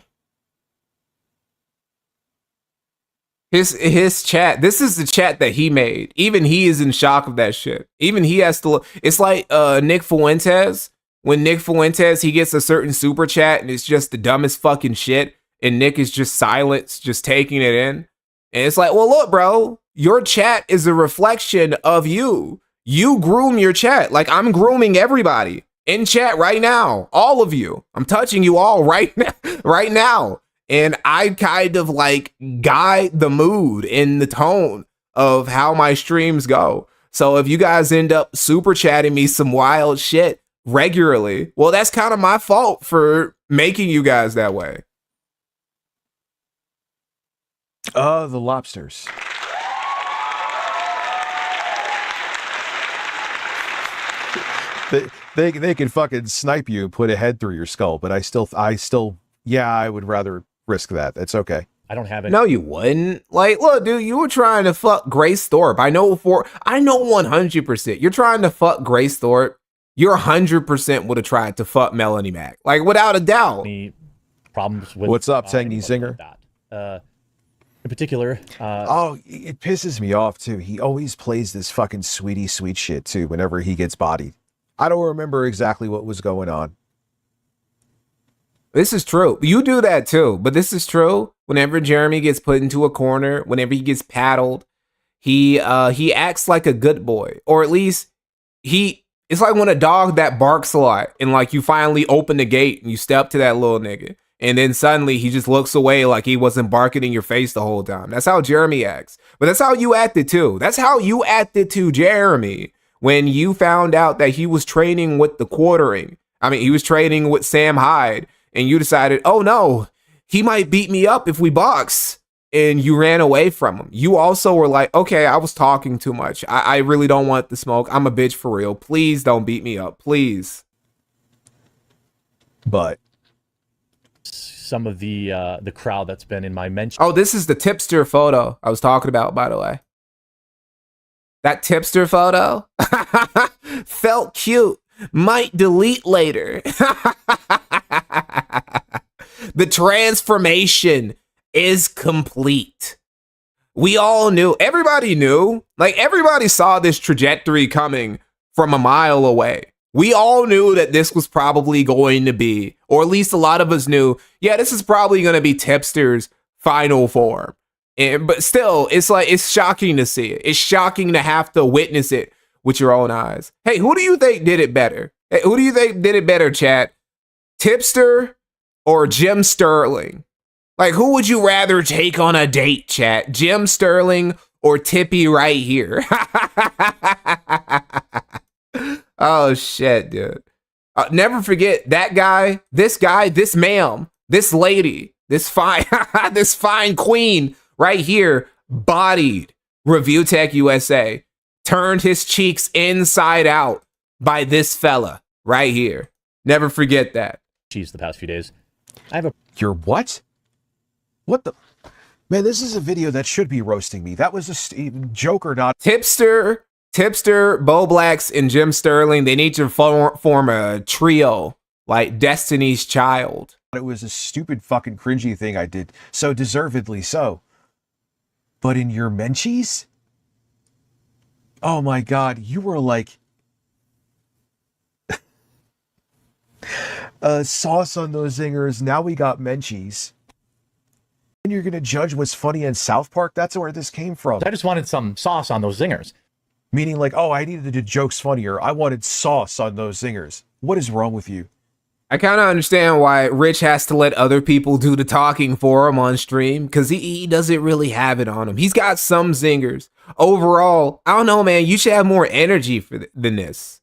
S1: His chat, this is the chat that he made. Even he is in shock of that shit. Even he has to look. It's like Nick Fuentes. When Nick Fuentes, he gets a certain super chat and it's just the dumbest fucking shit. And Nick is just silent, just taking it in. And it's like, well, look, bro, your chat is a reflection of you. You groom your chat. Like I'm grooming everybody in chat right now. All of you. I'm touching you all right now. And I kind of like guide the mood and the tone of how my streams go. So if you guys end up super chatting me some wild shit regularly, well, that's kind of my fault for making you guys that way.
S6: The lobsters. They can fucking snipe you and put a head through your skull, but I still, yeah, I would rather risk that. It's okay.
S2: I don't have it.
S1: No, you wouldn't. Like, look, dude, you were trying to fuck Grace Thorpe. I know 100%. You're trying to fuck Grace Thorpe. You're 100% would have tried to fuck Melanie Mac. Like, without a doubt.
S2: Any problems with
S6: What's up, Tangy Singer?
S2: Like that. In particular,
S6: oh, it pisses me off too. He always plays this fucking sweetie sweet shit too whenever he gets bodied. I don't remember exactly what was going on.
S1: This is true. You do that too, but this is true. Whenever Jeremy gets put into a corner, whenever he gets paddled, he acts like a good boy, or at least it's like when a dog that barks a lot and like you finally open the gate and you step to that little nigga, and then suddenly he just looks away like he wasn't barking in your face the whole time. That's how Jeremy acts. But that's how you acted too. That's how you acted to Jeremy when you found out that he was training with the quartering. I mean, he was training with Sam Hyde, and you decided, oh no, he might beat me up if we box. And you ran away from him. You also were like, okay, I was talking too much. I really don't want the smoke. I'm a bitch for real. Please don't beat me up. Please.
S6: But
S2: some of the crowd that's been in my mention.
S1: Oh, this is the tipster photo I was talking about, by the way. That tipster photo felt cute. Might delete later. The transformation is complete. We all knew. Everybody knew. Like, everybody saw this trajectory coming from a mile away. We all knew that this was probably going to be, or at least a lot of us knew, yeah, this is probably going to be Tipster's final form. But still, it's like, it's shocking to see it. It's shocking to have to witness it with your own eyes. Hey, who do you think did it better? Hey, who do you think did it better, chat? Tipster or Jim Sterling? Like, who would you rather take on a date, chat? Jim Sterling or Tippy right here? Oh, shit, dude. Never forget that guy, this ma'am, this lady, this fine, this fine queen right here, bodied Review Tech USA, turned his cheeks inside out by this fella right here. Never forget that.
S2: The past few days. I have a...
S6: You're what? What the? Man, this is a video that should be roasting me. That was a joke or not.
S1: Tipster, Bo Blacks, and Jim Sterling, they need to form a trio like Destiny's Child.
S6: It was a stupid fucking cringy thing I did. So deservedly so. But in your Menchie's? Oh my God, you were like... sauce on those zingers. Now we got Menchie's. And you're going to judge what's funny in South Park? That's where this came from.
S2: I just wanted some sauce on those zingers.
S6: Meaning like, oh, I needed to do jokes funnier. I wanted sauce on those zingers. What is wrong with you?
S1: I kind of understand why Rich has to let other people do the talking for him on stream, because he doesn't really have it on him. He's got some zingers. Overall, I don't know, man. You should have more energy than this.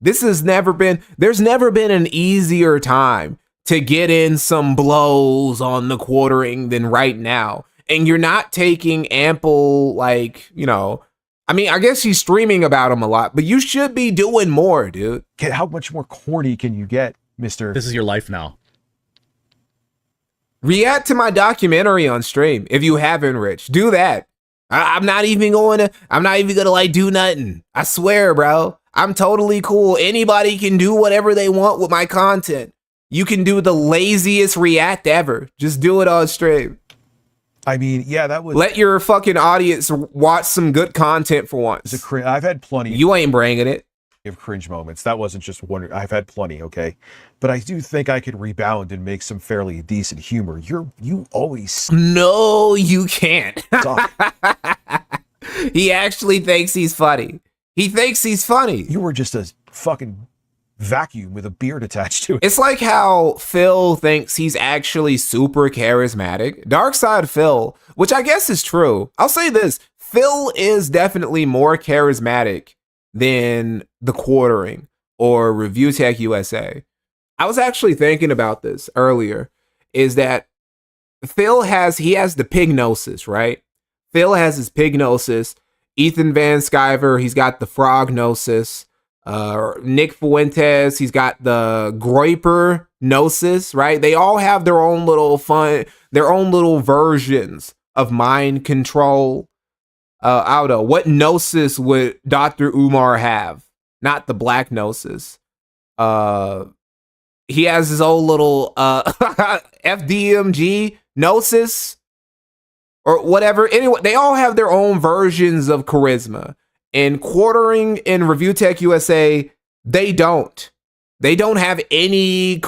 S1: There's never been an easier time to get in some blows on the quartering than right now. And you're not taking ample, like, you know, I mean, I guess he's streaming about him a lot, but you should be doing more, dude.
S6: How much more corny can you get, Mr.
S2: This is your life now.
S1: React to my documentary on stream if you haven't, Rich. Do that. I'm not even gonna like do nothing. I swear, bro. I'm totally cool. Anybody can do whatever they want with my content. You can do the laziest react ever. Just do it on stream.
S6: I mean, yeah, that was...
S1: Let your fucking audience watch some good content for once.
S6: I've had plenty.
S1: You ain't bringing it.
S6: Of cringe moments. That wasn't just one. I've had plenty, okay? But I do think I could rebound and make some fairly decent humor. You always...
S1: No, you can't. He actually thinks he's funny. He thinks he's funny.
S6: You were just a fucking vacuum with a beard attached to it.
S1: It's like how Phil thinks he's actually super charismatic. Darkside Phil, which I guess is true. I'll say this. Phil is definitely more charismatic than the quartering or Review Tech USA. I was actually thinking about this earlier, is that Phil has the pignosis, right? Phil has his pignosis. Ethan Van Sciver, he's got the frognosis. Nick Fuentes, he's got the groiper Gnosis, right? They all have their own little their own little versions of mind control. I don't know. What Gnosis would Dr. Umar have? Not the black Gnosis. He has his own little FDMG Gnosis or whatever. Anyway, they all have their own versions of charisma. And Quartering in Review Tech USA, they don't. They don't have any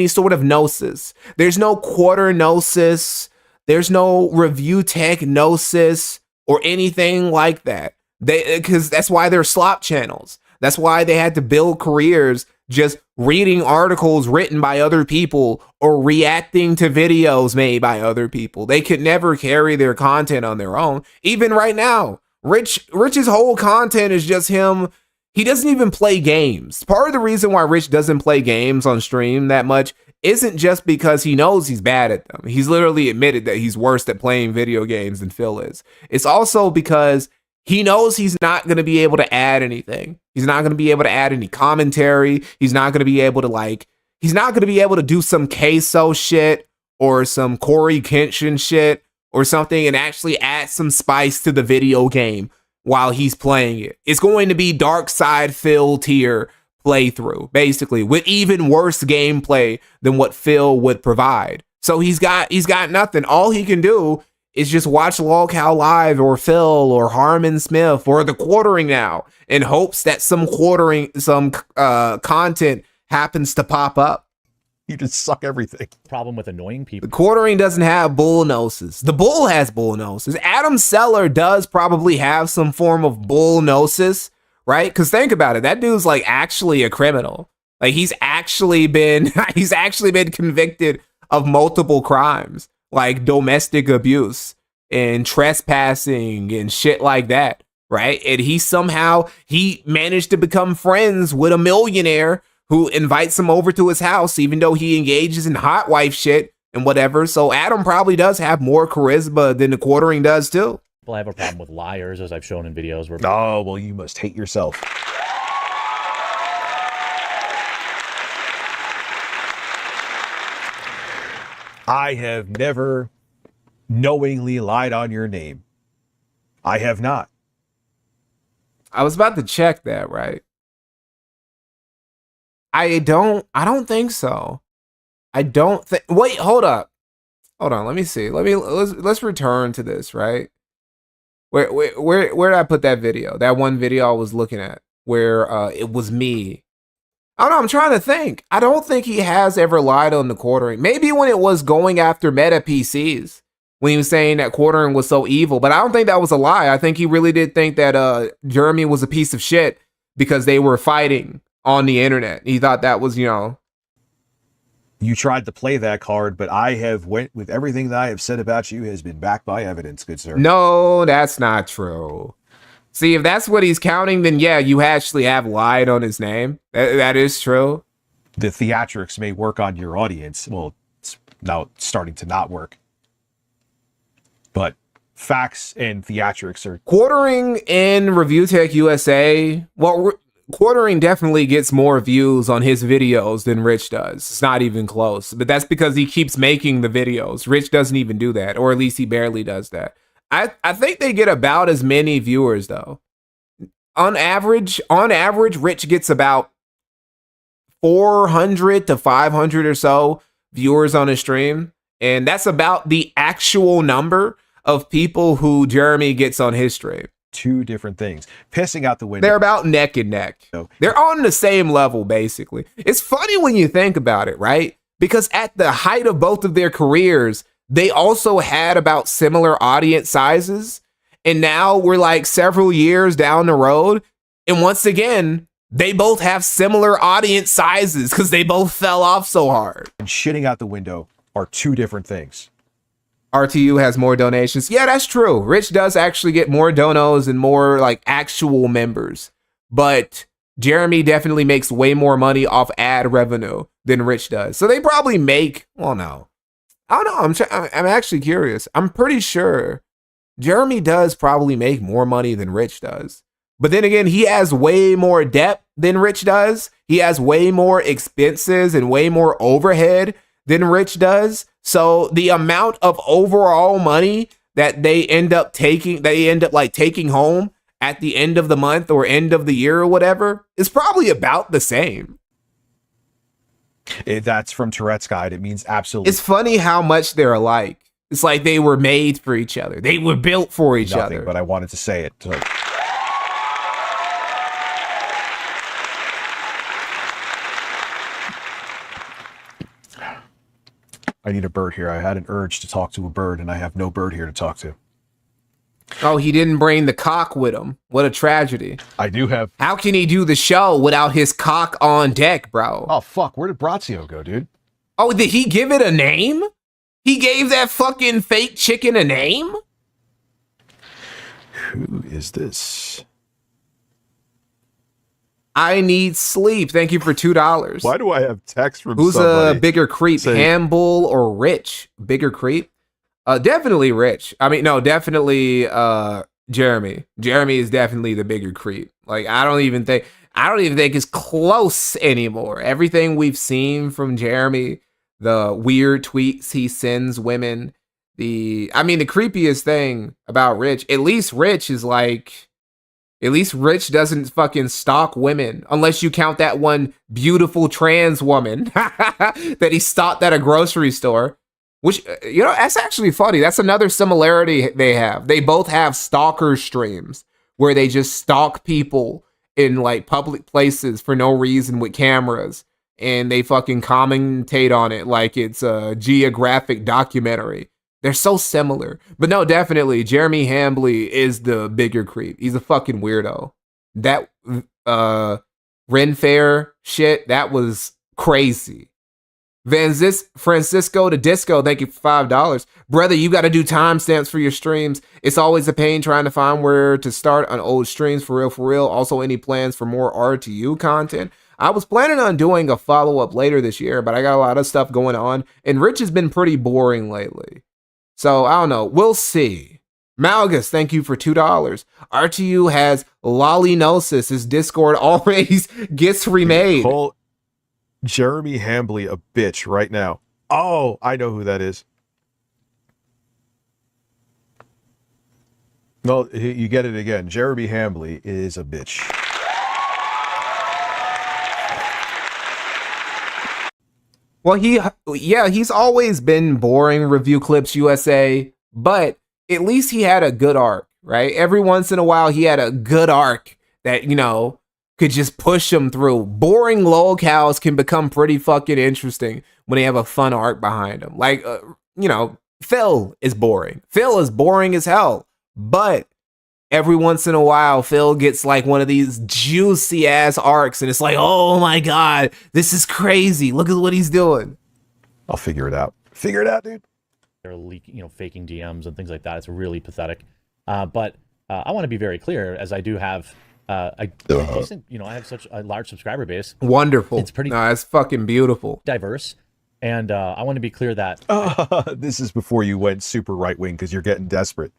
S1: sort of gnosis. There's no quarter gnosis. There's no Review Tech gnosis or anything like that. Because that's why they're slop channels. That's why they had to build careers just reading articles written by other people or reacting to videos made by other people. They could never carry their content on their own. Even right now, Rich's whole content is just him. He doesn't even play games. Part of the reason why Rich doesn't play games on stream that much isn't just because he knows he's bad at them. He's literally admitted that he's worse at playing video games than Phil is. It's also because he knows he's not going to be able to add anything. He's not going to be able to add any commentary. He's not going to be able to do some queso shit or some Corey Kenshin shit or something and actually add some spice to the video game while he's playing it. It's going to be Dark Side Phil tier playthrough, basically, with even worse gameplay than what Phil would provide. So he's got nothing. All he can do is just watch Lolcow Live or Phil or Harmon Smith or the Quartering now in hopes that some content happens to pop up.
S6: You just suck everything.
S2: Problem with annoying people.
S1: The Quartering doesn't have bull gnosis. The bull has bull gnosis. Adam Seller does probably have some form of bull gnosis, right? Because think about it. That dude's like actually a criminal. Like he's actually been convicted of multiple crimes, like domestic abuse and trespassing and shit like that, right? And he managed to become friends with a millionaire who invites him over to his house, even though he engages in hot wife shit and whatever. So Adam probably does have more charisma than the Quartering does too.
S2: Well, I have a problem with liars, as I've shown in videos where.
S6: Oh, well, you must hate yourself. I have never knowingly lied on your name. I have not.
S1: I was about to check that, right? I don't think so. Wait, hold up. Hold on, let me see. Let's return to this, right? Where did I put that video? That one video I was looking at where it was me. I don't know, I'm trying to think. I don't think he has ever lied on the Quartering. Maybe when it was going after meta PCs, when he was saying that Quartering was so evil, but I don't think that was a lie. I think he really did think that Jeremy was a piece of shit because they were fighting on the internet. He thought that was, You
S6: tried to play that card, but I have went with everything that I have said about you has been backed by evidence, good sir.
S1: No, that's not true. See, if that's what he's counting, then yeah, you actually have lied on his name. That is true.
S6: The theatrics may work on your audience. Well, it's now starting to not work. But facts and theatrics are...
S1: Quartering in Review Tech USA, well, Quartering definitely gets more views on his videos than Rich does. It's not even close. But that's because he keeps making the videos. Rich doesn't even do that, or at least he barely does that. I think they get about as many viewers though. On average, Rich gets about 400 to 500 or so viewers on his stream. And that's about the actual number of people who Jeremy gets on his stream.
S6: Two different things. Pissing out the window.
S1: They're about neck and neck. They're on the same level, basically. It's funny when you think about it, right? Because at the height of both of their careers, they also had about similar audience sizes. And now we're like several years down the road. And once again, they both have similar audience sizes because they both fell off so hard.
S6: And shitting out the window are two different things.
S1: RTU has more donations. Yeah, that's true. Rich does actually get more donos and more like actual members. But Jeremy definitely makes way more money off ad revenue than Rich does. So they probably make, well, no. I don't know. I'm actually curious. I'm pretty sure Jeremy does probably make more money than Rich does. But then again, he has way more depth than Rich does. He has way more expenses and way more overhead than Rich does. So the amount of overall money that they end up taking home at the end of the month or end of the year or whatever is probably about the same.
S6: That's from Tourette's Guide. It means absolutely.
S1: It's funny how much they're alike. It's like they were made for each other. They were built for each
S6: nothing,
S1: other.
S6: But I wanted to say it. So. I need a bird here. I had an urge to talk to a bird, and I have no bird here to talk to.
S1: Oh, he didn't bring the cock with him. What a tragedy.
S6: I do have...
S1: How can he do the show without his cock on deck, bro?
S6: Oh, fuck. Where did Brazio go, dude?
S1: Oh, did he give it a name? He gave that fucking fake chicken a name?
S6: Who is this?
S1: I need sleep. Thank you for $2.
S6: Why do I have text from
S1: Who's
S6: somebody?
S1: a bigger creep, Campbell or Rich? Bigger creep? Definitely Rich. I mean, no, definitely Jeremy. Jeremy is definitely the bigger creep. Like, I don't even think it's close anymore. Everything we've seen from Jeremy, the weird tweets he sends women, the creepiest thing about Rich, at least Rich doesn't fucking stalk women, unless you count that one beautiful trans woman that he stalked at a grocery store. Which, that's actually funny. That's another similarity they have. They both have stalker streams where they just stalk people in like public places for no reason with cameras, and they fucking commentate on it like it's a geographic documentary. They're so similar. But no, definitely, Jeremy Hambley is the bigger creep. He's a fucking weirdo. That Ren Fair shit, that was crazy. Francisco to Disco, thank you for $5. Brother, you got to do timestamps for your streams. It's always a pain trying to find where to start on old streams, for real. Also, any plans for more RTU content? I was planning on doing a follow-up later this year, but I got a lot of stuff going on, and Rich has been pretty boring lately. So, I don't know. We'll see. Malgus, thank you for $2. RTU has Lolinosis. His Discord already gets remade.
S6: Call Jeremy Hambley a bitch right now. Oh, I know who that is. No, you get it again. Jeremy Hambley is a bitch.
S1: Well, he's always been boring, Review Clips USA, but at least he had a good arc, right? Every once in a while, he had a good arc that, could just push him through. Boring lolcows can become pretty fucking interesting when they have a fun arc behind them. Like, Phil is boring. Phil is boring as hell. But every once in a while, Phil gets like one of these juicy ass arcs, and it's like, oh my God, this is crazy. Look at what he's doing.
S6: I'll figure it out. Figure it out, dude.
S2: They're leaking, faking DMs and things like that. It's really pathetic. But I want to be very clear, as I do have a decent, I have such a large subscriber base.
S1: Wonderful.
S2: It's pretty.
S1: No, it's fucking beautiful.
S2: Diverse. And I want to be clear that
S6: this is before you went super right wing because you're getting desperate.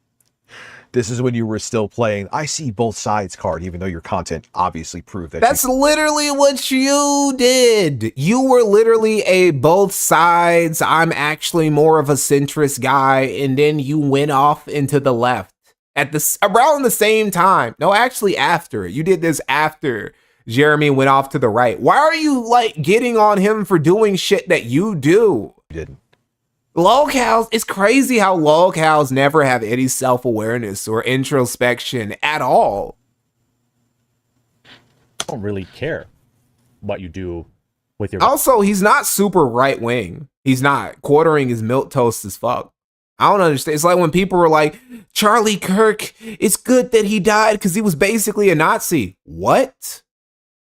S6: This is when you were still playing I see both sides card, even though your content obviously proved that.
S1: That's literally what you did. You were literally a both sides. I'm actually more of a centrist guy. And then you went off into the left at around the same time. No, actually after. You did this after Jeremy went off to the right. Why are you like getting on him for doing shit that you do?
S6: You didn't.
S1: Lolcows, it's crazy how lolcows never have any self-awareness or introspection at all.
S2: I don't really care what you do with your...
S1: Also, he's not super right-wing. He's not. Quartering is milquetoast as fuck. I don't understand. It's like when people were like, Charlie Kirk, it's good that he died because he was basically a Nazi. What?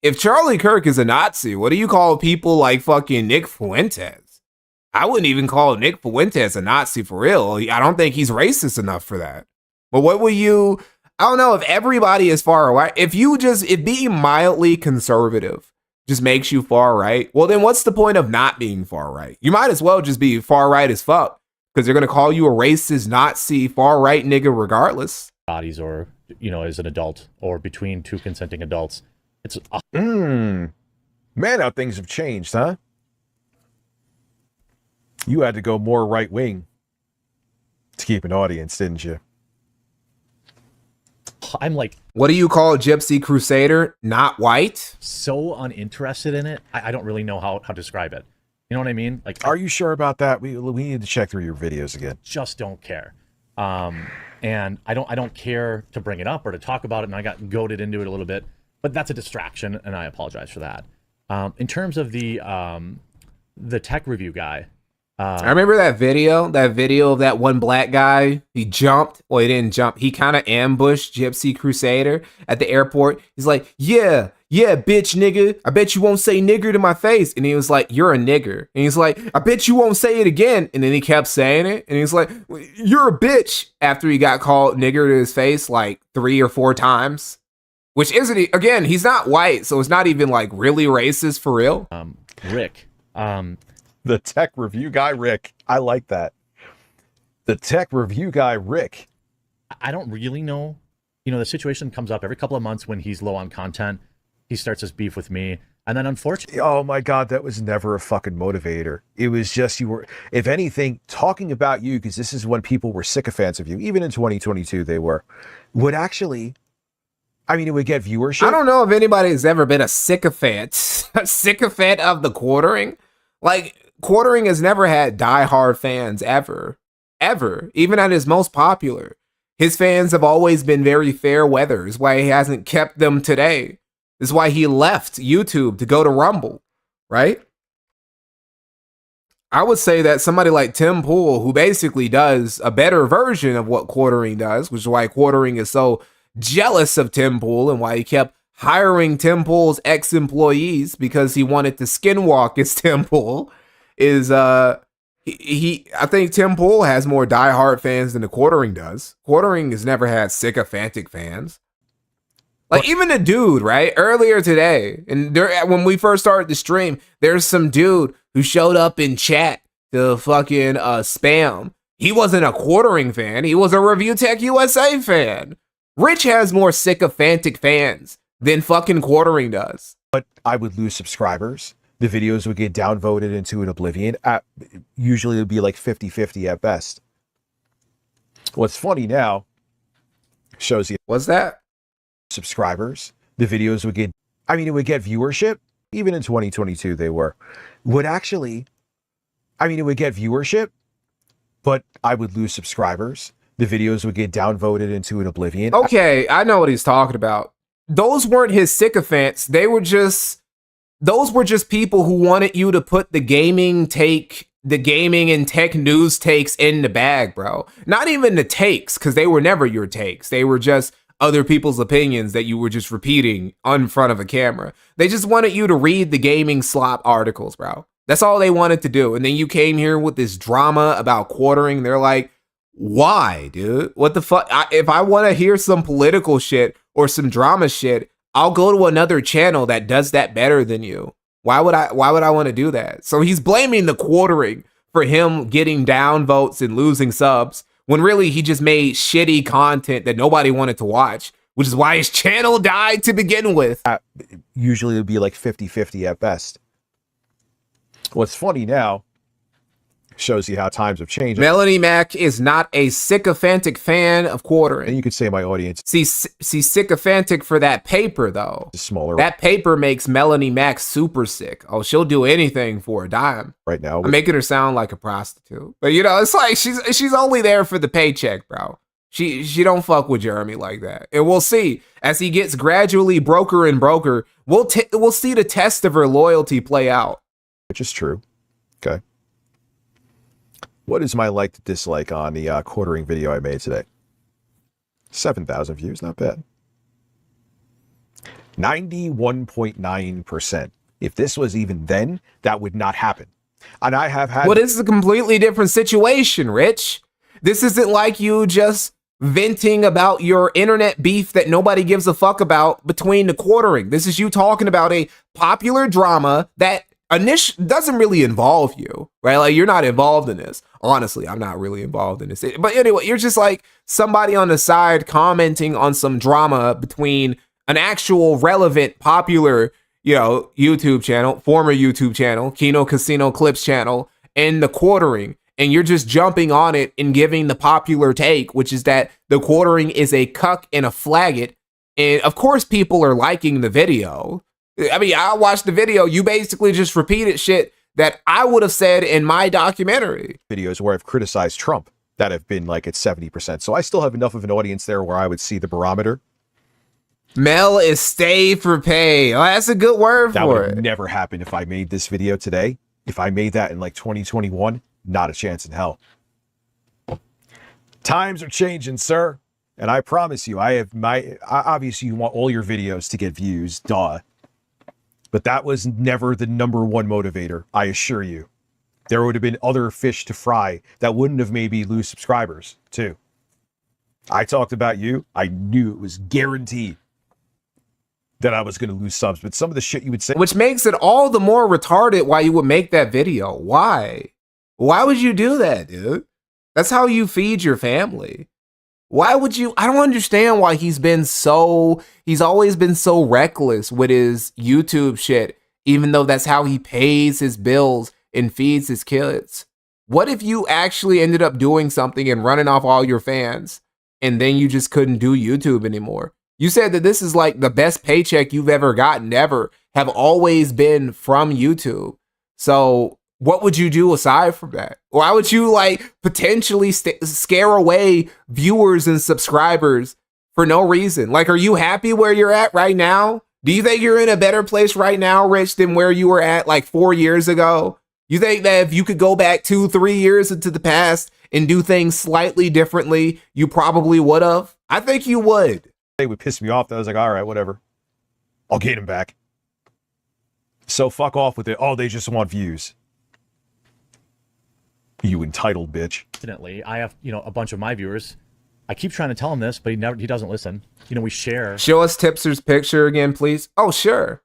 S1: If Charlie Kirk is a Nazi, what do you call people like fucking Nick Fuentes? I wouldn't even call Nick Fuentes a Nazi for real. I don't think he's racist enough for that. But what will you... I don't know if everybody is far right. If being mildly conservative just makes you far right, well then what's the point of not being far right? You might as well just be far right as fuck. Because they're going to call you a racist, Nazi, far right nigga regardless.
S2: Bodies or, as an adult or between two consenting adults. It's
S6: Man, how things have changed, huh? You had to go more right wing to keep an audience, didn't you?
S2: I'm like
S1: What do you call Gypsy Crusader? Not white?
S2: so uninterested in it. I don't really know how to describe it. You know what I mean? Like,
S6: Are you sure about that? We need to check through your videos again.
S2: just don't care. And I don't care to bring it up or to talk about it. And I got goaded into it a little bit, but that's a distraction, and I apologize for that. In terms of the tech review guy,
S1: I remember that video of that one black guy. He jumped. Well, he didn't jump. He kind of ambushed Gypsy Crusader at the airport. He's like, yeah, bitch, nigga. I bet you won't say nigger to my face. And he was like, you're a nigger. And he's like, I bet you won't say it again. And then he kept saying it. And he's like, you're a bitch. After he got called nigger to his face like 3 or 4 times. Which isn't, again, he's not white. So it's not even like really racist for real.
S2: Rick,
S6: The tech review guy, Rick. I like that. The tech review guy, Rick.
S2: I don't really know. You know, the situation comes up every couple of months when he's low on content. He starts his beef with me. And then unfortunately,
S6: Oh my God, that was never a fucking motivator. It was just you were, if anything, talking about you, because this is when people were sycophants of you, even in 2022 they were, would actually, I mean, it would get viewership.
S1: I don't know if anybody's ever been a sycophant of the quartering. Like, quartering has never had diehard fans ever, even at his most popular. His fans have always been very fair weather. Is why he hasn't kept them today. This is why he left YouTube to go to Rumble, right? I would say that somebody like Tim Pool, who basically does a better version of what quartering does, which is why quartering is so jealous of Tim Pool and why he kept hiring Tim Pool's ex-employees because he wanted to skinwalk his Tim Pool, is I think Tim Pool has more diehard fans than the quartering does. Quartering has never had sycophantic fans. Like, even the dude, right? Earlier today, and when we first started the stream, there's some dude who showed up in chat to fucking spam. He wasn't a quartering fan. He was a Review Tech USA fan. Rich has more sycophantic fans than fucking quartering does.
S6: But I would lose subscribers. The videos would get downvoted into an oblivion. Usually it would be like 50-50 at best. What's funny now, shows you
S1: What's that?
S6: subscribers. The videos would get, I mean, it would get viewership. Even in 2022 they would actually, I mean, it would get viewership, but I would lose subscribers. The videos would get downvoted into an oblivion.
S1: Okay, I know what he's talking about. Those weren't his sycophants. Those were just people who wanted you to put the gaming and tech news takes in the bag, bro. Not even the takes, because they were never your takes. They were just other people's opinions that you were just repeating in front of a camera. They just wanted you to read the gaming slop articles, bro. That's all they wanted to do. And then you came here with this drama about quartering. They're like, why, dude? What the fuck? If I want to hear some political shit or some drama shit, I'll go to another channel that does that better than you. Why would I want to do that? So he's blaming the quartering for him getting down votes and losing subs, when really he just made shitty content that nobody wanted to watch, which is why his channel died to begin with.
S6: Usually it would be like 50-50 at best. What's funny now, shows you how times have changed.
S1: Melanie Mac is not a sycophantic fan of quartering.
S6: And you could say my audience
S1: See sycophantic for that paper, though.
S6: is smaller
S1: That paper makes Melanie Mac super sick. Oh, she'll do anything for a dime.
S6: right now.
S1: I'm making her sound like a prostitute. But, you know, it's like she's only there for the paycheck, bro. She don't fuck with Jeremy like that. And we'll see. As he gets gradually broker and broker, we'll see the test of her loyalty play out.
S6: Which is true. Okay. What is my like to dislike on the quartering video I made today? 7,000 views, not bad. 91.9%. If this was even then, that would not happen. And I have had...
S1: Well, this is a completely different situation, Rich. This isn't like you just venting about your internet beef that nobody gives a fuck about between the quartering. This is you talking about a popular drama that doesn't really involve you, right? Like, you're not involved in this. Honestly, I'm not really involved in this. But anyway, you're just like somebody on the side commenting on some drama between an actual relevant, popular, YouTube channel, former YouTube channel, Kino Casino Clips channel, and the quartering, and you're just jumping on it and giving the popular take, which is that the quartering is a cuck and a flaggot. And of course, people are liking the video. I mean, I watched the video. You basically just repeated shit that I would have said in my documentary.
S6: Videos where I've criticized Trump that have been like at 70%. So I still have enough of an audience there where I would see the barometer.
S1: Mel is stay for pay. Oh, that's a good word
S6: That
S1: for
S6: would have
S1: it.
S6: never happened if I made this video today. If I made that in like 2021, not a chance in hell. Times are changing, sir. And I promise you, obviously you want all your videos to get views, duh. But that was never the number one motivator, I assure you. There would have been other fish to fry that wouldn't have made me lose subscribers, too. I talked about you. I knew it was guaranteed that I was going to lose subs. But some of the shit you would say...
S1: Which makes it all the more retarded why you would make that video. Why? Why would you do that, dude? That's how you feed your family. Why would you? I don't understand why he's always been so reckless with his YouTube shit, even though that's how he pays his bills and feeds his kids. What if you actually ended up doing something and running off all your fans, and then you just couldn't do YouTube anymore? You said that this is like the best paycheck you've ever gotten, have always been from YouTube. So what would you do aside from that? Why would you like potentially scare away viewers and subscribers for no reason? Like, are you happy where you're at right now? Do you think you're in a better place right now, Rich, than where you were at like 4 years ago? You think that if you could go back 2-3 years into the past and do things slightly differently, you probably would have? I think you would.
S6: They would piss me off. I was like, all right, whatever. I'll get him back. So fuck off with it. Oh, they just want views. You entitled bitch.
S2: Incidentally, I have, a bunch of my viewers. I keep trying to tell him this, but he doesn't listen. We share.
S1: Show us Tipster's picture again, please. Oh, sure.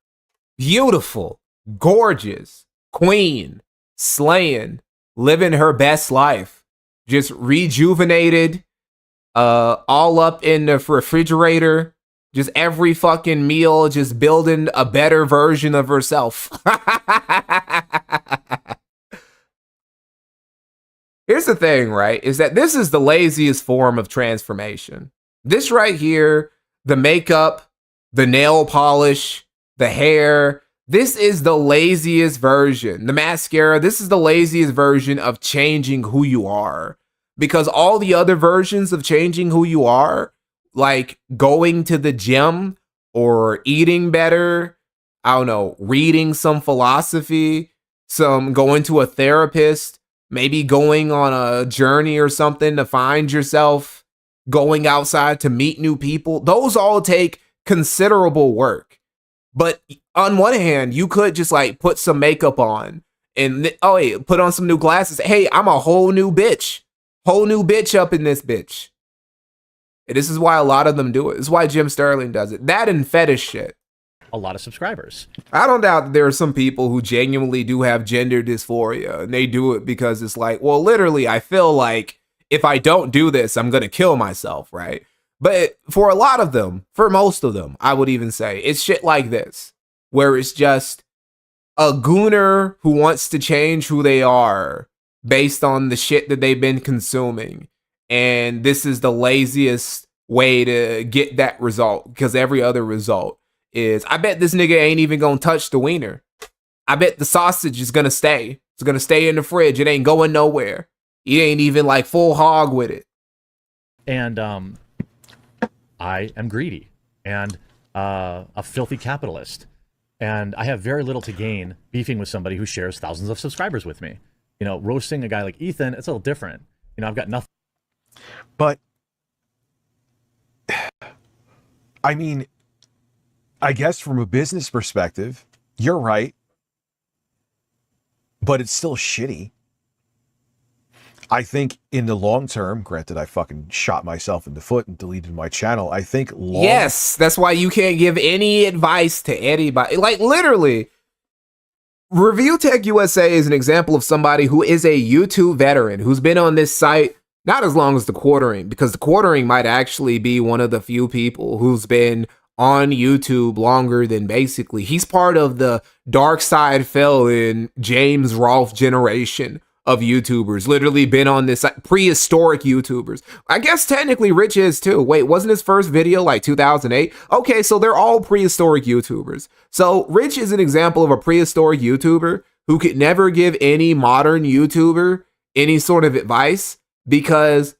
S1: Beautiful, gorgeous, queen, slaying, living her best life. Just rejuvenated, all up in the refrigerator. Just every fucking meal, just building a better version of herself. Here's the thing, right? Is that this is the laziest form of transformation. This right here, the makeup, the nail polish, the hair, this is the laziest version. The mascara, this is the laziest version of changing who you are. Because all the other versions of changing who you are, like going to the gym or eating better, I don't know, reading some philosophy, going to a therapist, maybe going on a journey or something to find yourself, going outside to meet new people. Those all take considerable work. But on one hand, you could just like put some makeup on and put on some new glasses. Hey, I'm a whole new bitch. Whole new bitch up in this bitch. And this is why a lot of them do it. This is why Jim Sterling does it. That and fetish shit.
S2: A lot of subscribers.
S1: I don't doubt that there are some people who genuinely do have gender dysphoria, and they do it because it's like, well, literally, I feel like if I don't do this, I'm going to kill myself, right? But for a lot of them, for most of them, I would even say, it's shit like this, where it's just a gooner who wants to change who they are based on the shit that they've been consuming. And this is the laziest way to get that result, because every other result is, I bet this nigga ain't even gonna touch the wiener. I bet the sausage is gonna stay. It's gonna stay in the fridge. It ain't going nowhere. He ain't even like full hog with it.
S2: And I am greedy and a filthy capitalist. And I have very little to gain beefing with somebody who shares thousands of subscribers with me. Roasting a guy like Ethan, it's a little different. I've got nothing.
S6: But, I mean, I guess from a business perspective, you're right. But it's still shitty. I think in the long term, granted I fucking shot myself in the foot and deleted my channel, I think
S1: yes, that's why you can't give any advice to anybody. Like, literally, Review Tech USA is an example of somebody who is a YouTube veteran who's been on this site not as long as the quartering, because the quartering might actually be one of the few people who's been on YouTube longer than basically he's part of the dark side fell in James Rolfe generation of YouTubers. Literally been on this prehistoric YouTubers. I guess technically Rich is too. Wait, wasn't his first video like 2008? Okay, so they're all prehistoric YouTubers. So Rich is an example of a prehistoric YouTuber who could never give any modern YouTuber any sort of advice because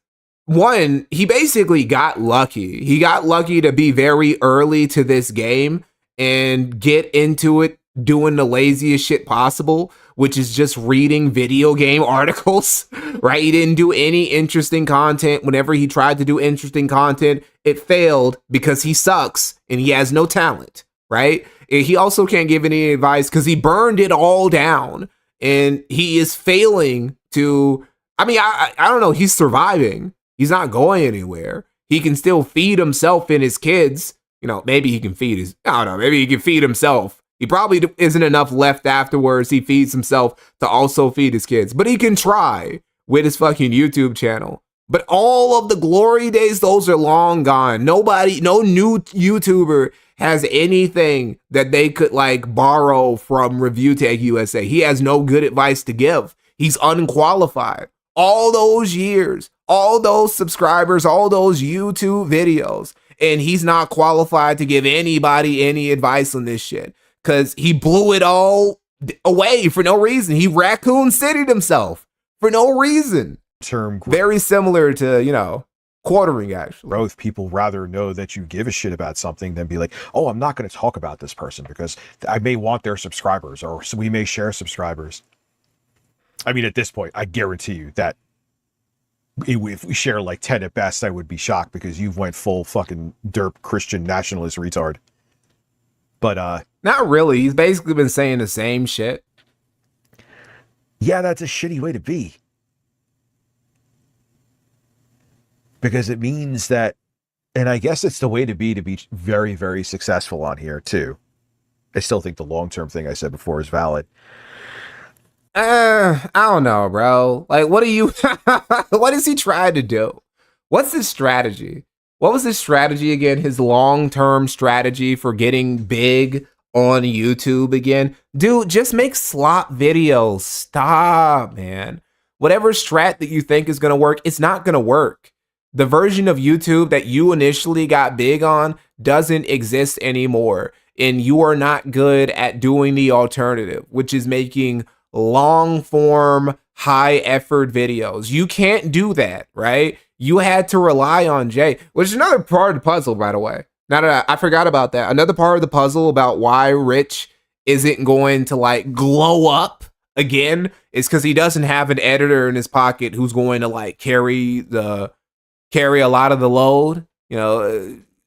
S1: one, he basically got lucky. He got lucky to be very early to this game and get into it doing the laziest shit possible, which is just reading video game articles, right? He didn't do any interesting content. Whenever he tried to do interesting content, it failed because he sucks and he has no talent, right? And he also can't give any advice because he burned it all down and he is failing to, I don't know, he's surviving. He's not going anywhere. He can still feed himself and his kids. You know, maybe he can feed maybe he can feed himself. He probably isn't enough left afterwards. He feeds himself to also feed his kids. But he can try with his fucking YouTube channel. But all of the glory days, those are long gone. No new YouTuber has anything that they could like borrow from Review Tech USA. He has no good advice to give. He's unqualified. All those years, all those subscribers, all those YouTube videos, and he's not qualified to give anybody any advice on this shit because he blew it all away for no reason. He Raccoon City'd himself for no reason. Very similar to, quartering, actually.
S6: Growth, people rather know that you give a shit about something than be like, oh, I'm not going to talk about this person because I may want their subscribers or we may share subscribers. I mean, at this point, I guarantee you that if we share like 10 at best, I would be shocked because you've went full fucking derp Christian nationalist retard. But
S1: not really. He's basically been saying the same shit.
S6: Yeah, that's a shitty way to be. Because it means that, and I guess it's the way to be very, very successful on here too. I still think the long-term thing I said before is valid.
S1: I don't know, bro. Like, what is he trying to do? What's his strategy? What was his strategy again? His long-term strategy for getting big on YouTube again? Dude, just make slop videos. Stop, man. Whatever strat that you think is going to work, it's not going to work. The version of YouTube that you initially got big on doesn't exist anymore. And you are not good at doing the alternative, which is making long form, high effort videos. You can't do that, right? You had to rely on Jay, which is another part of the puzzle, by the way. Now that I forgot about that. Another part of the puzzle about why Rich isn't going to like glow up again is because he doesn't have an editor in his pocket who's going to like carry a lot of the load.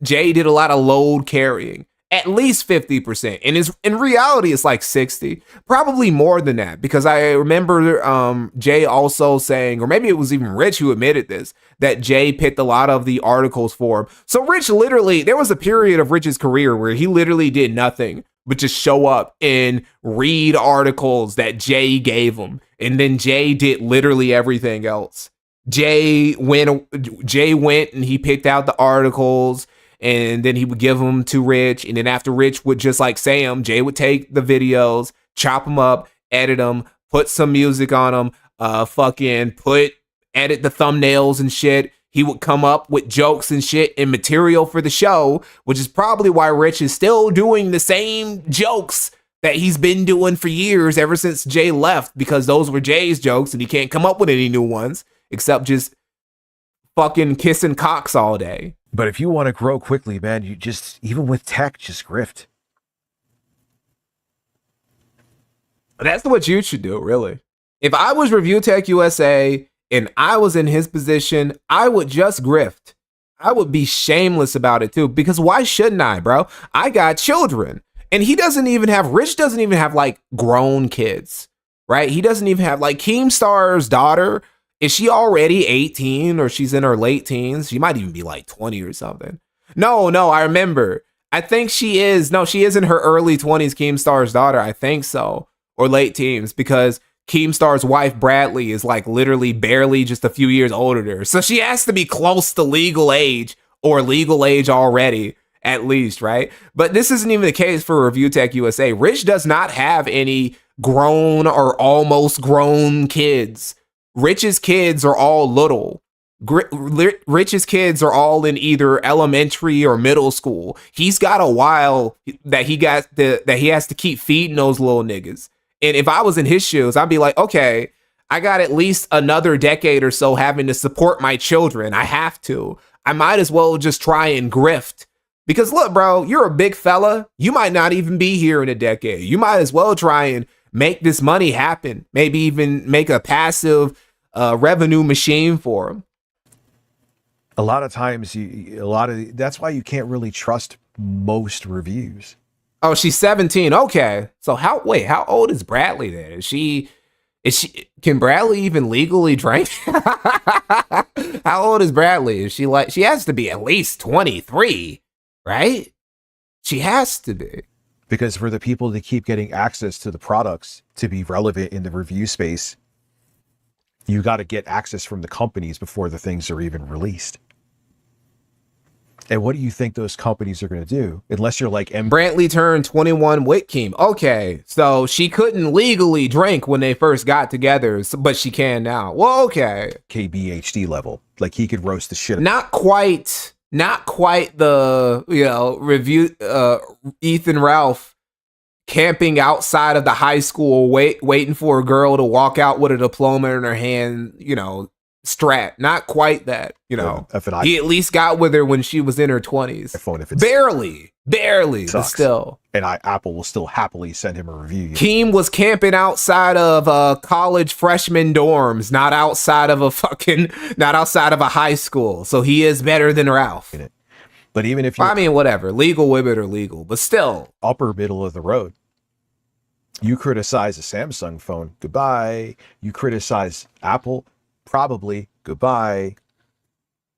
S1: Jay did a lot of load carrying. At least 50%. And in reality, it's like 60, probably more than that, because I remember Jay also saying, or maybe it was even Rich who admitted this, that Jay picked a lot of the articles for him. So Rich literally, there was a period of Rich's career where he literally did nothing but just show up and read articles that Jay gave him. And then Jay did literally everything else. Jay went and he picked out the articles. And then he would give them to Rich. And then after Rich would just like say them, Jay would take the videos, chop them up, edit them, put some music on them, edit the thumbnails and shit. He would come up with jokes and shit and material for the show, which is probably why Rich is still doing the same jokes that he's been doing for years ever since Jay left, because those were Jay's jokes and he can't come up with any new ones except just fucking kissing cocks all day.
S6: But if you want to grow quickly, man, you just, even with tech, just grift.
S1: That's what you should do, really. If I was Review Tech USA and I was in his position, I would just grift. I would be shameless about it too, because why shouldn't I, bro? I got children. And Rich doesn't even have like grown kids, right? He doesn't even have like Keemstar's daughter. Is she already 18 or she's in her late teens? She might even be like 20 or something. No, I remember. I think she is. No, she is in her early 20s, Keemstar's daughter. I think so. Or late teens, because Keemstar's wife, Bradley, is like literally barely just a few years older than her. So she has to be close to legal age or legal age already. at least, right? But this isn't even the case for Review Tech USA. Rich does not have any grown or almost grown kids. Rich's kids are all little. Rich's kids are all in either elementary or middle school. He's got a while that he has to keep feeding those little niggas. And if I was in his shoes, I'd be like, okay, I got at least another decade or so having to support my children. I have to. I might as well just try and grift. Because look, bro, you're a big fella. You might not even be here in a decade. You might as well try and make this money happen. Maybe even make a passive revenue machine for him.
S6: A lot of times, that's why you can't really trust most reviews.
S1: Oh, she's 17. Okay. So how old is Bradley then? Can Bradley even legally drink? How old is Bradley? She has to be at least 23, right? She has to be.
S6: Because for the people to keep getting access to the products to be relevant in the review space, you got to get access from the companies before the things are even released. And what do you think those companies are going to do? Unless you're like
S1: Brantley turned 21 with Keem. Okay, so she couldn't legally drink when they first got together, but she can now. Well, okay.
S6: KBHD level. Like he could roast the shit.
S1: Not quite the, review Ethan Ralph camping outside of the high school waiting for a girl to walk out with a diploma in her hand, strat. Not quite that, he at least got with her when she was in her 20s. Barely, but still.
S6: And Apple will still happily send him a review.
S1: Keem was camping outside of college freshman dorms, not outside of a high school. So he is better than Ralph.
S6: But even if you,
S1: I mean, whatever, legal women are legal, but still
S6: upper middle of the road. You criticize a Samsung phone, goodbye. You criticize Apple, probably goodbye.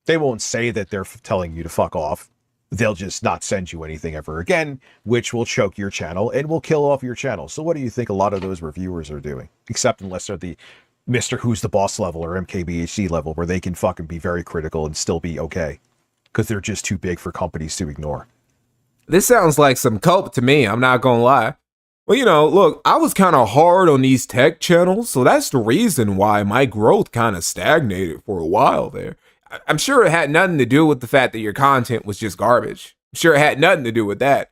S6: They won't say that they're telling you to fuck off. They'll just not send you anything ever again, which will choke your channel and will kill off your channel. So what do you think a lot of those reviewers are doing? Except unless they're the Mr. Who's the Boss level or MKBHD level, where they can fucking be very critical and still be okay. Because they're just too big for companies to ignore.
S1: This sounds like some cope to me, I'm not gonna lie. Well, look, I was kind of hard on these tech channels, so that's the reason why my growth kind of stagnated for a while there. I'm sure it had nothing to do with the fact that your content was just garbage. I'm sure it had nothing to do with that.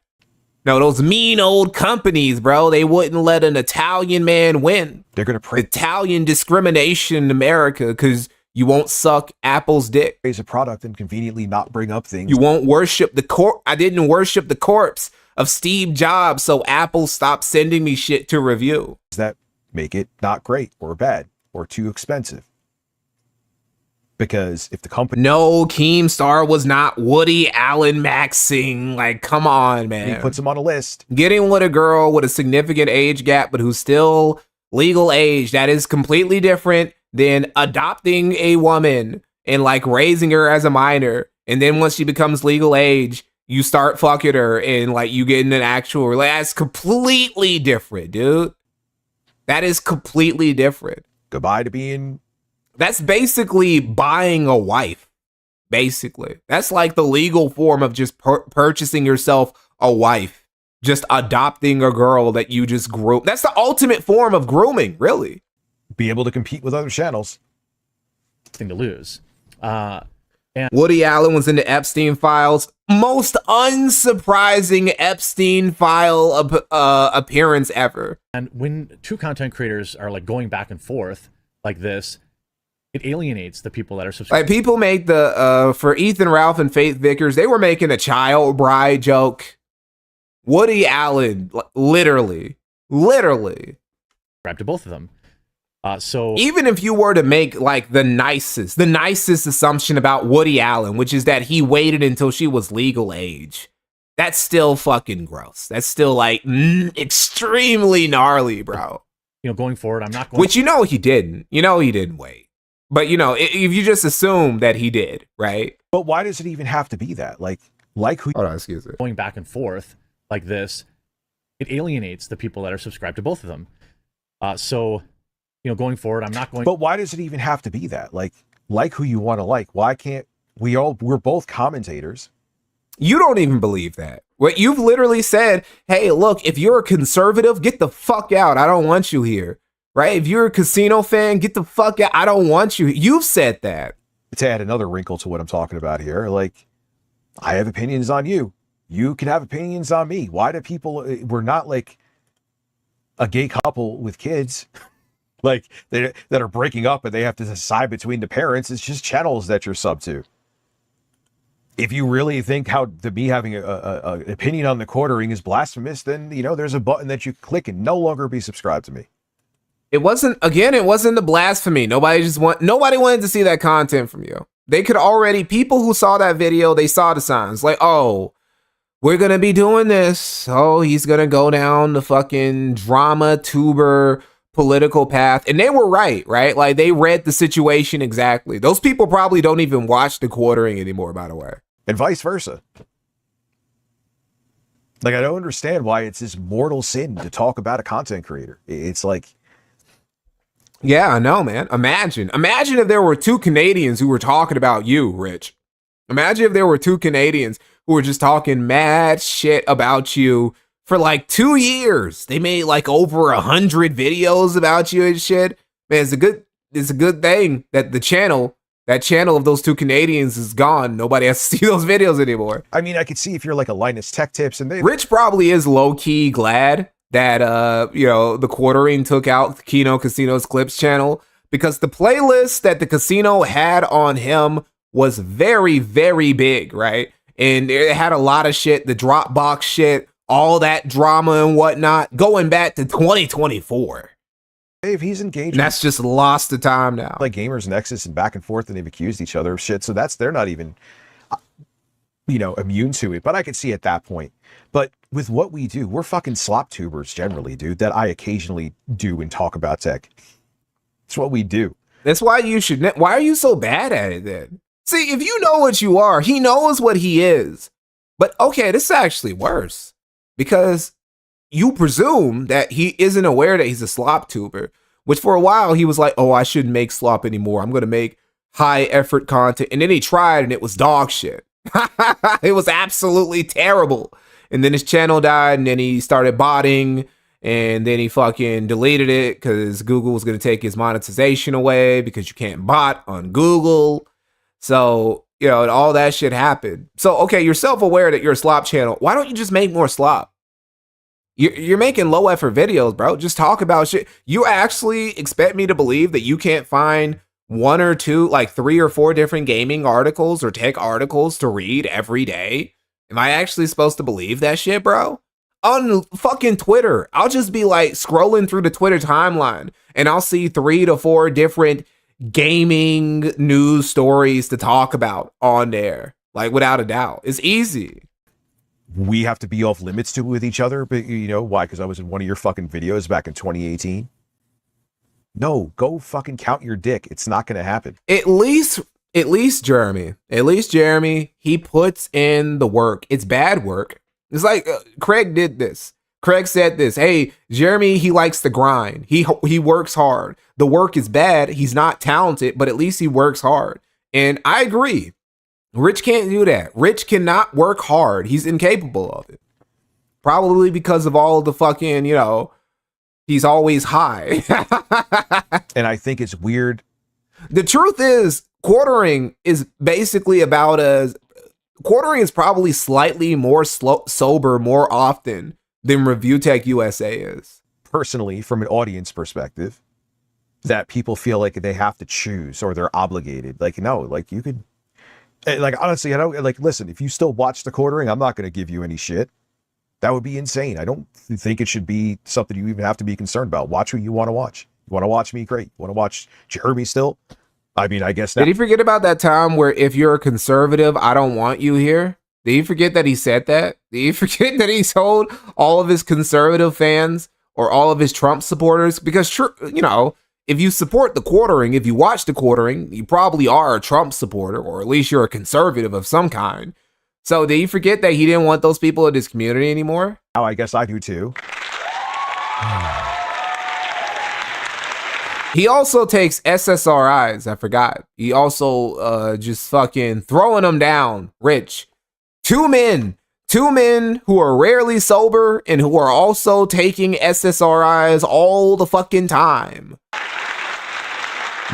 S1: No, those mean old companies, bro, they wouldn't let an Italian man win.
S6: They're going to praise
S1: Italian discrimination in America because you won't suck Apple's dick.
S6: Praise a product and conveniently not bring up things.
S1: You won't worship the I didn't worship the corpse of Steve Jobs, so Apple stopped sending me shit to review.
S6: That make it not great or bad or too expensive. Because if the company...
S1: No, Keemstar was not Woody Allen maxing. Like, come on, man.
S6: He puts him on a list.
S1: Getting with a girl with a significant age gap, but who's still legal age, that is completely different than adopting a woman and, like, raising her as a minor. And then once she becomes legal age, you start fucking her and, like, you get in an actual... That's completely different, dude. That is completely different.
S6: Goodbye to being...
S1: That's basically buying a wife, basically. That's like the legal form of just purchasing yourself a wife, just adopting a girl that you just grew. That's the ultimate form of grooming, really.
S6: Be able to compete with other channels.
S2: Thing to lose.
S1: And Woody Allen was in the Epstein files. Most unsurprising Epstein file appearance ever.
S2: And when two content creators are like going back and forth like this, it alienates the people that are subscribing.
S1: Like people make for Ethan Ralph and Faith Vickers, they were making a child bride joke. Woody Allen, literally.
S2: Subscribe to both of them. So
S1: even if you were to make like the nicest assumption about Woody Allen, which is that he waited until she was legal age, that's still fucking gross. That's still like extremely gnarly, bro.
S2: Going forward, I'm not going.
S1: Which he didn't. He didn't wait. But, if you just assume that he did, right?
S6: But why does it even have to be that? Like who...
S1: Hold on, excuse me.
S2: Going back and forth like this, it alienates the people that are subscribed to both of them. So, going forward, I'm not going...
S6: But why does it even have to be that? Like who you want to like. Why can't we're both commentators.
S1: You don't even believe that. What you've literally said, hey, look, if you're a conservative, get the fuck out. I don't want you here. Right? If you're a casino fan, get the fuck out. I don't want you. You've said that.
S6: To add another wrinkle to what I'm talking about here, like, I have opinions on you. You can have opinions on me. Why do people, we're not like a gay couple with kids, like that are breaking up and they have to decide between the parents. It's just channels that you're sub to. If you really think me having an opinion on the quartering is blasphemous, then, there's a button that you click and no longer be subscribed to me.
S1: It wasn't the blasphemy. Nobody wanted to see that content from you. They could already, people who saw that video, they saw the signs like, oh, we're going to be doing this. Oh, he's going to go down the fucking drama tuber political path. And they were right? Like, they read the situation exactly. Those people probably don't even watch the quartering anymore, by the way.
S6: And vice versa. Like, I don't understand why it's this mortal sin to talk about a content creator. It's like,
S1: yeah, I know, man. Imagine if there were two Canadians who were talking about you, Rich. Imagine if there were two Canadians who were just talking mad shit about you for like 2 years. They made like over 100 videos about you and shit. Man, it's a good thing that that channel of those two Canadians is gone. Nobody has to see those videos anymore.
S6: I mean, I could see if you're like a Linus Tech Tips and
S1: Rich probably is low key glad that the quartering took out Kino Casino's Clips channel, because the playlist that the casino had on him was very, very big, right? And it had a lot of shit, the Dropbox shit, all that drama and whatnot, going back to 2024.
S6: If he's engaged,
S1: and that's just lost the time now.
S6: Like Gamers Nexus and back and forth, and they've accused each other of shit. So they're not even, immune to it. But I could see at that point. But with what we do, we're fucking slop tubers generally, dude, that I occasionally do and talk about tech. It's what we do.
S1: That's why why are you so bad at it then? See, if you know what you are, he knows what he is. But okay, this is actually worse, because you presume that he isn't aware that he's a slop tuber, which for a while he was like, oh, I shouldn't make slop anymore. I'm going to make high effort content. And then he tried and it was dog shit. It was absolutely terrible. And then his channel died, and then he started botting, and then he fucking deleted it because Google was going to take his monetization away because you can't bot on Google. So, and all that shit happened. So, okay, you're self-aware that you're a slop channel. Why don't you just make more slop? You're making low effort videos, bro. Just talk about shit. You actually expect me to believe that you can't find one or two, like 3 or 4 different gaming articles or tech articles to read every day? Am I actually supposed to believe that shit, bro? On fucking Twitter, I'll just be like scrolling through the Twitter timeline and I'll see 3 to 4 different gaming news stories to talk about on there. Like, without a doubt. It's easy.
S6: We have to be off limits to with each other, but why? Because I was in one of your fucking videos back in 2018. No, go fucking count your dick. It's not going to happen.
S1: At least Jeremy, he puts in the work. It's bad work. It's like Craig did this. Craig said this. Hey, Jeremy, he likes to grind. He works hard. The work is bad. He's not talented, but at least he works hard. And I agree. Rich can't do that. Rich cannot work hard. He's incapable of it. Probably because of all of the fucking, he's always high.
S6: And I think it's weird.
S1: The truth is, quartering is basically quartering is probably slightly more sober more often than Review Tech USA is.
S6: Personally, from an audience perspective, that people feel like they have to choose or they're obligated. Like, no, like you could, like, honestly, I don't like, listen, if you still watch the quartering, I'm not going to give you any shit. That would be insane. I don't think it should be something you even have to be concerned about. Watch what you want to watch. You want to watch me? Great. You want to watch Jeremy still? I mean, I guess.
S1: Did he forget about that time where if you're a conservative, I don't want you here? Did he forget that he said that? Did he forget that he told all of his conservative fans or all of his Trump supporters? Because, if you support the quartering, if you watch the quartering, you probably are a Trump supporter, or at least you're a conservative of some kind. So did he forget that he didn't want those people in his community anymore?
S6: Oh, I guess I do too.
S1: He also takes SSRIs. I forgot. He also just fucking throwing them down, Rich. Two men who are rarely sober and who are also taking SSRIs all the fucking time.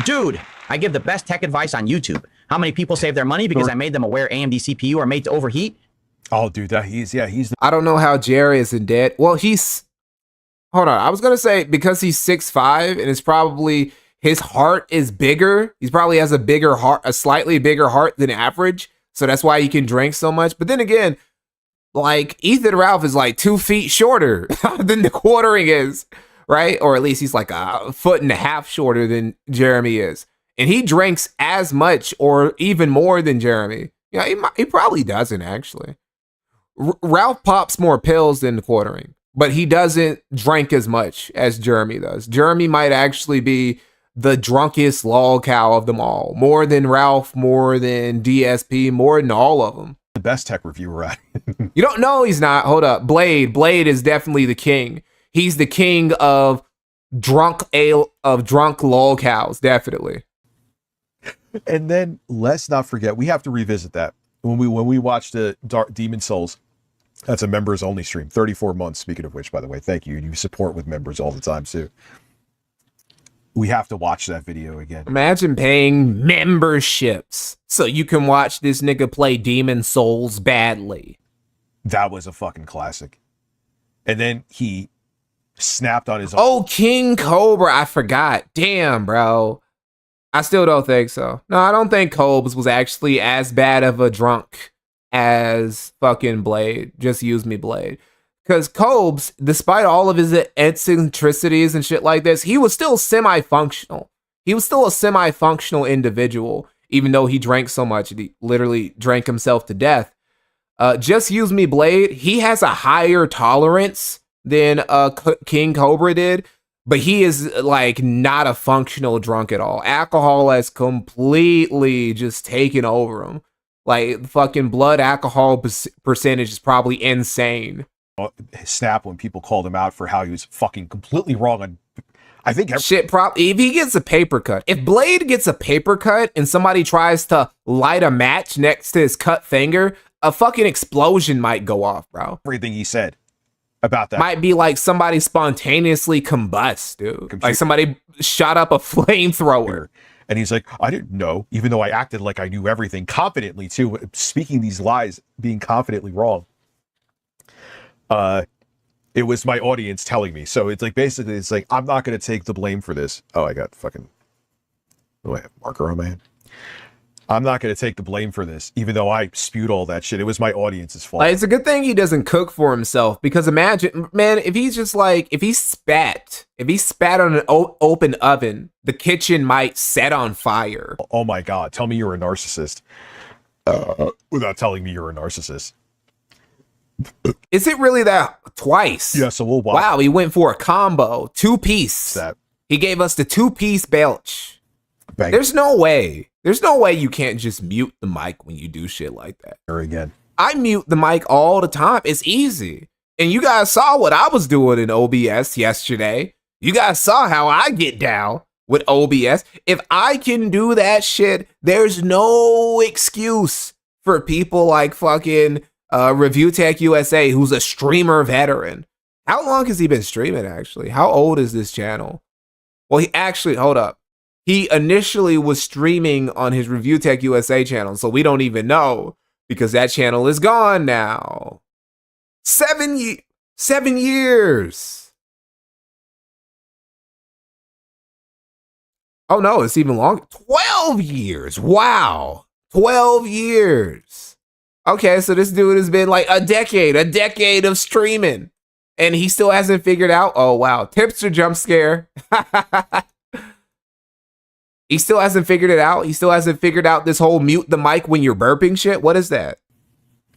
S8: Dude, I give the best tech advice on YouTube. How many people save their money because I made them aware AMD CPU are made to overheat?
S6: Oh, dude, he's
S1: I don't know how Jerry isn't dead. Well, hold on. I was going to say because he's 6'5" and it's probably his heart is bigger. He probably has a slightly bigger heart than average. So that's why he can drink so much. But then again, like Ethan Ralph is like 2 feet shorter than the quartering is, right? Or at least he's like a foot and a half shorter than Jeremy is. And he drinks as much or even more than Jeremy. Yeah, he probably doesn't actually. Ralph pops more pills than the quartering, but he doesn't drink as much as Jeremy does. Jeremy might actually be the drunkest lol cow of them all. More than Ralph, more than DSP, more than all of them.
S6: the best tech reviewer at.
S1: You don't know he's not. Hold up. Blade is definitely the king. He's the king of drunk lol cows, definitely.
S6: And then let's not forget, we have to revisit that when we watched the Demon Souls. That's a members only stream, 34 months. Speaking of which, by the way, thank you. You support with members all the time too. We have to watch that video again.
S1: Imagine paying memberships so you can watch this nigga play Demon Souls badly.
S6: That was a fucking classic. And then he snapped on his
S1: Oh, King Cobra, I forgot. Damn, bro. I still don't think so. No, I don't think Cobes was actually as bad of a drunk as fucking Blade. Just use me, Blade. Because Cobes, despite all of his eccentricities and shit like this, he was still semi-functional. He was still a semi-functional individual, even though he drank so much. He literally drank himself to death. Just use me, Blade. He has a higher tolerance than King Cobra did, but he is like not a functional drunk at all. Alcohol has completely just taken over him. Like fucking blood alcohol percentage is probably insane.
S6: Snap when people called him out for how he was fucking completely wrong on, I think
S1: if he gets a paper cut, if Blade gets a paper cut and somebody tries to light a match next to his cut finger, a fucking explosion might go off, bro.
S6: Everything he said about that
S1: might be like somebody spontaneously combust, dude. Like somebody shot up a flamethrower.
S6: And he's like, I didn't know, even though I acted like I knew everything confidently too, speaking these lies, being confidently wrong. It was my audience telling me. So it's like, basically, it's like, I'm not going to take the blame for this. Oh, I got fucking, oh, I have marker on my hand. I'm not going to take the blame for this, even though I spewed all that shit. It was my audience's fault.
S1: Like, it's a good thing he doesn't cook for himself, because imagine, man, if he's just like, if he spat on an open oven, the kitchen might set on fire.
S6: Oh my God. Tell me you're a narcissist. Without telling me you're a narcissist.
S1: Is it really that twice?
S6: Yeah, so we'll watch.
S1: Wow, he went for a combo, 2-piece. He gave us the 2-piece belch.
S6: Bang.
S1: There's no way you can't just mute the mic when you do shit like that.
S6: Or again.
S1: I mute the mic all the time. It's easy. And you guys saw what I was doing in OBS yesterday. You guys saw how I get down with OBS. If I can do that shit, there's no excuse for people like fucking Review Tech USA, who's a streamer veteran. How long has he been streaming, actually? How old is this channel? Well, hold up. He initially was streaming on his Review Tech USA channel, so we don't even know, because that channel is gone now. 7 years. Oh no, it's even longer. 12 years. Wow. 12 years. Okay, so this dude has been like a decade of streaming, and he still hasn't figured out. Oh, wow. Tipster jump scare. He still hasn't figured it out. He still hasn't figured out this whole mute the mic when you're burping shit. What is that?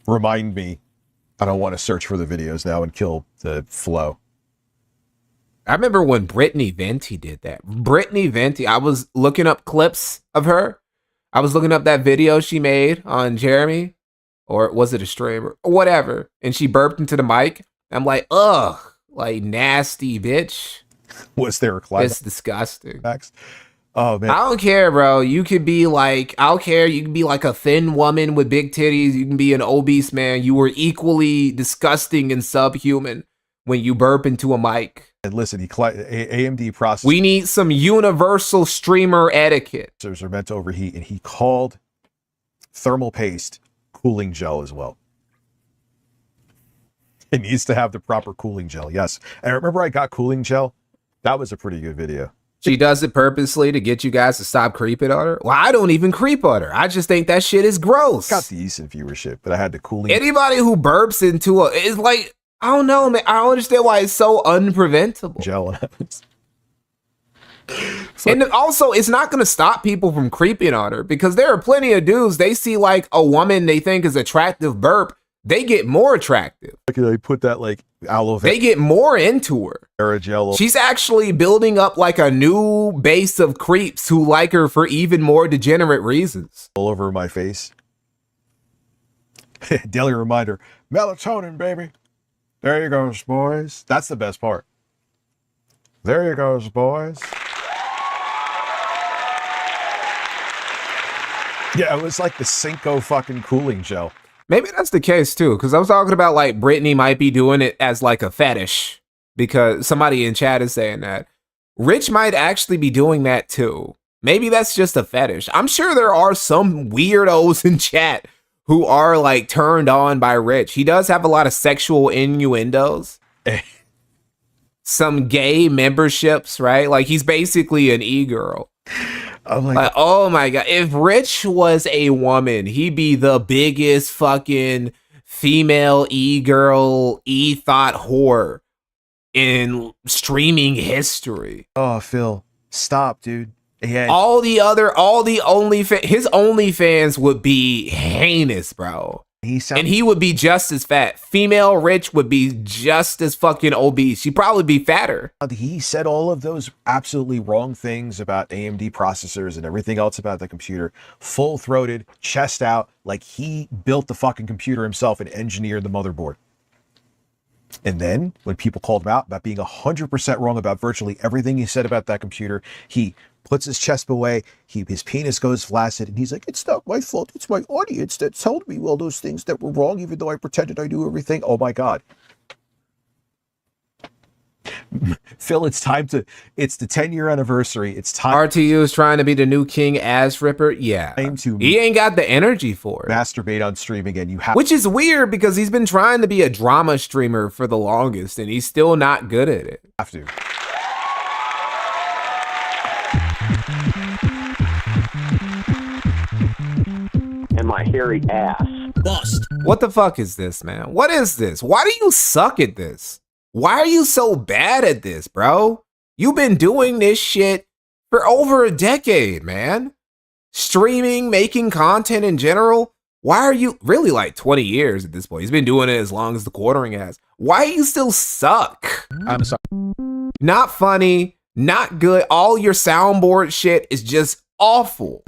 S6: Remind me. I don't want to search for the videos now and kill the flow.
S1: I remember when Brittany Venti did that. Brittany Venti, I was looking up clips of her. I was looking up that video she made on Jeremy. Or was it a streamer? Or whatever. And she burped into the mic. I'm like, ugh. Like, nasty bitch.
S6: Was there a class?
S1: It's disgusting.
S6: Max? Oh man,
S1: I don't care, bro. You could be like, I don't care. You can be like a thin woman with big titties. You can be an obese man. You were equally disgusting and subhuman when you burp into a mic.
S6: and listen, AMD processors
S1: We need some universal streamer etiquette.
S6: are meant to overheat, and he called thermal paste cooling gel as well. It needs to have the proper cooling gel. Yes, and remember I got cooling gel. That was a pretty good video.
S1: She does it purposely to get you guys to stop creeping on her. Well, I don't even creep on her. I just think that shit is gross.
S6: Got the decent viewership, but I had the cooling.
S1: Anybody who burps into a is like, I don't know, man. I don't understand why it's so unpreventable.
S6: Gel.
S1: And also, it's not going to stop people from creeping on her because there are plenty of dudes, they see like a woman they think is attractive burp, they get more attractive.
S6: They put that like aloe vera
S1: They get more into her.
S6: gel.
S1: She's actually building up like a new base of creeps who like her for even more degenerate reasons.
S6: all over my face. Daily reminder, melatonin, baby. There you goes, boys. That's the best part. There you goes, boys. Yeah, it was like the Cinco fucking cooling gel.
S1: Maybe that's the case too, because I was talking about like Britney might be doing it as like a fetish because somebody in chat is saying that. Rich might actually be doing that too. Maybe that's just a fetish. I'm sure there are some weirdos in chat who are like turned on by Rich. He does have a lot of sexual innuendos. Some gay memberships, right? Like he's basically an e-girl. Like, oh my God. If Rich was a woman, he'd be the biggest fucking female e-girl, e-thought whore in streaming history.
S6: Oh, Phil, stop, dude. Yeah.
S1: His OnlyFans would be heinous, bro. And he would be just as fat. Female Rich would be just as fucking obese. She'd probably be fatter.
S6: He said all of those absolutely wrong things about AMD processors and everything else about the computer, full-throated, chest out, like he built the fucking computer himself and engineered the motherboard. And then when people called him out about being 100% wrong about virtually everything he said about that computer, he puts his chest away, his penis goes flaccid, and he's like, it's not my fault, it's my audience that told me all those things that were wrong, even though I pretended I knew everything. Oh my God. Phil, it's the 10-year anniversary. It's time.
S1: RTU is trying to be the new King Ass Ripper. Yeah. He ain't got the energy for it.
S6: Masturbate on stream again. You have,
S1: which is weird because he's been trying to be a drama streamer for the longest and he's still not good at it.
S6: Have to.
S9: And my hairy ass.
S1: Bust. What the fuck is this, man? What is this? Why do you suck at this? Why are you so bad at this, bro? You've been doing this shit for over a decade, man. Streaming, making content in general. Why are you really like 20 years at this point? He's been doing it as long as the quartering has. Why do you still suck?
S6: I'm sorry.
S1: Not funny, not good. All your soundboard shit is just awful.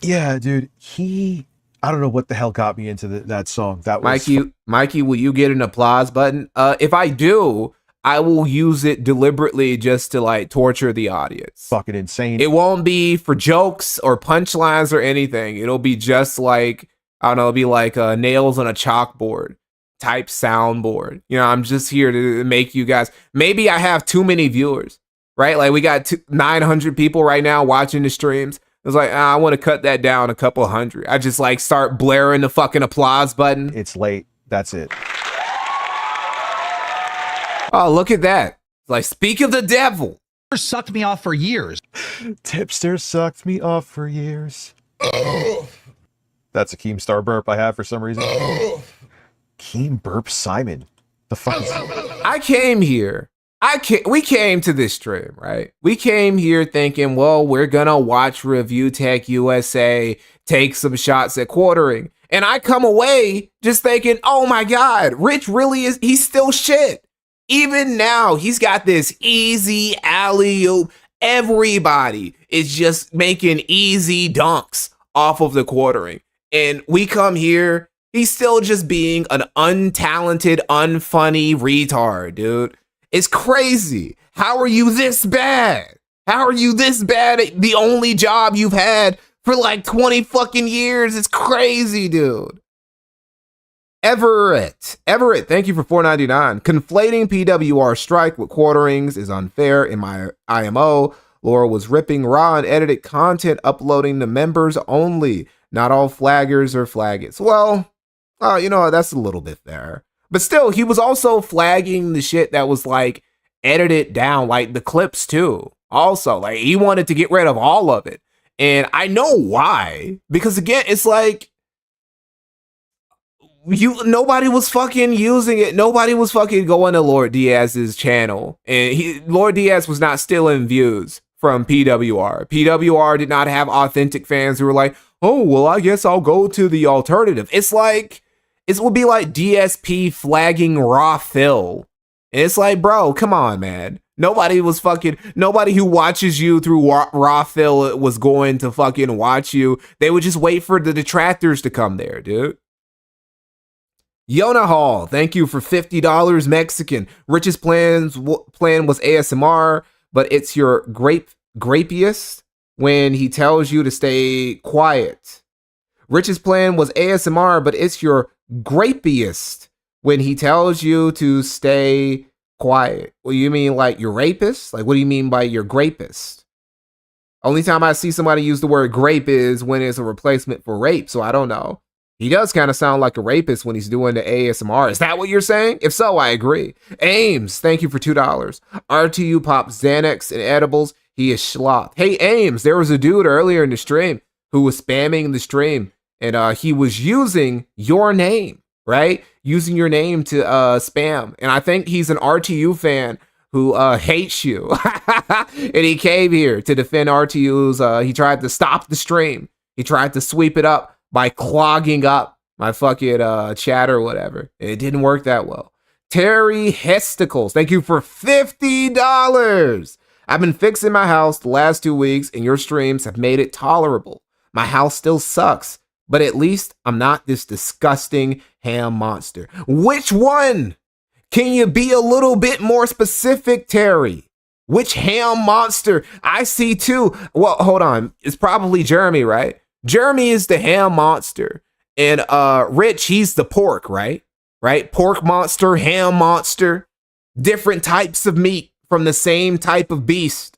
S6: Yeah, dude. I don't know what the hell got me into that song. That was
S1: Mikey, will you get an applause button? If I do, I will use it deliberately just to like torture the audience.
S6: Fucking insane.
S1: It won't be for jokes or punchlines or anything. It'll be just like, I don't know, it'll be like nails on a chalkboard type soundboard. You know, I'm just here to make you guys, maybe I have too many viewers, right? Like we got 900 people right now watching the streams. It was like, I want to cut that down a couple hundred. I just like start blaring the fucking applause button.
S6: It's late. That's it.
S1: Oh, look at that. Like, speak of the devil.
S10: Sucked me off for years.
S6: Tipster sucked me off for years. That's a Keemstar burp I have for some reason. Keem burp Simon. The fuck is that?
S1: I came here. We came to this stream, right? We came here thinking, well, we're gonna watch Review Tech USA take some shots at quartering. And I come away just thinking, oh my God, Rich really is, he's still shit. Even now, he's got this easy alley-oop. Everybody is just making easy dunks off of the quartering. And we come here, he's still just being an untalented, unfunny retard, dude. It's crazy. How are you this bad? How are you this bad at the only job you've had for like 20 fucking years? It's crazy, dude. Everett, thank you for $4.99. Conflating PWR strike with quarterings is unfair in my IMO. Laura was ripping raw and edited content, uploading to members only. Not all flaggers are flaggers. Well, you know, that's a little bit there. But still, he was also flagging the shit that was like edited down, like the clips too. Also, like he wanted to get rid of all of it. And I know why. Because again, it's like nobody was fucking using it. Nobody was fucking going to Lord Diaz's channel. And Lord Diaz was not stealing views from PWR. PWR did not have authentic fans who were like, oh, well, I guess I'll go to the alternative. It's like, it would be like DSP flagging Raw Phil. And it's like, bro, come on, man. Nobody who watches you through Raw Phil was going to fucking watch you. They would just wait for the detractors to come there, dude. Yona Hall, thank you for $50 Mexican. Rich's plan was ASMR, but it's your grapiest when he tells you to stay quiet. Rich's plan was ASMR, but it's your grapiest when he tells you to stay quiet. Well, you mean like your rapist? Like, what do you mean by your grapist? Only time I see somebody use the word grape is when it's a replacement for rape, so I don't know. He does kind of sound like a rapist when he's doing the ASMR. Is that what you're saying? If so, I agree. Ames, thank you for $2. RTU pops Xanax and edibles. He is schlop. Hey, Ames, there was a dude earlier in the stream who was spamming the stream, and he was using your name, right? Using your name to spam. And I think he's an RTU fan who hates you. And he came here to defend RTU's. He tried to stop the stream. He tried to sweep it up by clogging up my fucking chat or whatever. And it didn't work that well. Terry Hesticles, thank you for $50. I've been fixing my house the last 2 weeks, and your streams have made it tolerable. My house still sucks, but at least I'm not this disgusting ham monster. Which one? Can you be a little bit more specific, Terry? Which ham monster? I see two. Well, hold on. It's probably Jeremy, right? Jeremy is the ham monster, and Rich, he's the pork, right? Right? Pork monster, ham monster, different types of meat from the same type of beast.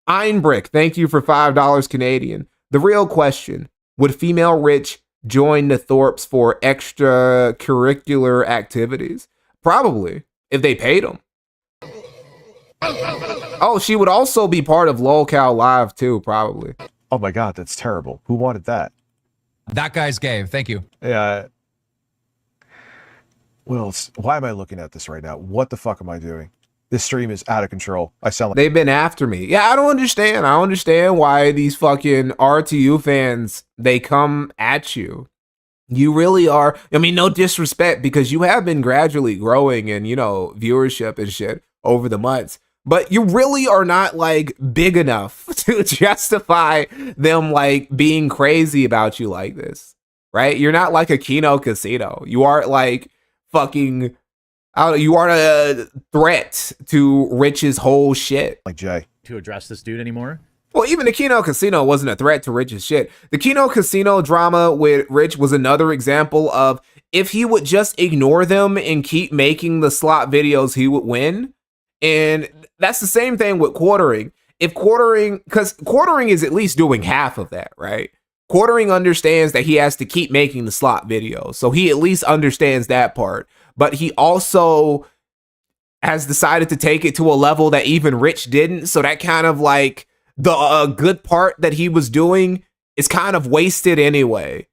S1: Einbrick, thank you for $5 Canadian. The real question, would female Rich join the Thorpes for extracurricular activities? Probably, if they paid them. Oh, she would also be part of LolCal Live too, probably.
S6: Oh my God, that's terrible. Who wanted that?
S10: That guy's gay. Thank you.
S6: Yeah. Well, why am I looking at this right now? What the fuck am I doing? This stream is out of control. I sound like
S1: they've been after me. Yeah, I don't understand. I don't understand why these fucking RTU fans, they come at you. You really are. I mean, no disrespect, because you have been gradually growing in, you know, viewership and shit over the months. But you really are not like big enough to justify them like being crazy about you like this, right? You're not like a Kino Casino. You aren't like fucking, you aren't a threat to Rich's whole shit.
S6: Like Jay.
S5: To address this dude anymore?
S1: Well, even the Kino Casino wasn't a threat to Rich's shit. The Kino Casino drama with Rich was another example of if he would just ignore them and keep making the slot videos, he would win. And that's the same thing with quartering. If quartering, because quartering is at least doing half of that, right? Quartering understands that he has to keep making the slot videos. So he at least understands that part. But he also has decided to take it to a level that even Rich didn't. So that kind of like the good part that he was doing is kind of wasted anyway.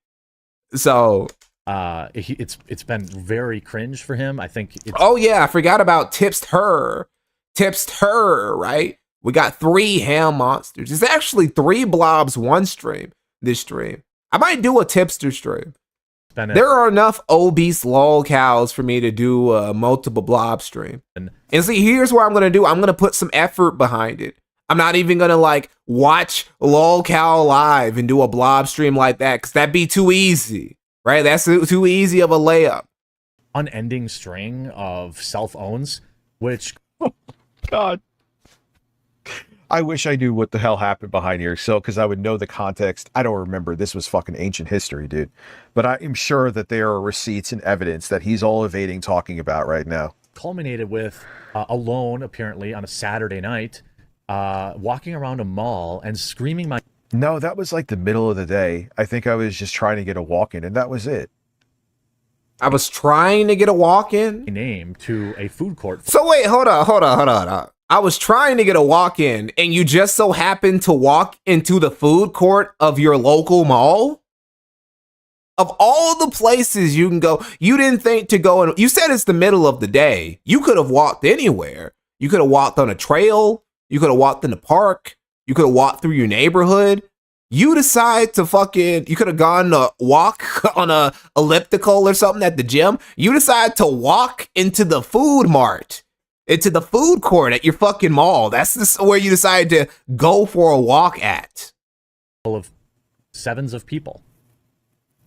S1: So
S5: it's been very cringe for him. I think
S1: oh yeah, I forgot about Tipsed Her, right? We got 3 ham monsters. It's actually 3 blobs, 1 stream. This stream, I might do a tipster stream. There are enough obese lol cows for me to do a multiple blob stream. And see, here's what I'm gonna do. I'm gonna put some effort behind it. I'm not even gonna like watch lol cow live and do a blob stream like that, because that'd be too easy, right? That's too easy of a layup.
S5: Unending string of self-owns, which
S6: God, I wish I knew what the hell happened behind here, so because I would know the context. I don't remember. This was fucking ancient history, dude. But I am sure that there are receipts and evidence that he's all evading talking about right now.
S2: Culminated with alone, apparently, on a Saturday night, walking around a mall and screaming my...
S6: No, that was like the middle of the day. I think I was just trying to get a walk in, and that was it.
S1: I was trying to get a walk in?
S2: ...name to a food court.
S1: So wait, hold on. I was trying to get a walk in, and you just so happened to walk into the food court of your local mall? Of all the places you can go, you didn't think to go, and you said it's the middle of the day. You could have walked anywhere. You could have walked on a trail. You could have walked in the park. You could have walked through your neighborhood. You decide to you could have gone to walk on a elliptical or something at the gym. You decide to walk into the food mart, into the food court at your fucking mall. That's where you decide to go for a walk at.
S2: Full of sevens of people.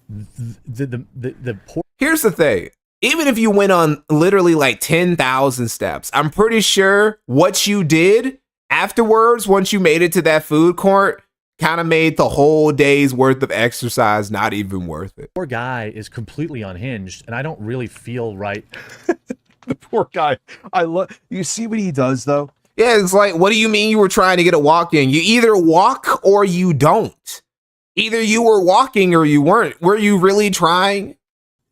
S2: The poor...
S1: Here's the thing. Even if you went on literally like 10,000 steps, I'm pretty sure what you did afterwards, once you made it to that food court, kind of made the whole day's worth of exercise not even worth it.
S2: Poor guy is completely unhinged, and I don't really feel right.
S6: The poor guy. You see what he does, though?
S1: Yeah, it's like, what do you mean you were trying to get a walk in? You either walk or you don't. Either you were walking or you weren't. Were you really trying?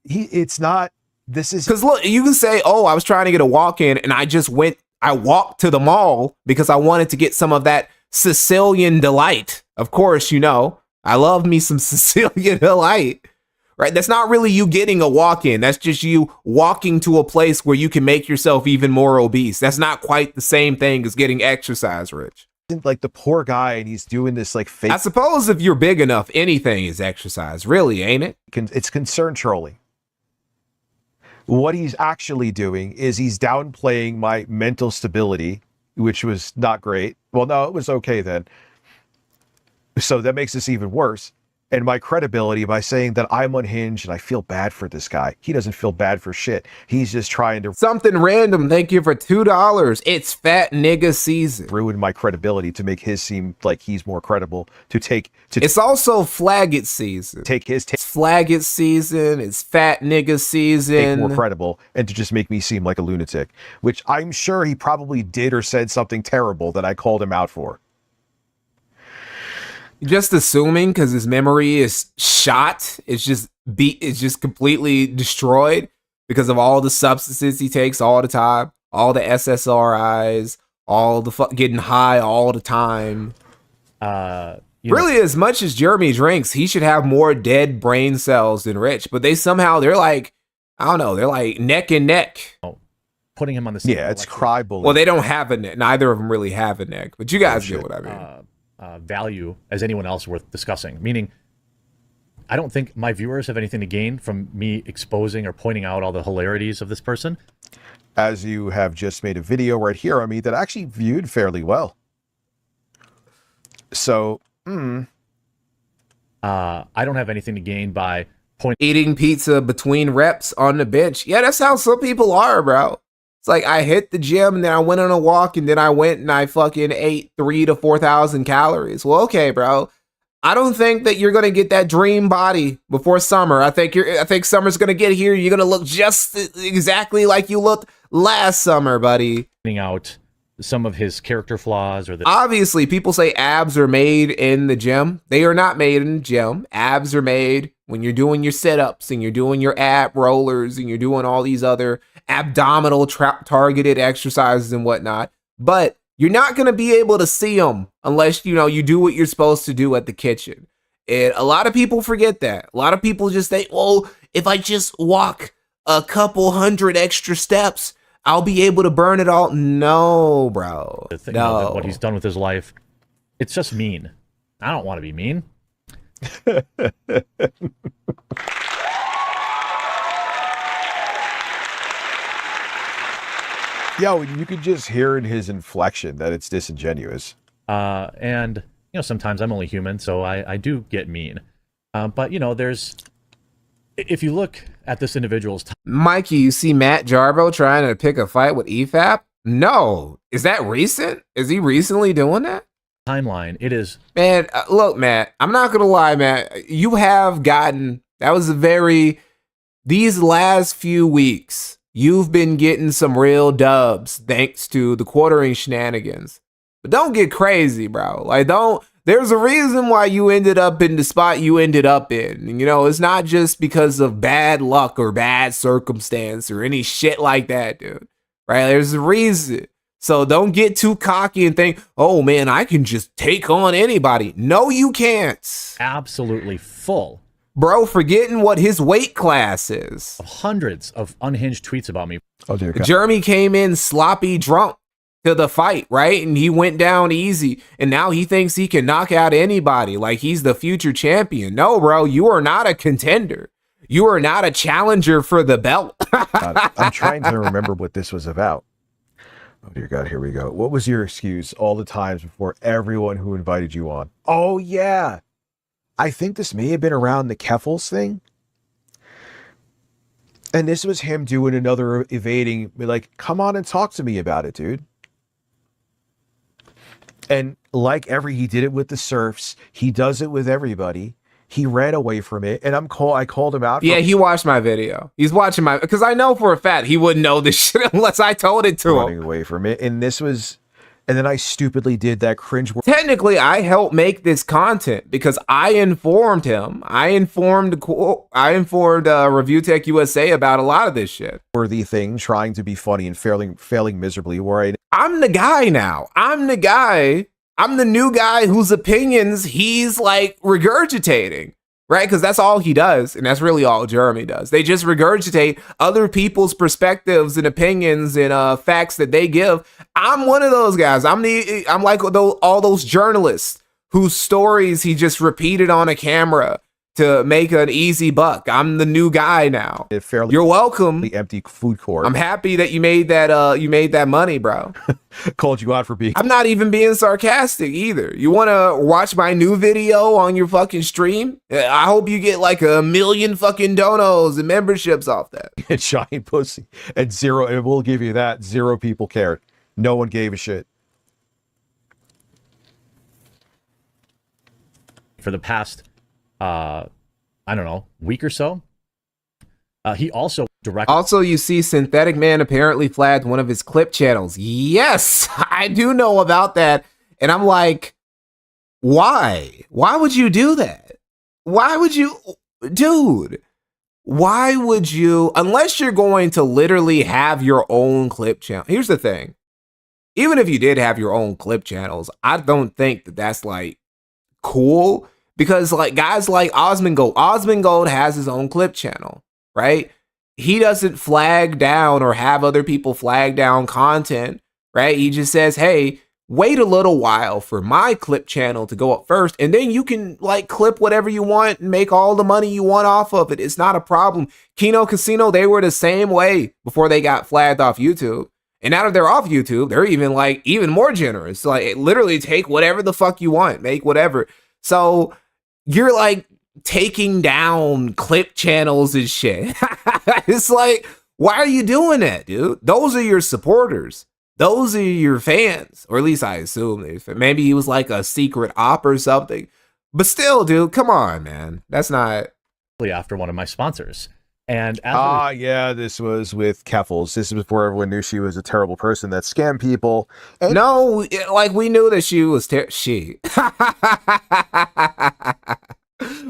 S6: It's not. This is...
S1: Because look, you can say, oh, I was trying to get a walk in, and I walked to the mall because I wanted to get some of that Sicilian delight. Of course, you know, I love me some Sicilian delight, right? That's not really you getting a walk-in. That's just you walking to a place where you can make yourself even more obese. That's not quite the same thing as getting exercise, Rich.
S6: Like the poor guy, and he's doing this like fake...
S1: I suppose if you're big enough, anything is exercise, really, ain't it?
S6: It's concern trolling. What he's actually doing is he's downplaying my mental stability, which was not great. Well, no, it was okay then. So that makes this even worse. And my credibility by saying that I'm unhinged and I feel bad for this guy. He doesn't feel bad for shit. He's just trying to...
S1: Something random. Thank you for $2. It's fat nigga season.
S6: Ruin my credibility to make his seem like he's more credible.
S1: It's also flag it season. It's flag it season. It's fat nigga season.
S6: More credible and to just make me seem like a lunatic, which I'm sure he probably did or said something terrible that I called him out for.
S1: Just assuming because his memory is shot, it's just completely destroyed because of all the substances he takes all the time, all the SSRIs, all the getting high all the time. Really, as much as Jeremy drinks, he should have more dead brain cells than Rich. But they're like, I don't know, they're like neck and neck.
S2: Putting him on the same
S6: level, it's cry bullying.
S1: Well, they don't have a neck. Neither of them really have a neck. But you guys get what I mean.
S2: Value as anyone else worth discussing. Meaning, I don't think my viewers have anything to gain from me exposing or pointing out all the hilarities of this person.
S6: As you have just made a video right here on me that actually viewed fairly well. So,
S2: I don't have anything to gain by
S1: eating pizza between reps on the bench. Yeah, that's how some people are, bro. It's like I hit the gym and then I went on a walk and then I went and I fucking ate 3,000 to 4,000 calories. Well, okay, bro. I don't think that you're gonna get that dream body before summer. I think summer's gonna get here. You're gonna look just exactly like you looked last summer, buddy.
S2: Out some of his character flaws or
S1: obviously people say abs are made in the gym. They are not made in the gym. Abs are made when you're doing your sit-ups and you're doing your ab rollers and you're doing all these other abdominal targeted exercises and whatnot. But you're not going to be able to see them unless, you do what you're supposed to do at the kitchen. And a lot of people forget that. A lot of people just think, well, if I just walk a couple hundred extra steps, I'll be able to burn it all. No, bro. No.
S2: What he's done with his life, it's just mean. I don't want to be mean.
S6: Yo, you could just hear in his inflection that it's disingenuous.
S2: And sometimes I'm only human, so I do get mean. But there's, if you look at this individual's
S1: Mikey, you see Matt Jarbo trying to pick a fight with EFAP? No. Is that recent? Is he recently doing that?
S2: Timeline. It is.
S1: Man, look, Matt, I'm not going to lie, Matt. You have gotten, that was a very, these last few weeks, you've been getting some real dubs thanks to the quartering shenanigans. But don't get crazy, bro. Like, there's a reason why you ended up in the spot you ended up in. You know, it's not just because of bad luck or bad circumstance or any shit like that, dude. Right? There's a reason. So don't get too cocky and think, oh man, I can just take on anybody. No, you can't.
S2: Absolutely full.
S1: Bro, forgetting what his weight class is.
S2: Hundreds of unhinged tweets about me.
S6: Oh, dear God.
S1: Jeremy came in sloppy drunk to the fight, right? And he went down easy. And now he thinks he can knock out anybody like he's the future champion. No, bro, you are not a contender. You are not a challenger for the belt.
S6: I'm trying to remember what this was about. Oh, dear God, here we go. What was your excuse all the times before everyone who invited you on? Oh, yeah. I think this may have been around the Keffels thing. And this was him doing another evading, like, come on and talk to me about it, dude. And like he did it with the Surfs. He does it with everybody. He ran away from it, and I called him out.
S1: Yeah, he watched my video. He's watching because I know for a fact he wouldn't know this shit unless I told it to him.
S6: Running away from it, and then I stupidly did that cringe.
S1: Technically, I helped make this content because I informed him. I informed Review Tech USA about a lot of this shit.
S6: Worthy thing, trying to be funny and failing miserably.
S1: I'm the guy now. I'm the guy. I'm the new guy whose opinions he's like regurgitating, right? Because that's all he does. And that's really all Jeremy does. They just regurgitate other people's perspectives and opinions and facts that they give. I'm one of those guys. I'm like all those journalists whose stories he just repeated on a camera to make an easy buck. I'm the new guy now. You're welcome.
S6: The empty food court.
S1: I'm happy that you made that money, bro.
S6: Called you out for being.
S1: I'm not even being sarcastic either. You want to watch my new video on your fucking stream? I hope you get like 1 million fucking donos and memberships off that.
S6: And giant pussy and zero. And we'll give you that. 0 people cared. No one gave a shit.
S2: For the past, I don't know, week or so. He also directly.
S1: Also, you see, Synthetic Man apparently flagged one of his clip channels. Yes, I do know about that. And I'm like, why? Why would you do that? Why would you, dude? Why would you, unless you're going to literally have your own clip channel? Here's the thing. Even if you did have your own clip channels, I don't think that that's like cool. Because like guys like Osmond Gold has his own clip channel, right? He doesn't flag down or have other people flag down content, right? He just says, hey, wait a little while for my clip channel to go up first, and then you can like clip whatever you want and make all the money you want off of it. It's not a problem. Kino Casino, they were the same way before they got flagged off YouTube. And now that they're off YouTube, they're even more generous. Like literally take whatever the fuck you want, make whatever. So you're like taking down clip channels and shit. It's like, why are you doing that, dude? Those are your supporters. Those are your fans. Or at least I assume. Maybe he was like a secret op or something. But still, dude, come on, man. That's not.
S2: After one of my sponsors. And
S6: yeah, this was with Keffels. This was before everyone knew she was a terrible person that scammed people. And
S1: no, like we knew that she was she.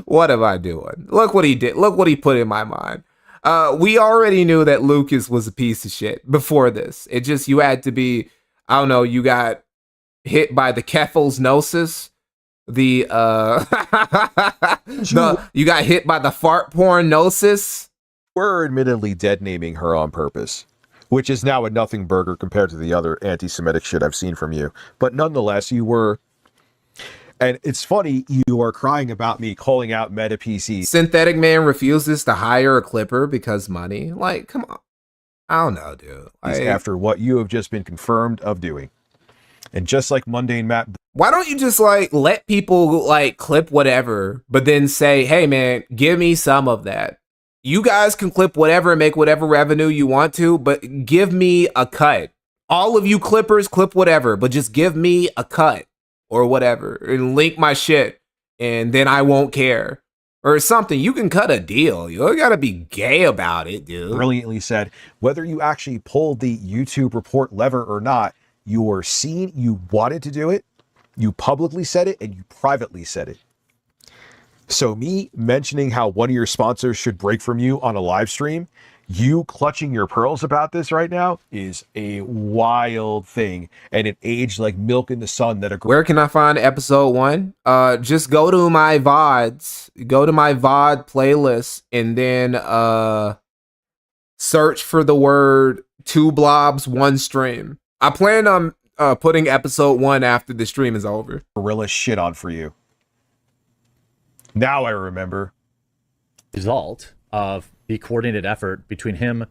S1: What am I doing? Look what he did. Look what he put in my mind. We already knew that Lucas was a piece of shit before this. It just, you had to be, I don't know, you got hit by the Keffels gnosis. You got hit by the fart porn gnosis.
S6: We're admittedly dead naming her on purpose, which is now a nothing burger compared to the other anti-Semitic shit I've seen from you. But nonetheless, you were. And it's funny, you are crying about me calling out Meta PC.
S1: Synthetic Man refuses to hire a clipper because money. Like, come on. I don't know, dude.
S6: After what you have just been confirmed of doing. And just like Mundane Matt.
S1: Why don't you just like let people like clip whatever, but then say, hey man, give me some of that. You guys can clip whatever and make whatever revenue you want to, but give me a cut All of you clippers, clip whatever, but just give me a cut or whatever and link my shit, and then I won't care. Or something. You can cut a deal. You don't gotta be gay about it, dude.
S6: Brilliantly said, whether you actually pulled the YouTube report lever or not, you were seen, you wanted to do it, you publicly said it, and you privately said it. So me mentioning how one of your sponsors should break from you on a live stream, you clutching your pearls about this right now is a wild thing, and it aged like milk in the sun.
S1: Where can I find episode 1? Just go to my VODs, go to my VOD playlist, and then search for the word 2 blobs 1 stream. I plan on putting episode 1 after the stream is over.
S6: Gorilla shit on for you. Now I remember.
S5: Result of the coordinated effort between him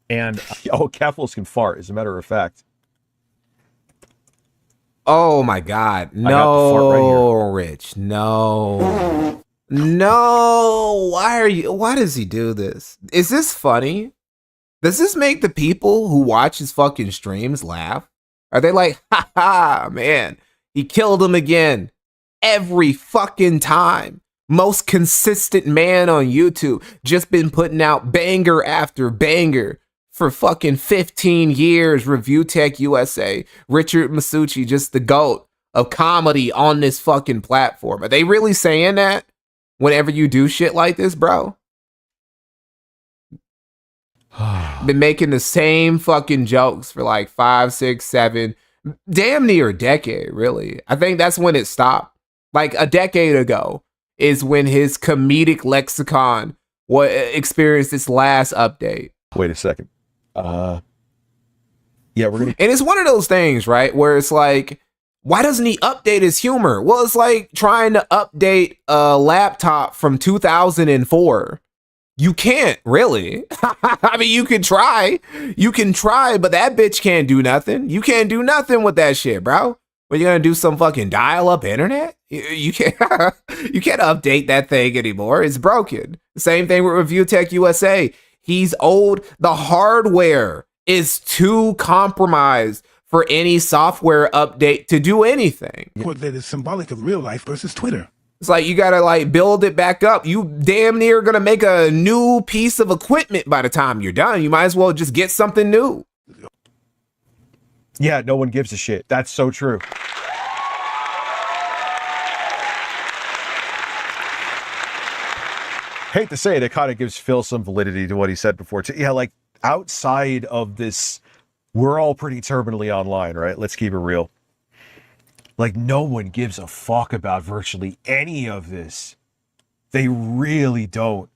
S5: and
S6: oh, Capitals can fart, as a matter of fact.
S1: Oh my God. No, Rich. No. No. Why does he do this? Is this funny? Does this make the people who watch his fucking streams laugh? Are they like, ha ha, man, he killed him again every fucking time? Most consistent man on YouTube, just been putting out banger after banger for fucking 15 years. Review Tech USA, Richard Masucci, just the GOAT of comedy on this fucking platform. Are they really saying that whenever you do shit like this, bro? Been making the same fucking jokes for like 5, 6, 7, damn near a decade, really. I think that's when it stopped. Like a decade ago is when his comedic lexicon experienced its last update.
S6: Wait a second. Yeah, we're gonna.
S1: And it's one of those things, right, where it's like, why doesn't he update his humor? Well, it's like trying to update a laptop from 2004. You can't really. I mean, you can try, but that bitch can't do nothing. You can't do nothing with that shit, bro. What, you gonna do some fucking dial-up internet? You can't you can't update that thing anymore. It's broken. Same thing with Review Tech USA. He's old. The hardware is too compromised for any software update to do anything.
S7: That is symbolic of real life versus Twitter.
S1: It's like you gotta like build it back up. You damn near gonna make a new piece of equipment by the time you're done. You might as well just get something new.
S6: Yeah, no one gives a shit. That's so true. Hate to say it, it kind of gives Phil some validity to what he said before too. Yeah, like outside of this, we're all pretty terminally online, right? Let's keep it real. Like no one gives a fuck about virtually any of this. They really don't.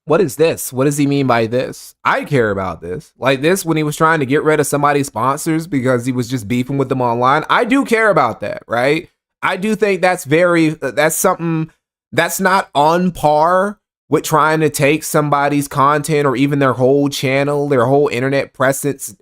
S1: What is this? What does he mean by this? I care about this. Like this, when he was trying to get rid of somebody's sponsors because he was just beefing with them online. I do care about that, right? I do think that's something that's not on par with trying to take somebody's content or even their whole channel, their whole internet presence,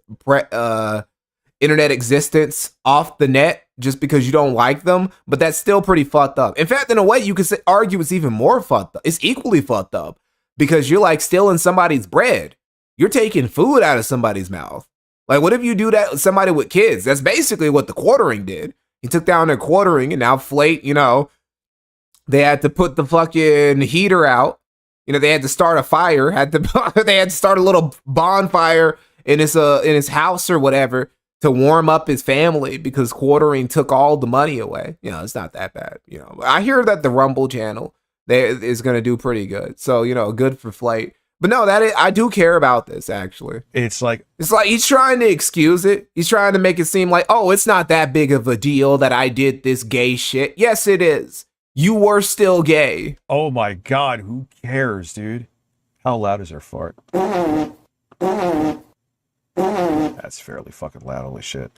S1: internet existence off the net just because you don't like them. But that's still pretty fucked up. In fact, in a way, you could argue it's even more fucked up. It's equally fucked up. Because you're like stealing somebody's bread. You're taking food out of somebody's mouth. Like, what if you do that with somebody with kids? That's basically what the quartering did. He took down their quartering and now Flate, they had to put the fucking heater out. They had to start a fire. They had to start a little bonfire in his house or whatever to warm up his family because quartering took all the money away. It's not that bad. I hear that the Rumble channel is going to do pretty good. So, good for Flate. But no, I do care about this, actually.
S6: It's like
S1: he's trying to excuse it. He's trying to make it seem like, oh, it's not that big of a deal that I did this gay shit. Yes, it is. You were still gay.
S6: Oh my God, who cares, dude? How loud is our fart? That's fairly fucking loud, holy shit.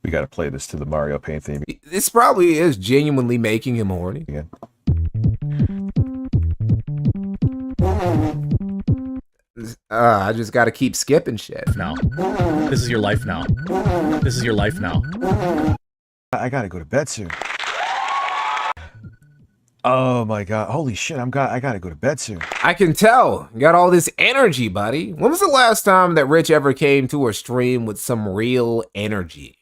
S6: We gotta play this to the Mario Paint theme.
S1: This probably is genuinely making him horny.
S6: Again.
S1: I just gotta keep skipping shit.
S5: now. This is your life now. This is your life now.
S6: I gotta go to bed soon. Oh my god! Holy shit! I gotta go to bed soon.
S1: I can tell. You got all this energy, buddy. When was the last time that Rich ever came to a stream with some real energy?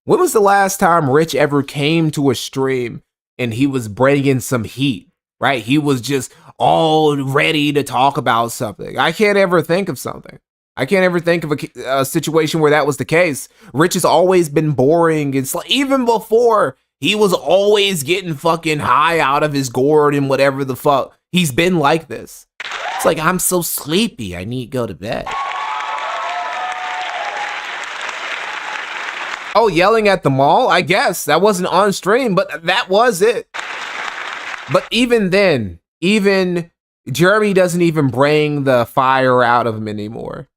S1: When was the last time Rich ever came to a stream and he was bringing some heat, right? He was just all ready to talk about something. I can't ever think of something. I can't ever think of a situation where that was the case. Rich has always been boring. It's like, even before, he was always getting fucking high out of his gourd and whatever the fuck. He's been like this. It's like, I'm so sleepy, I need to go to bed. Oh, yelling at the mall? I guess that wasn't on stream, but that was it. But even then, even Jeremy doesn't even bring the fire out of him anymore.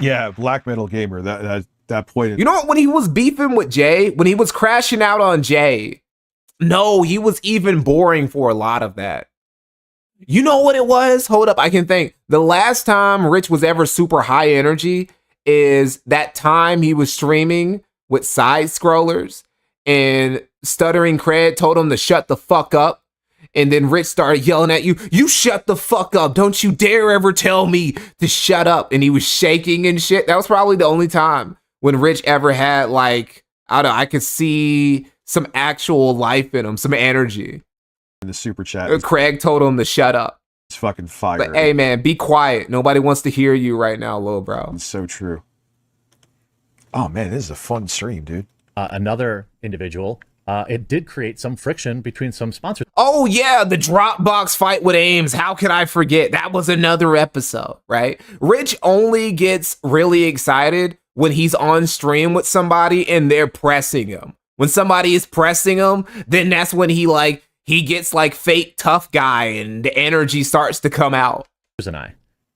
S6: Yeah, Black Metal Gamer. That point.
S1: You know what? When he was beefing with Jay, when he was crashing out on Jay, no, he was even boring for a lot of that. You know what it was? Hold up, I can think. The last time Rich was ever super high energy is that time he was streaming with side scrollers and Stuttering Craig told him to shut the fuck up. And then Rich started yelling at you, you shut the fuck up. Don't you dare ever tell me to shut up. And he was shaking and shit. That was probably the only time when Rich ever had, like, I don't know, I could see some actual life in him, some energy.
S6: In the super chat,
S1: Craig told him to shut up.
S6: It's fucking fire.
S1: But hey, man, be quiet. Nobody wants to hear you right now, little bro.
S6: It's so true. Oh man, this is a fun stream, dude.
S2: Another individual, it did create some friction between some sponsors.
S1: Oh yeah, the Dropbox fight with Ames. How could I forget? That was another episode, right? Rich only gets really excited when he's on stream with somebody and they're pressing him. When somebody is pressing him, then that's when he gets like fake tough guy and the energy starts to come out.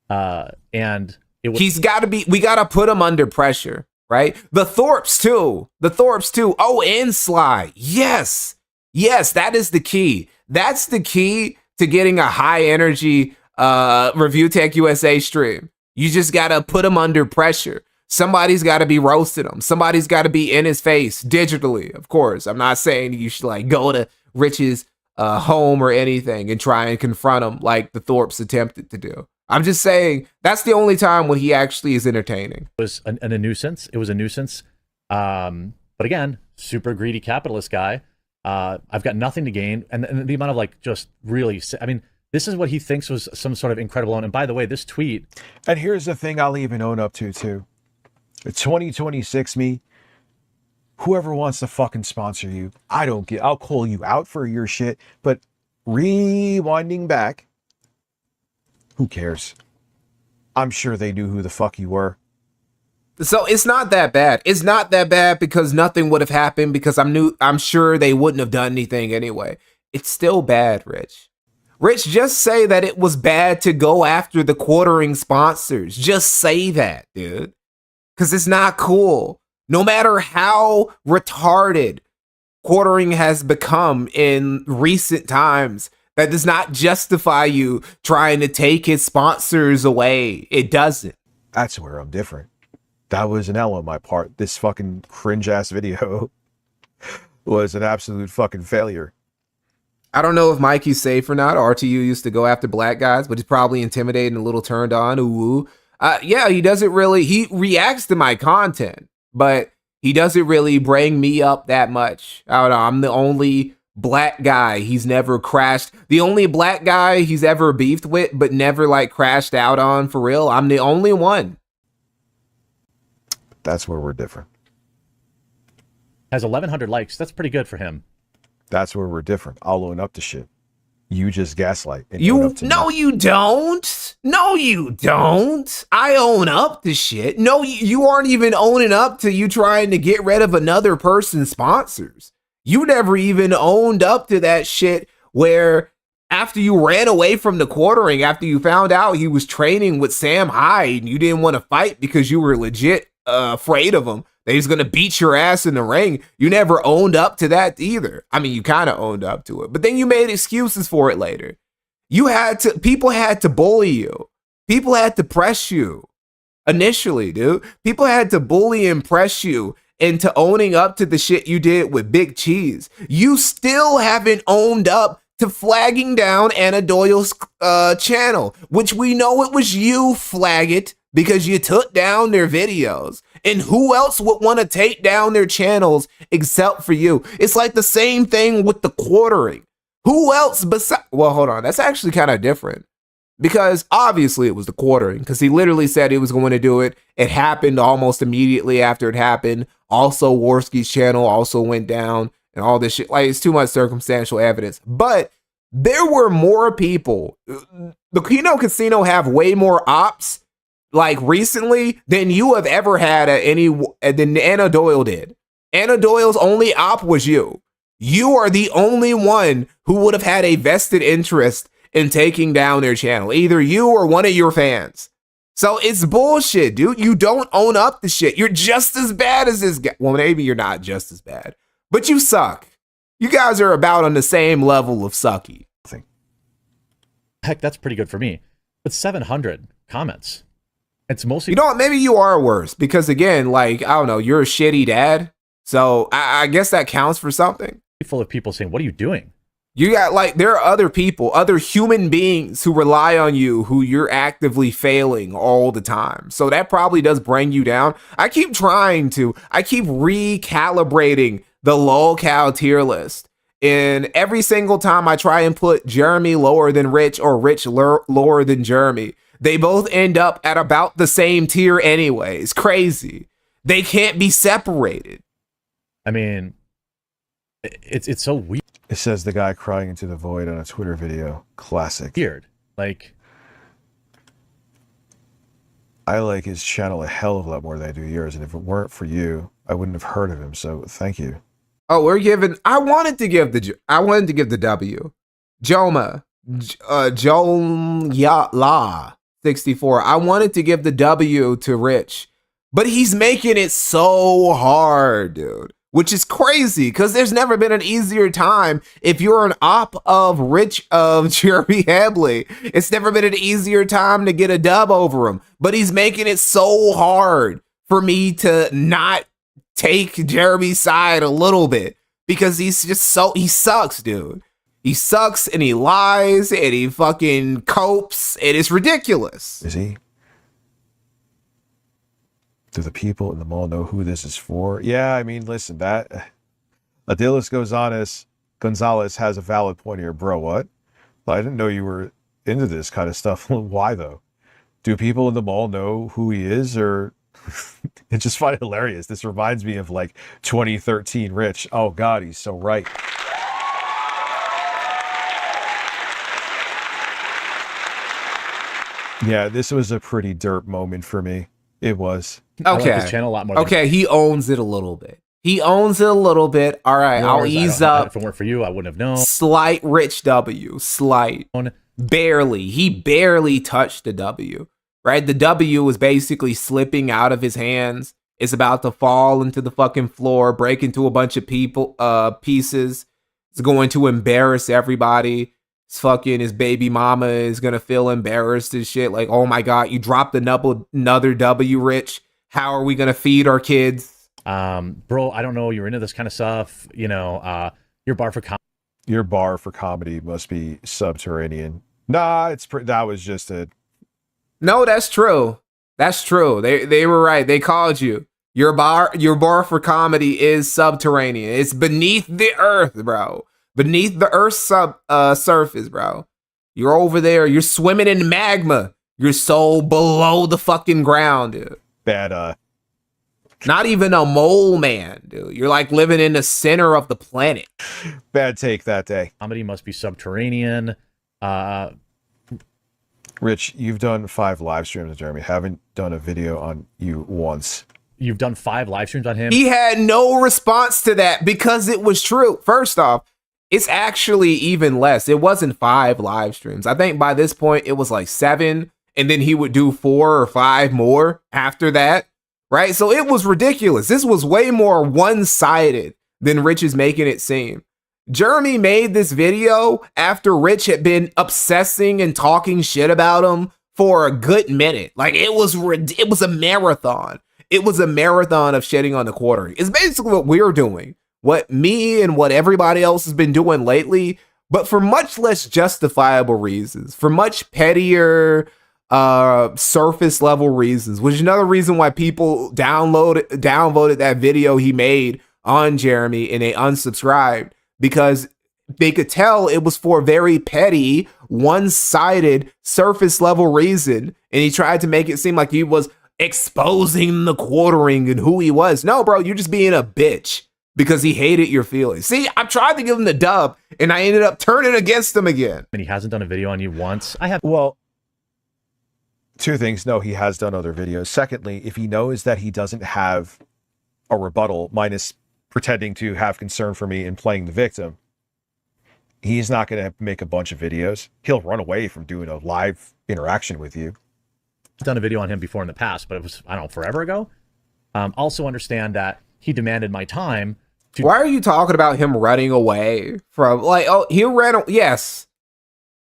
S2: And
S1: he's got to be, we got to put him under pressure, right? The Thorpes too. Oh, and Sly. Yes, that is the key. That's the key to getting a high energy Review Tech USA stream. You just got to put him under pressure. Somebody's got to be roasting him. Somebody's got to be in his face digitally, of course. I'm not saying you should like go to Rich's home or anything and try and confront him like the Thorpes attempted to do. I'm just saying that's the only time when he actually is entertaining.
S2: It was a nuisance. It was a nuisance. But again, super greedy capitalist guy. I've got nothing to gain. And the amount of like just really, I mean, this is what he thinks was some sort of incredible own. And by the way, this tweet.
S6: And here's the thing I'll even own up to too. 2026 me, whoever wants to fucking sponsor you, I'll call you out for your shit, but rewinding back, who cares? I'm sure they knew who the fuck you were.
S1: So it's not that bad. It's not that bad because nothing would have happened because I'm sure they wouldn't have done anything anyway. It's still bad, Rich. Rich, just say that it was bad to go after the quartering sponsors. Just say that, dude. Because it's not cool. No matter how retarded quartering has become in recent times, that does not justify you trying to take his sponsors away. It doesn't.
S6: That's where I'm different. That was an L on my part. This fucking cringe ass video was an absolute fucking failure.
S1: I don't know if Mikey's safe or not. RTU used to go after black guys, but he's probably intimidated and a little turned on. Ooh. Yeah, he doesn't really, he reacts to my content, but he doesn't really bring me up that much. I don't know, I'm the only black guy he's never crashed. The only black guy he's ever beefed with, but never like crashed out on for real. I'm the only one.
S6: That's where we're different.
S2: Has 1,100 likes. That's pretty good for him.
S6: That's where we're different. I'll own up to shit. You just gaslight. And
S1: you don't. No, you don't. I own up to shit. No, you aren't even owning up to you trying to get rid of another person's sponsors. You never even owned up to that shit where after you ran away from the quartering, after you found out he was training with Sam Hyde and you didn't want to fight because you were legit afraid of him, that he's going to beat your ass in the ring. You never owned up to that either. I mean, you kind of owned up to it, but then you made excuses for it later. People had to bully you. People had to press you initially, dude. People had to bully and press you into owning up to the shit you did with Big Cheese. You still haven't owned up to flagging down Anna Doyle's channel, which we know it was you, flag it, because you took down their videos. And who else would want to take down their channels except for you? It's like the same thing with the quartering. Who else besides? Well, hold on. That's actually kind of different. Because obviously it was the quartering, because he literally said he was going to do it. It happened almost immediately after it happened. Also, Worski's channel also went down and all this shit. Like, it's too much circumstantial evidence. But there were more people. The Keno Casino have way more ops, like, recently than you have ever had at any, than Anna Doyle did. Anna Doyle's only op was you. You are the only one who would have had a vested interest in taking down their channel, either you or one of your fans. So it's bullshit, dude. You don't own up to shit. You're just as bad as this guy. Well, maybe you're not just as bad, but you suck. You guys are about on the same level of sucky.
S2: Heck, that's pretty good for me. But 700 comments. It's mostly...
S1: You know what? Maybe you are worse because, again, like, I don't know, you're a shitty dad. So I guess that counts for something.
S2: Full of people saying, what are you doing?
S1: You got, like, there are other people, other human beings who rely on you, who you're actively failing all the time. So that probably does bring you down. I keep recalibrating the lolcow tier list. And every single time I try and put Jeremy lower than Rich or Rich lower than Jeremy, they both end up at about the same tier anyway. It's crazy. They can't be separated.
S2: I mean, it's so weird.
S6: It says the guy crying into the void on a Twitter video. Classic.
S2: Weird. Like,
S6: I like his channel a hell of a lot more than I do yours, and if it weren't for you, I wouldn't have heard of him. So thank you.
S1: Oh, we're giving. I wanted to give the W. Joma, Jola 64. I wanted to give the W to Rich, but he's making it so hard, dude. Which is crazy, because there's never been an easier time if you're an op of Jeremy Habley. It's never been an easier time to get a dub over him. But he's making it so hard for me to not take Jeremy's side a little bit, because he sucks, dude. He sucks and he lies and he fucking copes, and it's ridiculous.
S6: Is he? Do the people in the mall know who this is for? Yeah, I mean, listen, that Adilis Gonzalez has a valid point here. Bro, what? I didn't know you were into this kind of stuff. Why, though? Do people in the mall know who he is, or... I just find it hilarious. This reminds me of, like, 2013 Rich. Oh, God, he's so right. Yeah, this was a pretty derp moment for me. It was.
S1: Okay.
S2: I like his channel a lot more.
S1: Okay, he owns it a little bit. All right, I'll ease up.
S2: If it weren't for you, I wouldn't have known.
S1: Slight Rich W. Slight. Barely. He barely touched the W. Right? The W was basically slipping out of his hands. It's about to fall into the fucking floor, break into a bunch of pieces. It's going to embarrass everybody. His baby mama is gonna feel embarrassed and shit. Like, oh my God, you dropped another W, Rich. How are we gonna feed our kids?
S2: Bro, I don't know. You're into this kind of stuff. You know, your bar for comedy
S6: must be subterranean. Nah, that was just a...
S1: No, that's true. That's true. They were right. They called you. Your bar for comedy is subterranean. It's beneath the earth, bro. Beneath the earth's surface, bro. You're over there. You're swimming in magma. You're so below the fucking ground, dude.
S6: Bad,
S1: Not even a mole man, dude. You're like living in the center of the planet.
S6: Bad take that day.
S2: Comedy must be subterranean.
S6: Rich, you've done 5 live streams with Jeremy. Haven't done a video on you once.
S2: You've done 5 live streams on him?
S1: He had no response to that because it was true. First off, it's actually even less. It wasn't 5 live streams. I think by this point it was like 7, and then he would do 4 or 5 more after that, right? So it was ridiculous. This was way more one-sided than Rich is making it seem. Jeremy made this video after Rich had been obsessing and talking shit about him for a good minute. Like, it was a marathon. It was a marathon of shitting on the quartering. It's basically what we're doing. What me and what everybody else has been doing lately, but for much less justifiable reasons, for much pettier, surface level reasons, which is another reason why people downvoted that video he made on Jeremy and they unsubscribed, because they could tell it was for a very petty, one-sided, surface level reason. And he tried to make it seem like he was exposing the quartering and who he was. No, bro, you're just being a bitch because he hated your feelings. See, I tried to give him the dub and I ended up turning against him again.
S2: And he hasn't done a video on you once.
S6: Well, two things. No, he has done other videos. Secondly, if he knows that he doesn't have a rebuttal, minus pretending to have concern for me and playing the victim, he's not going to make a bunch of videos. He'll run away from doing a live interaction with you.
S2: I've done a video on him before in the past, but it was, I don't know, forever ago. Also understand that he demanded my time.
S1: Why are you talking about him running away from, like, oh, he ran, yes,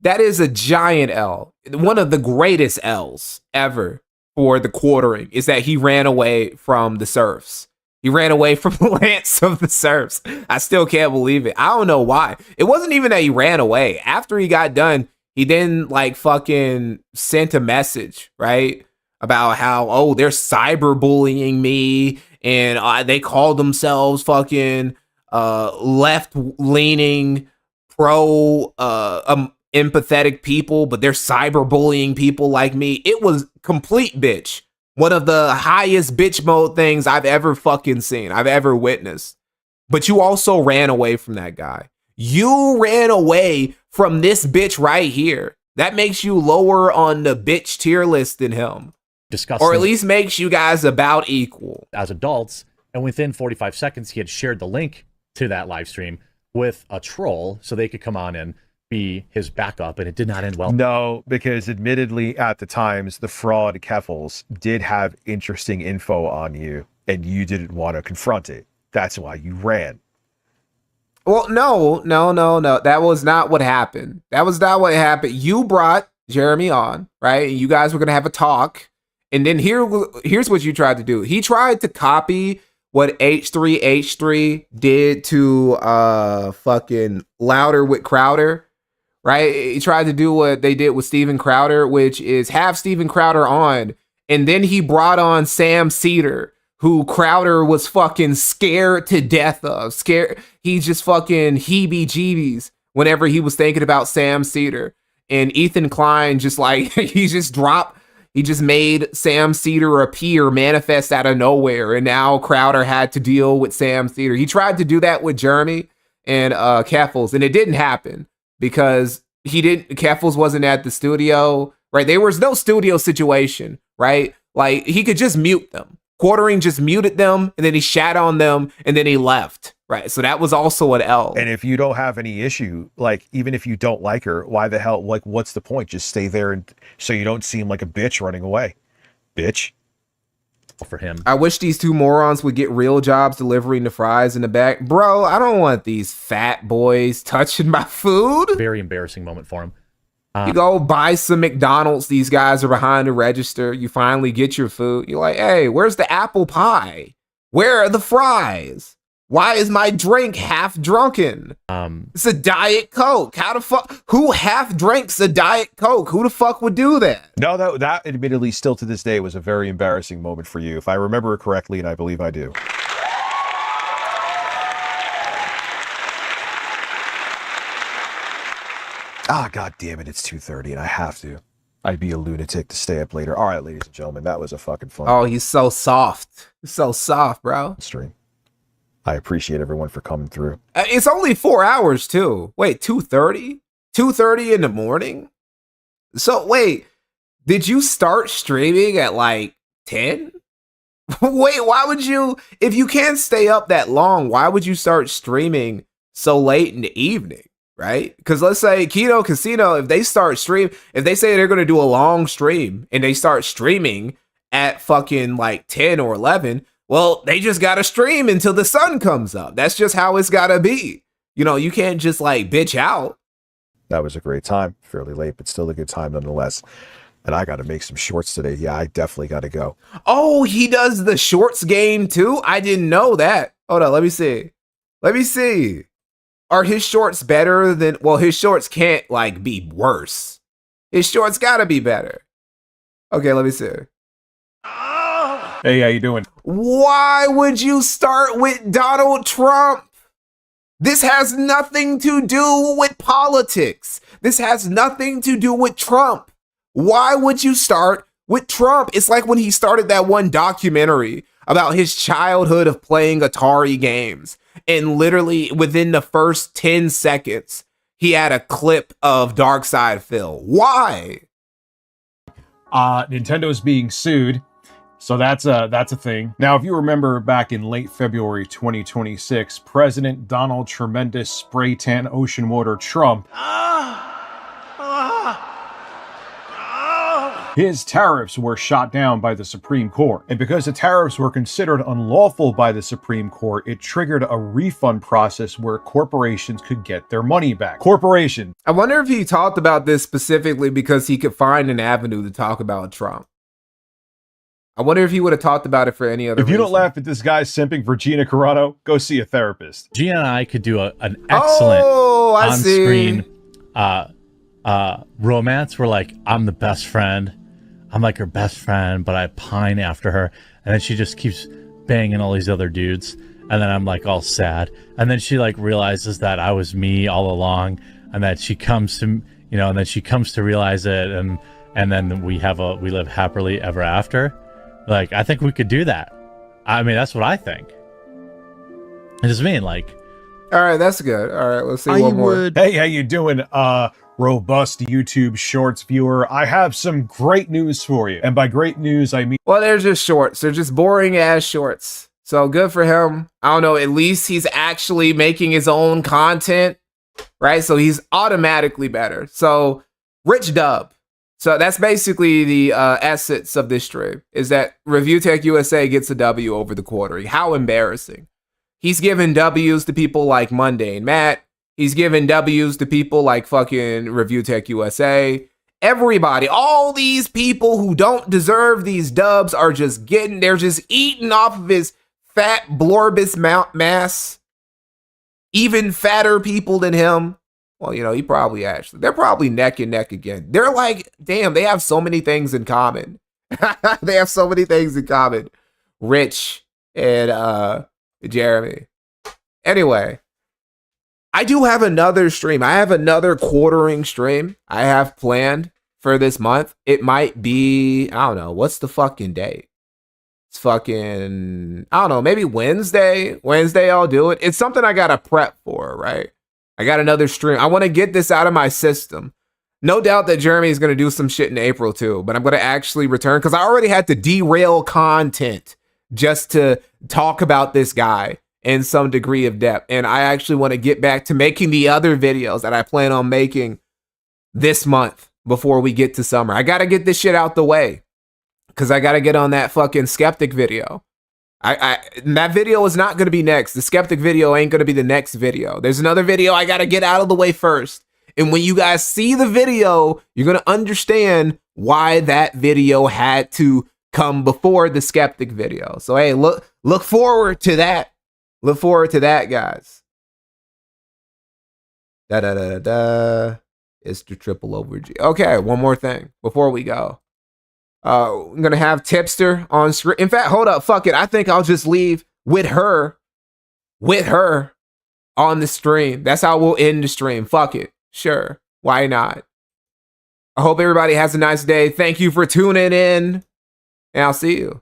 S1: that is a giant L. One of the greatest L's ever for the quartering is that he ran away from the serfs. He ran away from Lance of the Serfs. I still can't believe it. I don't know why. It wasn't even that he ran away. After he got done, he then like fucking sent a message, right? About how, oh, they're cyberbullying me and they call themselves fucking left-leaning, empathetic people, but they're cyberbullying people like me. It was complete bitch. One of the highest bitch mode things I've ever fucking seen, I've ever witnessed. But you also ran away from that guy. You ran away from this bitch right here. That makes you lower on the bitch tier list than him.
S2: Disgusting.
S1: Or at least makes you guys about equal.
S2: As adults, and within 45 seconds, he had shared the link to that live stream with a troll so they could come on and be his backup, and it did not end well.
S6: No, because admittedly at the times, the fraud Keffels did have interesting info on you, and you didn't want to confront it. That's why you ran.
S1: Well, no. That was not what happened. That was not what happened. You brought Jeremy on, right? And you guys were going to have a talk. And then here's what you tried to do. He tried to copy what H3H3 did to fucking Louder with Crowder. Right? He tried to do what they did with Steven Crowder, which is have Steven Crowder on. And then he brought on Sam Cedar, who Crowder was fucking scared to death of. Scared. He just fucking heebie-jeebies whenever he was thinking about Sam Cedar. And Ethan Klein just like, he just made Sam Cedar appear, manifest out of nowhere. And now Crowder had to deal with Sam Cedar. He tried to do that with Jeremy and Keffels, and it didn't happen. Because Keffels wasn't at the studio, right? There was no studio situation, right? Like, he could just mute them. Quartering just muted them, and then he shat on them, and then he left, right? So that was also an L.
S6: And if you don't have any issue, like, even if you don't like her, why the hell, like, what's the point? Just stay there and so you don't seem like a bitch running away. Bitch.
S2: For him.
S1: I wish these two morons would get real jobs delivering the fries in the back. Bro, I don't want these fat boys touching my food.
S2: Very embarrassing moment for him.
S1: You go buy some McDonald's. These guys are behind the register. You finally get your food. You're like, hey, where's the apple pie? Where are the fries? Why is my drink half drunken? It's a Diet Coke. How the fuck? Who half drinks a Diet Coke? Who the fuck would do that?
S6: No, that admittedly still to this day was a very embarrassing moment for you, if I remember it correctly, and I believe I do. Ah, god damn it, it's 2:30 and I have to. I'd be a lunatic to stay up later. All right, ladies and gentlemen, that was a fucking fun.
S1: Oh, he's so soft. He's so soft, bro.
S6: Stream. I appreciate everyone for coming through.
S1: It's only 4 hours too. Wait, 2:30? 2:30 in the morning? So wait, did you start streaming at like 10? Wait, why would you, if you can't stay up that long, why would you start streaming so late in the evening? Right? Because let's say Keto Casino, if they say they're going to do a long stream and they start streaming at fucking like 10 or 11, well, they just got to stream until the sun comes up. That's just how it's got to be. You know, you can't just like bitch out.
S6: That was a great time. Fairly late, but still a good time nonetheless. And I got to make some shorts today. Yeah, I definitely got to go.
S1: Oh, he does the shorts game too? I didn't know that. Hold on, let me see. Are his shorts better than, well, his shorts can't like be worse. His shorts gotta be better. Okay, let me see.
S6: Hey, how you doing?
S1: Why would you start with Donald Trump? This has nothing to do with politics. This has nothing to do with Trump. Why would you start with Trump? It's like when he started that one documentary about his childhood of playing Atari games. And literally within the first 10 seconds, he had a clip of Dark Side Phil. Why?
S11: Nintendo's being sued. So that's a thing. Now, if you remember back in late February 2026, President Donald Tremendous Spray Tan Ocean Water Trump, his tariffs were shot down by the Supreme Court. And because the tariffs were considered unlawful by the Supreme Court, it triggered a refund process where corporations could get their money back. Corporation.
S1: I wonder if he talked about this specifically because he could find an avenue to talk about Trump. I wonder if he would have talked about it for any other
S6: If you
S1: reason.
S6: don't laugh at this guy simping for Gina Carano, go see a therapist.
S2: Gina and I could do an excellent on-screen romance where, like, I'm the best friend. I'm like her best friend, but I pine after her. And then she just keeps banging all these other dudes. And then I'm like all sad. And then she like realizes that I was me all along, and that she comes to, you know, and then she comes to realize it. And then we live happily ever after. Like, I think we could do that. I mean, that's what I think. I just mean, like,
S1: all right, that's good. All right, let's see one more.
S6: Hey, how you doing, robust YouTube Shorts viewer? I have some great news for you. And by great news, I mean...
S1: Well, they're just shorts. They're just boring ass shorts. So good for him. I don't know, at least he's actually making his own content, right? So he's automatically better. So, rich dub. So that's basically the essence of this stream, is that Review Tech USA gets a W over the quartering. How embarrassing. He's giving W's to people like Mundane Matt. He's giving W's to people like fucking Review Tech USA. Everybody, all these people who don't deserve these dubs are just they're just eating off of his fat blorbus mass. Even fatter people than him. Well, you know, they're probably neck and neck again. They're like, damn, they have so many things in common. They have so many things in common. Rich and Jeremy. Anyway, I do have another stream. I have another quartering stream I have planned for this month. It might be, I don't know, what's the fucking day? It's fucking, I don't know, maybe Wednesday. Wednesday I'll do it. It's something I gotta prep for, right? I got another stream. I want to get this out of my system. No doubt that Jeremy is going to do some shit in April too, but I'm going to actually return because I already had to derail content just to talk about this guy in some degree of depth. And I actually want to get back to making the other videos that I plan on making this month before we get to summer. I got to get this shit out the way because I got to get on that fucking skeptic video. That video is not going to be next. The skeptic video ain't going to be the next video. There's another video I got to get out of the way first. And when you guys see the video, you're going to understand why that video had to come before the skeptic video. So, hey, look forward to that. Look forward to that, guys. It's the triple over G. Okay, one more thing before we go. I'm gonna have Tipster on screen. In fact, hold up, fuck it. I think I'll just leave with her on the stream. That's how we'll end the stream. Fuck it. Sure. Why not? I hope everybody has a nice day. Thank you for tuning in, and I'll see you.